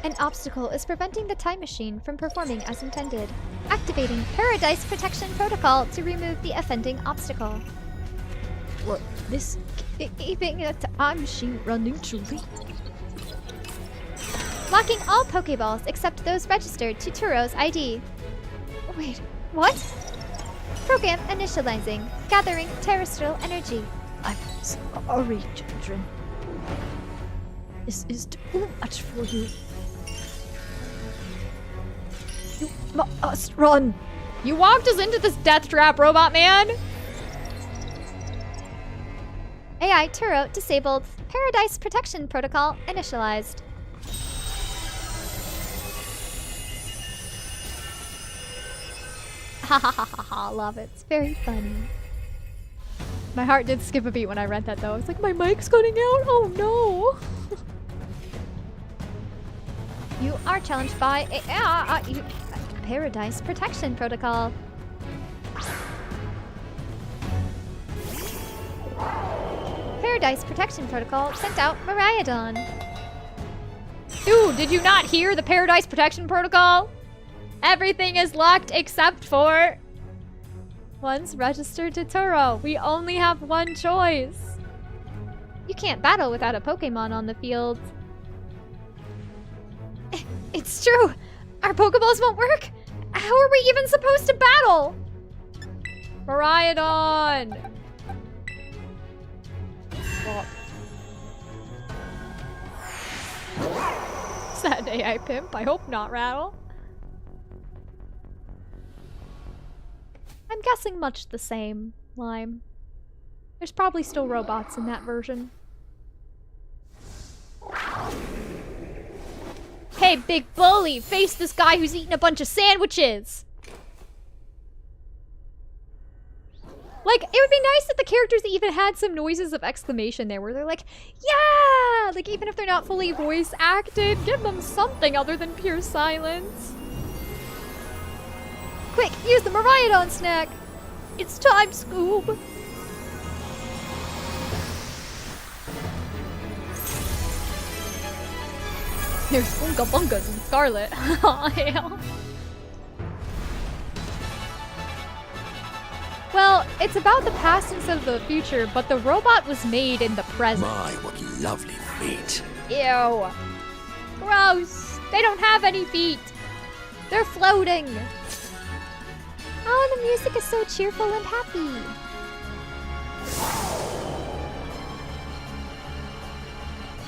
An obstacle is preventing the time machine from performing as intended. Activating Paradise Protection Protocol to remove the offending obstacle. What? This keeping a time machine running truly? Locking all Pokeballs except those registered to Turo's ID. Wait, what? Program initializing. Gathering terrestrial energy. I'm sorry, children. This is too much for you. You must run! You walked us into this death trap, Robot Man! AI Turo disabled. Paradise Protection Protocol initialized. Ha ha ha ha ha, love it. It's very funny. My heart did skip a beat when I read that though. I was like, my mic's cutting out? Oh no! You are challenged by Paradise Protection Protocol. Paradise Protection Protocol sent out Miraidon. Dude, did you not hear the Paradise Protection Protocol? Everything is locked except for... One's registered to Turo. We only have one choice. You can't battle without a Pokemon on the field. It's true. Our Pokeballs won't work. How are we even supposed to battle? Miraidon. Well. Is that an AI pimp? I hope not, Rattle. I'm guessing much the same, Lime. There's probably still robots in that version. Hey, big bully! Face this guy who's eating a bunch of sandwiches! Like, it would be nice if the characters even had some noises of exclamation there where they're like, yeah! Like, even if they're not fully voice acted, give them something other than pure silence. Quick, use the Miraidon snack! It's time, Scoob! There's Bunga Bungas in Scarlet. Aw, hell. Well, it's about the past instead of the future, but the robot was made in the present.
My, what lovely feet.
Ew. Gross. They don't have any feet. They're floating. Oh, the music is so cheerful and happy.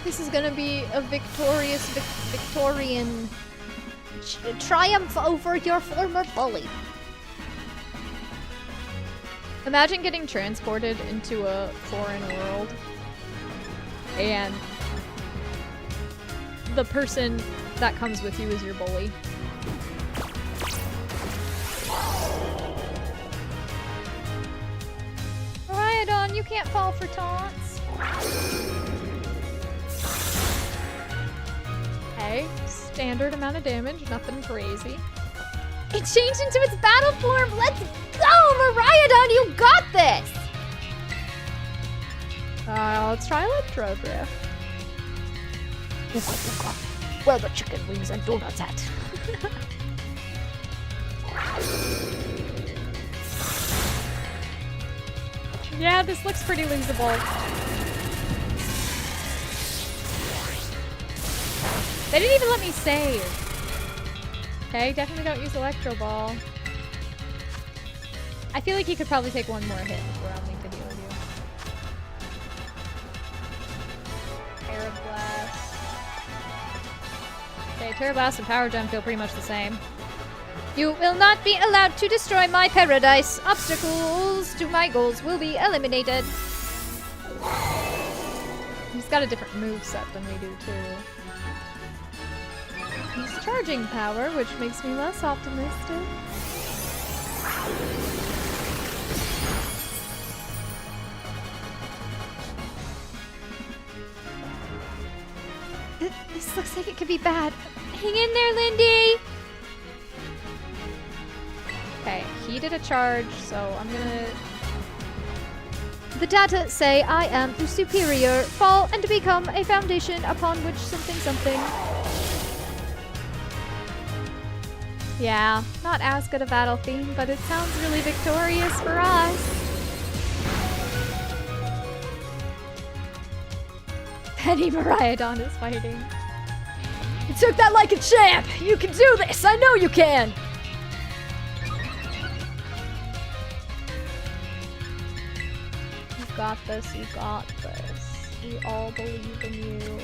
This is gonna be a victorious, Victorian triumph over your former bully. Imagine getting transported into a foreign world and the person that comes with you is your bully. Miraidon, you can't fall for taunts. Okay, standard amount of damage, nothing crazy. It changed into its battle form! Let's go, Miraidon! You got this! Let's try Electro Drift.
where the chicken wings and donuts at?
Yeah, this looks pretty losable. They didn't even let me save. Okay, definitely don't use Electro Ball. I feel like he could probably take one more hit before I'll make the deal with you. Terra Blast. Okay, Terra Blast and Power Gem feel pretty much the same. You will not be allowed to destroy my paradise. Obstacles to my goals will be eliminated. He's got a different moveset than we do, too. He's charging power, which makes me less optimistic. This looks like it could be bad. Hang in there, Lindy! Okay, he did a charge, so I'm gonna... The data say I am the superior. Fall and become a foundation upon which something. Yeah, not as good a battle theme, but it sounds really victorious for us. Penny Miraidon is fighting.
You took that like a champ! You can do this! I know you can!
You got this, you got this. We all believe in you.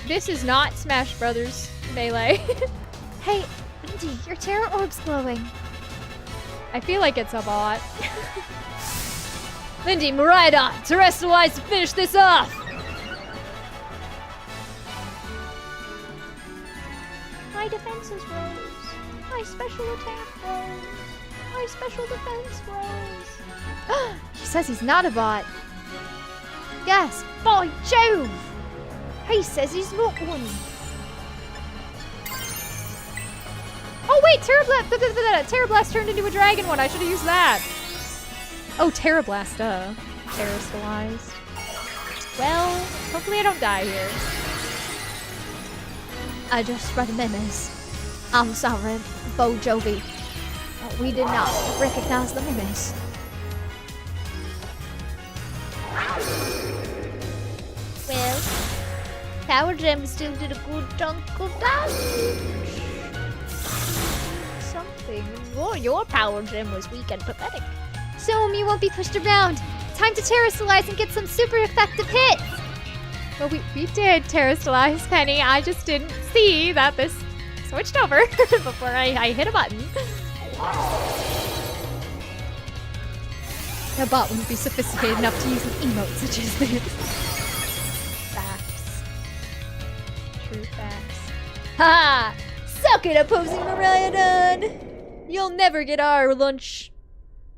This is not Smash Brothers Melee.
Hey, Lindy, your Terra Orb's glowing.
I feel like it's a bot. Lindy, Miraidon, terrestrialize to finish this off!
My defenses rose. My special attack rose. My special defense rose.
He says he's not a bot.
Yes, by Jove! He says he's not one.
Oh wait, Terra Blast turned into a dragon one. I should have used that. Oh, Terra Blast, Terrestrialized. Well, hopefully I don't die here.
I just read memes. I'm sorry, Bo Jovi. We did not recognize the memes. Well, Power Gem still did a good chunk of damage. Something. Oh, your Power Gem was weak and pathetic.
So you won't be pushed around. Time to terrestrialize and get some super effective hits. Well, we did terrestrialize, Penny. I just didn't see that this switched over before I hit a button. A bot wouldn't be sophisticated enough to use an emote such as this. Facts. True facts. Ha! Suck it, opposing Miraidon! You'll never get our lunch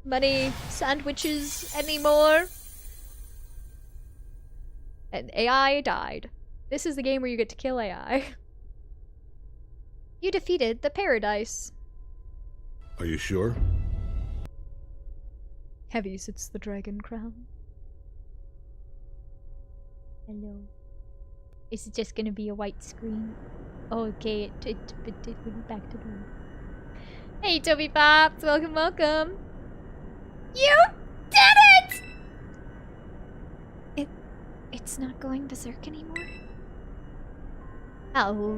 money sandwiches anymore. And AI died. This is the game where you get to kill AI. You defeated the Paradise.
Are you sure?
Heavy sits the dragon crown.
Hello. Is it just gonna be a white screen? Oh, okay, it went back to blue.
Hey, Toby Pops! Welcome, welcome!
You did it! It's not going berserk anymore? How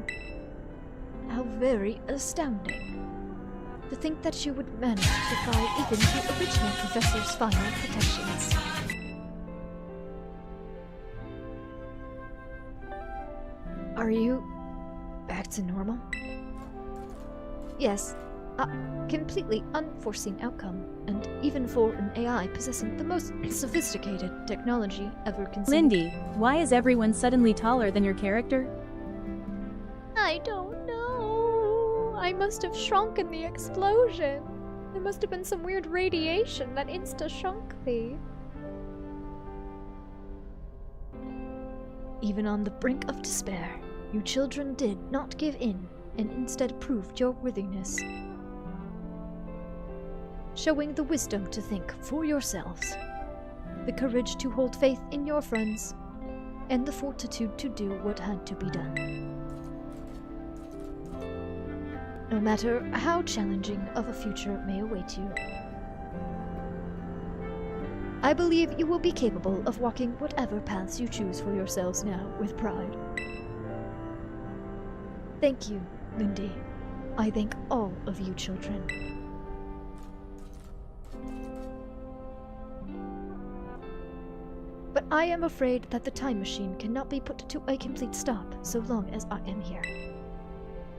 very astounding. To think that you would manage to defy even the original Professor's final protections. Are you back to normal? Yes. A completely unforeseen outcome, and even for an AI possessing the most sophisticated technology ever conceived.
Lindy, why is everyone suddenly taller than your character?
I don't know. I must have shrunk in the explosion. There must have been some weird radiation that insta-shrunk me.
Even on the brink of despair, you children did not give in and instead proved your worthiness, showing the wisdom to think for yourselves, the courage to hold faith in your friends, and the fortitude to do what had to be done. No matter how challenging of a future may await you, I believe you will be capable of walking whatever paths you choose for yourselves now with pride. Thank you, Lindy. I thank all of you children. But I am afraid that the time machine cannot be put to a complete stop so long as I am here.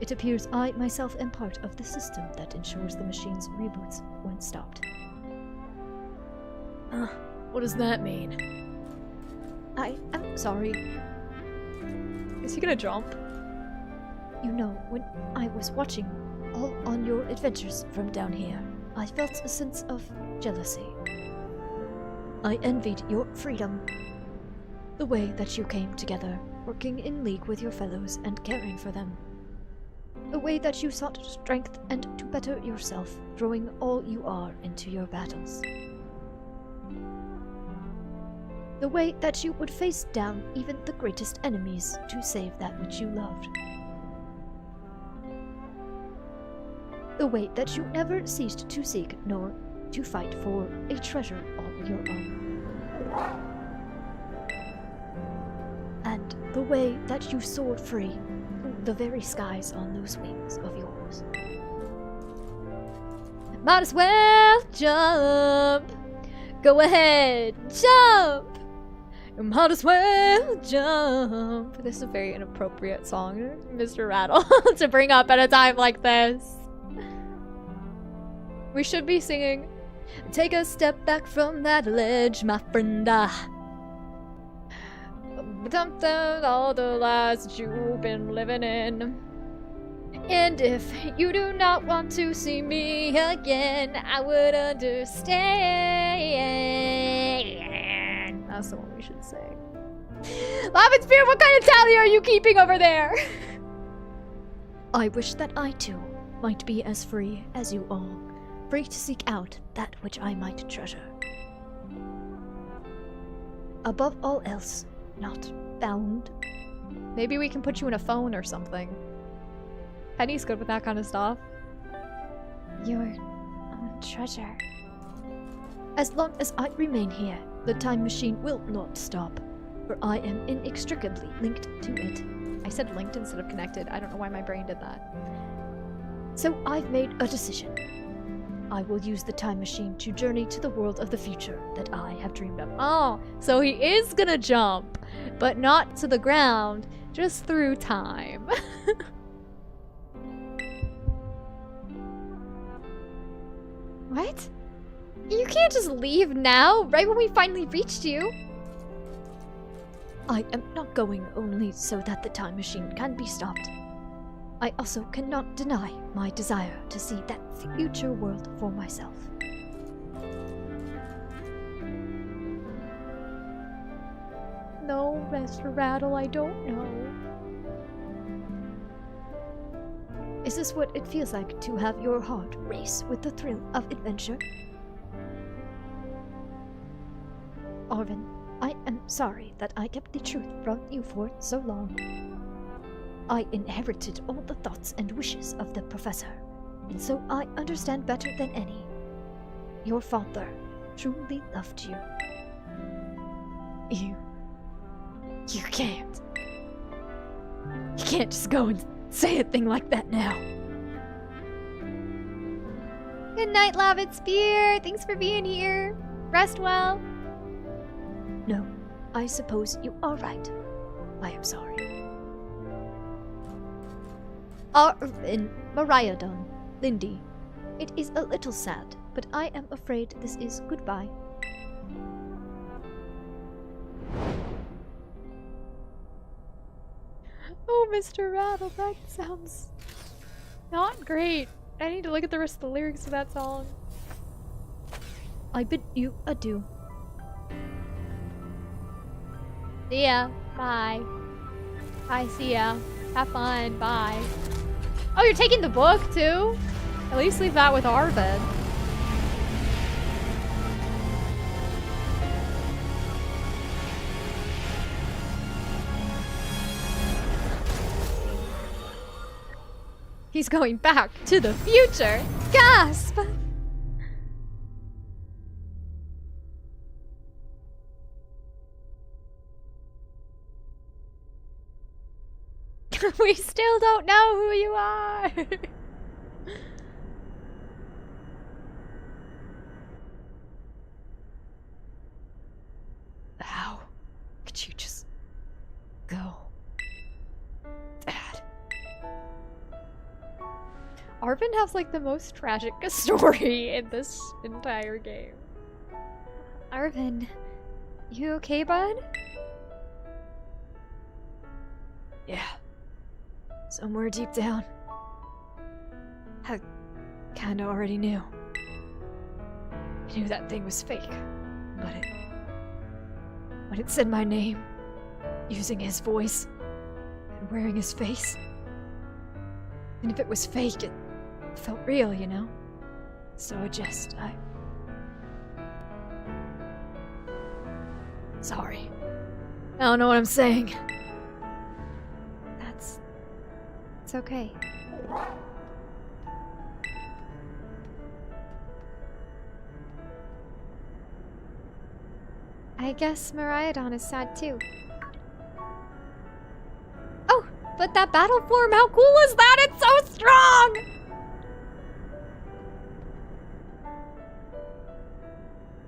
It appears I myself am part of the system that ensures the machine's reboots when stopped.
What does that mean?
I am sorry.
Is he gonna jump?
You know, when I was watching all on your adventures from down here, I felt a sense of jealousy. I envied your freedom. The way that you came together, working in league with your fellows and caring for them. The way that you sought strength and to better yourself, throwing all you are into your battles. The way that you would face down even the greatest enemies to save that which you loved. The way that you never ceased to seek nor to fight for a treasure all your own. And the way that you soared free through the very skies on those wings of yours.
Might as well jump. Go ahead, jump. Might as well jump. This is a very inappropriate song, Mr. Rattle, to bring up at a time like this. We should be singing, take a step back from that ledge, my friend. Dump down all the lies that you've been living in. And if you do not want to see me again, I would understand. That's the one we should sing. Lavin Spear, what kind of tally are you keeping over there?
I wish that I too might be as free as you all. Free to seek out that which I might treasure. Above all else, not bound.
Maybe we can put you in a phone or something. Penny's good with that kind of stuff.
Your own treasure. As long as I remain here, the time machine will not stop, for I am inextricably linked to it.
I said linked instead of connected. I don't know why my brain did that.
So I've made a decision. I will use the time machine to journey to the world of the future that I have dreamed of.
Oh, so he is gonna jump, but not to the ground, just through time. What? You can't just leave now, right when we finally reached you.
I am not going only so that the time machine can be stopped. I also cannot deny my desire to see that future world for myself.
No, Mr. Rattle, I don't know.
Is this what it feels like to have your heart race with the thrill of adventure? Arvin, I am sorry that I kept the truth from you for so long. I inherited all the thoughts and wishes of the professor, and so I understand better than any. Your father truly loved you. You can't. You can't just go and say a thing like that now.
Good night, Lavin Spear. Thanks for being here. Rest well.
No, I suppose you are right. I am sorry. In Mariadon, Lindy. It is a little sad, but I am afraid this is goodbye.
Oh, Mr. Rattle, that sounds not great. I need to look at the rest of the lyrics of that song.
I bid you adieu.
See ya. Bye. Bye, see ya. Have fun. Bye. Oh, you're taking the book, too? At least leave that with Arvin. He's going back to the future. Gasp! We still don't know who you are. How could you just go? Dad. Arvin has like the most tragic story in this entire game. Arvin, you okay, bud? Yeah. Somewhere deep down, I kinda already knew. I knew that thing was fake, but it said my name, using his voice, and wearing his face. And if it was fake, it felt real, you know? So I sorry. I don't know what I'm saying. It's okay. I guess Miraidon is sad too. Oh, but that battle form, how cool is that? It's so strong!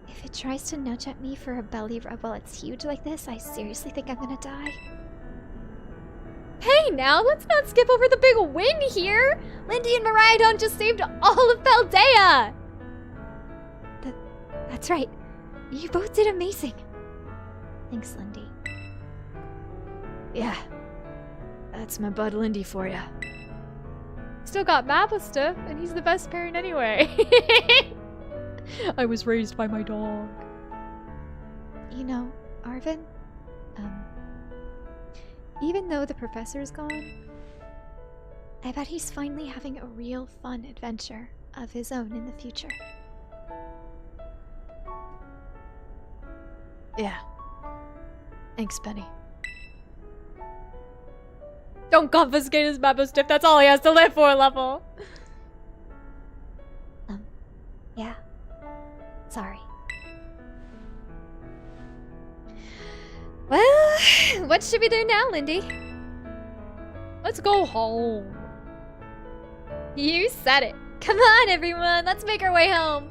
If it tries to nudge at me for a belly rub while it's huge like this, I seriously think I'm gonna die. Hey now, let's not skip over the big win here! Lindy and Miraidon just saved all of Paldea! That's right. You both did amazing. Thanks, Lindy. Yeah. That's my bud Lindy for ya. Still got Mappa stuff, and he's the best parent anyway. I was raised by my dog. You know, Arvin, even though the professor's gone, I bet he's finally having a real fun adventure of his own in the future. Yeah. Thanks, Penny. Don't confiscate his Mappa stiff, that's all he has to live for, level! Yeah. Sorry. Well, what should we do now, Lindy? Let's go home. You said it. Come on, everyone. Let's make our way home.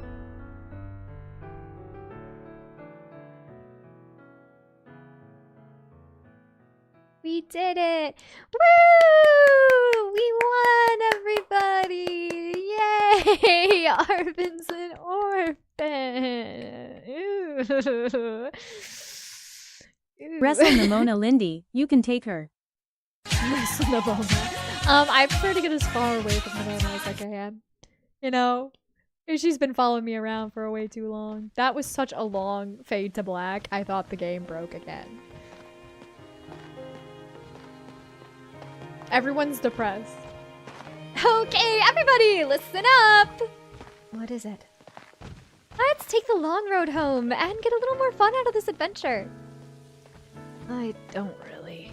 We did it. Woo! We won, everybody. Yay! Arvin's an orphan. Ooh.
Wrestle Nimona Lindy, you can take her.
Wrestle Nimona. I prefer to get as far away from Nimona as I can. You know? She's been following me around for way too long. That was such a long fade to black, I thought the game broke again. Everyone's depressed. Okay, everybody, listen up! What is it? Let's take the long road home and get a little more fun out of this adventure. I don't really.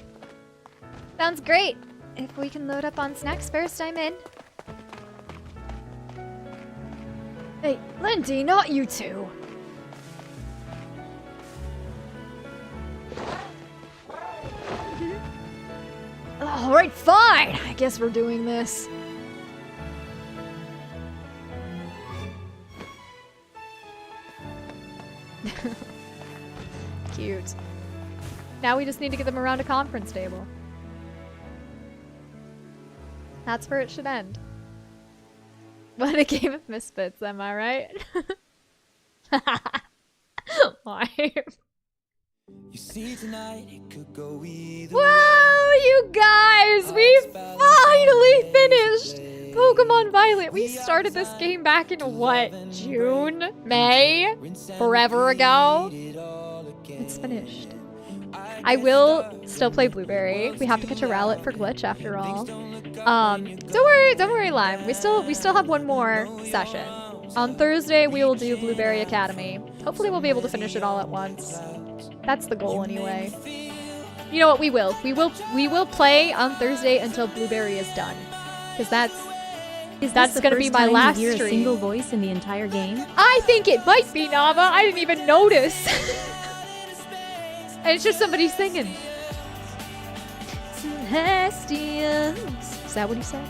Sounds great. If we can load up on snacks first, I'm in. Hey, Lindy, not you two. Alright, fine. I guess we're doing this. Cute. Now we just need to get them around a conference table. That's where it should end. What a game of misfits, am I right? Why?
You see tonight it could go either
Wow, you guys! We finally finished Pokemon Violet. We started this game back in what? June? May? Forever ago? It's finished. I will still play Blueberry. We have to catch a Rowlet for Glitch after all. Don't worry, Lime. We still have one more session. On Thursday, we will do Blueberry Academy. Hopefully we'll be able to finish it all at once. That's the goal anyway. You know what? We will play on Thursday until Blueberry is done. Because that's gonna be my last
stream.
stream.
A single voice in the entire game?
I think it might be Nava. I didn't even notice. And it's just somebody singing. Celestials. Is that what he said?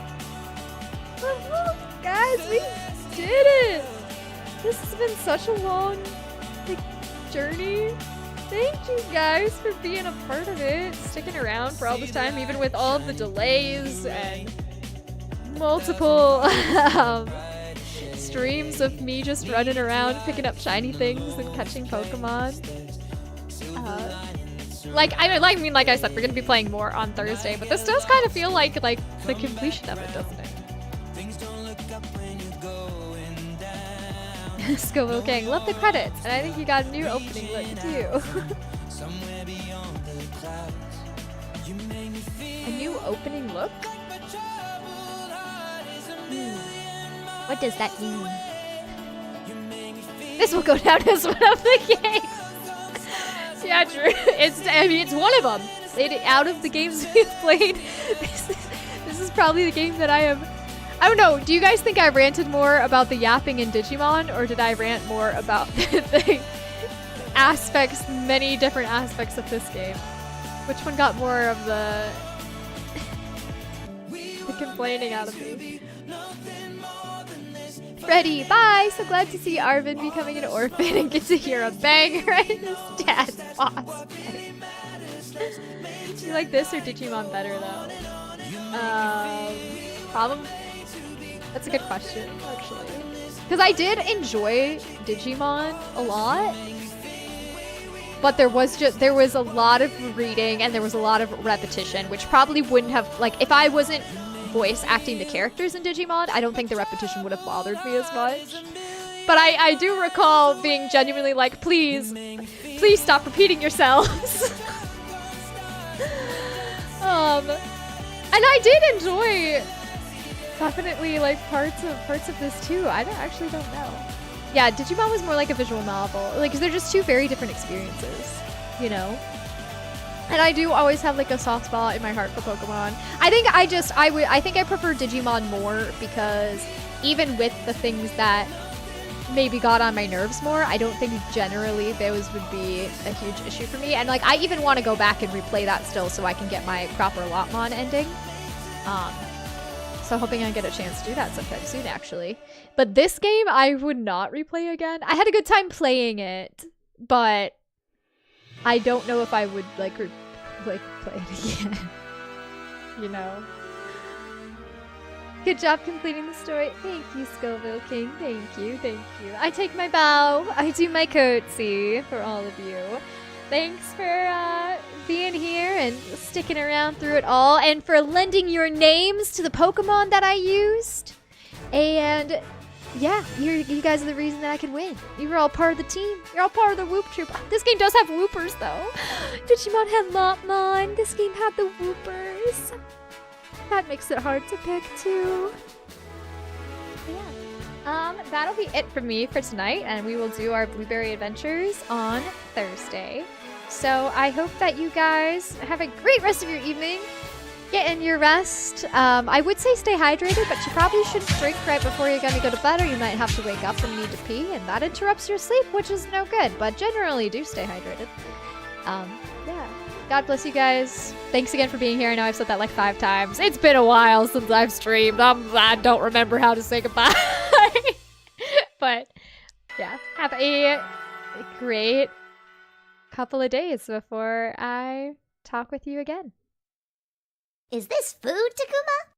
Guys, we did it! This has been such a long journey. Thank you guys for being a part of it, sticking around for all this time, even with all of the delays and multiple streams of me just running around picking up shiny things and catching Pokemon. Like I said, we're gonna be playing more on Thursday, but this does kind of feel like the completion of it, doesn't it? Scoville King, love the credits, and I think you got a new opening look too. A new opening look? What does that mean? This will go down as one of the games. Yeah, true. It's one of them. Out of the games we've played, this is probably the game that I don't know, do you guys think I ranted more about the yapping in Digimon, or did I rant more about the many different aspects of this game? Which one got more of the complaining out of me? Freddy, bye! So glad to see Arvin becoming an orphan and get to hear a banger in his dad's boss. Do you like this or Digimon better though? Probably. That's a good question, actually. Because I did enjoy Digimon a lot, but there was a lot of reading and there was a lot of repetition, which probably wouldn't have, like, if I wasn't voice acting the characters in Digimon, I don't think the repetition would have bothered me as much. But I do recall being genuinely like, please stop repeating yourselves. And I did enjoy definitely like parts of this too. I actually don't know. Yeah, Digimon was more like a visual novel. Like, 'cause they're just two very different experiences, you know? And I do always have like a soft spot in my heart for Pokemon. I think I prefer Digimon more because even with the things that maybe got on my nerves more, I don't think generally those would be a huge issue for me. And like, I even want to go back and replay that still so I can get my proper Lotmon ending. So hoping I get a chance to do that sometime soon, actually. But this game, I would not replay again. I had a good time playing it, but I don't know if I would like play it again. You know. Good job completing the story. Thank you, Scoville King. Thank you. I take my bow. I do my curtsy for all of you. Thanks for being here and sticking around through it all, and for lending your names to the Pokemon that I used. And yeah, you guys are the reason that I could win. You were all part of the team. You're all part of the Whoop Troop. This game does have Whoopers, though. Digimon had Lotmon. This game had the Whoopers. That makes it hard to pick, too. Yeah. That'll be it from me for tonight, and we will do our Blueberry Adventures on Thursday. So I hope that you guys have a great rest of your evening. Get in your rest. I would say stay hydrated, but you probably shouldn't drink right before you're going to go to bed, or you might have to wake up and need to pee, and that interrupts your sleep, which is no good. But generally, do stay hydrated. Yeah. God bless you guys. Thanks again for being here. I know I've said that like 5 times. It's been a while since I've streamed. I don't remember how to say goodbye. But yeah, have a great couple of days before I talk with you again.
Is this food, Takuma?